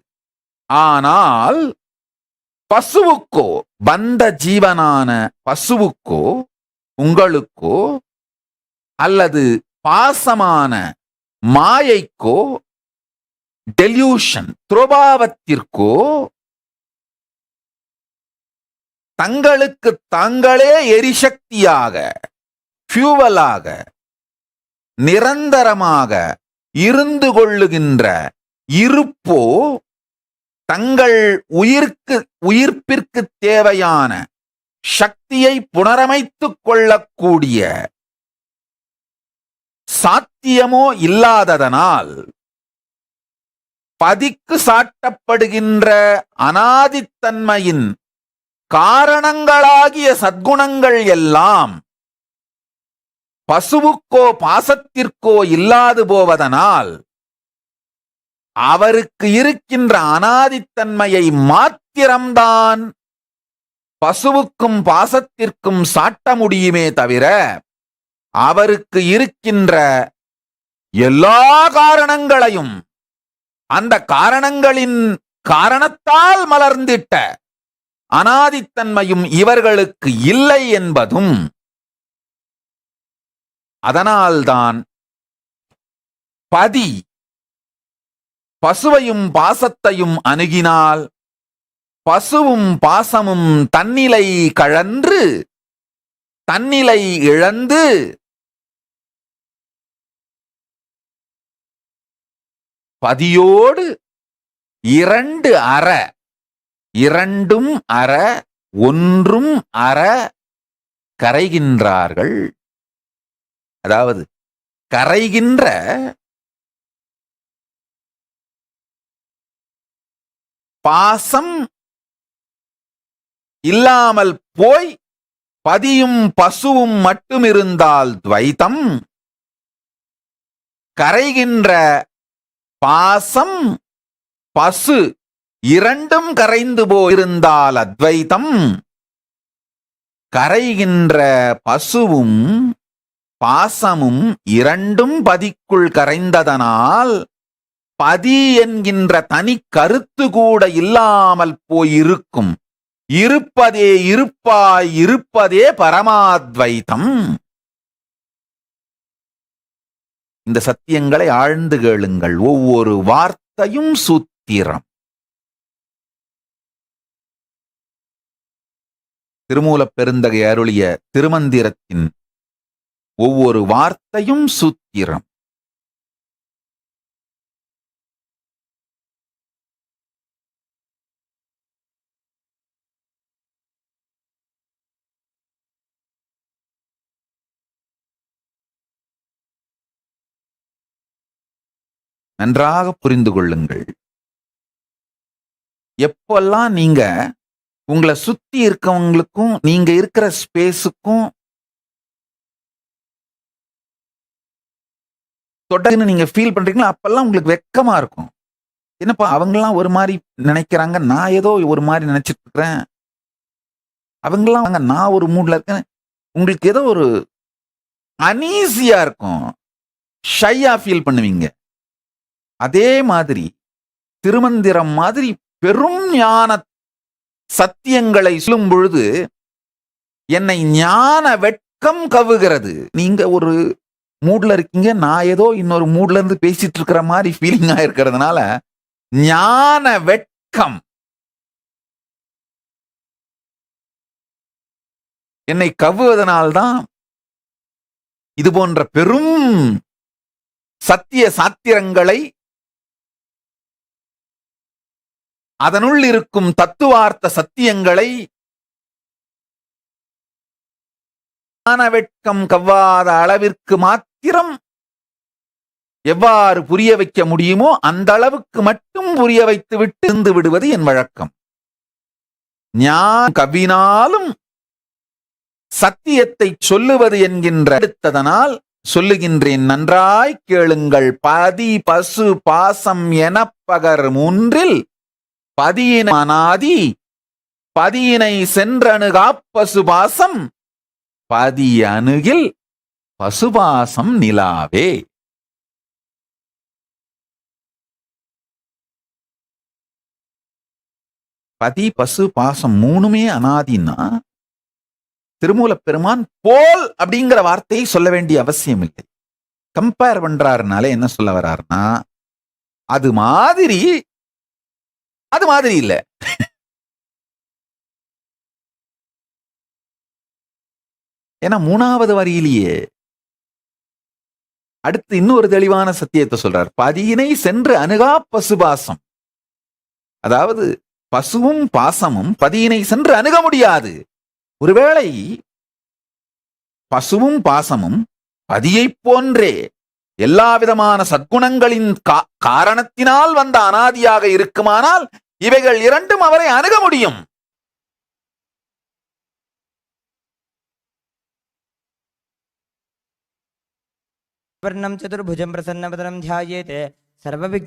ஆனால் பசுவுக்கோ, பந்த ஜீவனான பசுவுக்கோ, உங்களுக்கோ அல்லது பாசமான மாயைக்கோ, டெல்யூஷன் துரோபாவத்திற்கோ தங்களுக்கு தாங்களே எரிசக்தியாக, ஃபியூவலாக, நிரந்தரமாக இருந்து கொள்ளுகின்ற இருப்போ, தங்கள் உயிர்ப்பிற்கு தேவையான சக்தியை புனரமைத்துக் கொள்ளக்கூடிய சாத்தியமோ இல்லாததனால் பதிக்கு சாட்டப்படுகின்ற அனாதித்தன்மையின் காரணங்களாகிய சத்குணங்கள் எல்லாம் பசுவுக்கோ பாசத்திற்கோ இல்லாது போவதனால் அவருக்கு இருக்கின்ற அனாதித்தன்மையை மாத்திரம்தான் பசுவுக்கும் பாசத்திற்கும் சாட்ட முடியுமே தவிர, அவருக்கு இருக்கின்ற எல்லா காரணங்களையும் அந்த காரணங்களின் காரணத்தால் மலர்ந்திட்ட அனாதித்தன்மையும் இவர்களுக்கு இல்லை என்பதும், அதனால்தான் பதி பசுவையும் பாசத்தையும் அணுகினால் பசுவும் பாசமும் தன்னிலை கழன்று தன்னிலை இழந்து பதியோடு இரண்டும் அற ஒன்றும் அற கரைகின்றார்கள். அதாவது கரைகின்ற பாசம் இல்லாமல் போய் பதியும் பசுவும் மட்டும் இருந்தால் துவைத்தம், கரைகின்ற பாசம் பசு இரண்டும் கரைந்து போயிருந்தால் அத்வைத்தம், கரைகின்ற பசுவும் பாசமும் இரண்டும் பதிக்குள் கரைந்ததனால் பதி என்கின்ற தனி கருத்து கூட இல்லாமல் போயிருக்கும் இருப்பதே இருப்பாய் இருப்பதே பரமாத்வைத்தம். இந்த சத்தியங்களை ஆழ்ந்து கேளுங்கள். ஒவ்வொரு வார்த்தையும் சூத்திரம். திருமூலப் பெருந்தகை அருளிய திருமந்திரத்தின் ஒவ்வொரு வார்த்தையும் சூத்திரம். நன்றாக புரிந்து கொள்ளுங்கள். எப்பெல்லாம் நீங்க உங்களை சுத்தி இருக்கவங்களுக்கும் நீங்க இருக்கிற ஸ்பேஸுக்கும் தொடர்ந்து நீங்க ஃபீல் பண்றீங்களா, அப்பெல்லாம் உங்களுக்கு வெக்கமா இருக்கும். என்னப்பா அவங்கெல்லாம் ஒரு மாதிரி நினைக்கிறாங்க, நான் ஏதோ ஒரு மாதிரி நினைச்சிட்டு இருக்கிறேன், அவங்கெல்லாம் நான் ஒரு மூட்ல இருக்கேன். உங்களுக்கு ஏதோ ஒரு அனீசியா இருக்கும், ஷையா ஃபீல் பண்ணுவீங்க. அதே மாதிரி திருமந்திரம் மாதிரி பெரும் ஞான சத்தியங்களை சொல்லும் பொழுது என்னை ஞான வெட்கம் கவுகிறது. நீங்க ஒரு மூட்ல இருக்கீங்க, நான் ஏதோ இன்னொரு மூட்ல இருந்து பேசிட்டு இருக்கிற மாதிரி ஃபீலிங்கா இருக்கிறதுனால ஞான வெட்கம் என்னை கவ்வுவதனால்தான் இது போன்ற பெரும் சத்திய சாத்திரங்களை, அதனுள் இருக்கும் தத்துவார்த்த சத்தியங்களை ஞானவெட்கம் கவ்வாத அளவிற்கு மாத்திரம் எவ்வாறு புரிய வைக்க முடியுமோ அந்த அளவுக்கு மட்டும் புரிய வைத்து விட்டு இருந்து விடுவது என் வழக்கம். ஞான கவ்வினாலும் சத்தியத்தை சொல்லுவது என்கின்ற எடுத்ததனால் சொல்லுகின்றேன், நன்றாய் கேளுங்கள். பதி பசு பாசம் எனப்பகர் மூன்றில் பதியின அனாதி பதியினை சென்றணுகாப் பசுபாசம் பதி அணுகில் பசுபாசம் நிலாவே. பதி பசு பாசம் மூணுமே அனாதின்னா திருமூலப் பெருமான் போல் அப்படிங்கிற வார்த்தையை சொல்ல வேண்டிய அவசியம் இல்லை. கம்பேர் பண்றாருனால என்ன சொல்ல வர்றாருன்னா, அது மாதிரி இல்ல. ஏன்னா மூணாவது வரியிலேயே அடுத்து இன்னொரு தெளிவான சத்தியத்தை சொல்றார். பதியினை சென்று அணுகா பசுபாசம். அதாவது பசுவும் பாசமும் பதியினை சென்று அணுக முடியாது. ஒருவேளை பசுவும் பாசமும் பதியைப் போன்றே எல்லா விதமான சத்குணங்களின் காரணத்தினால் வந்த அனாதியாக இருக்குமானால் இவைகள் இரண்டும் அவரை அணுக முடியும். वर्णं चतुर्भुजं प्रसन्नवदनं ध्यायेत् सर्वविघ्नोपशान्तये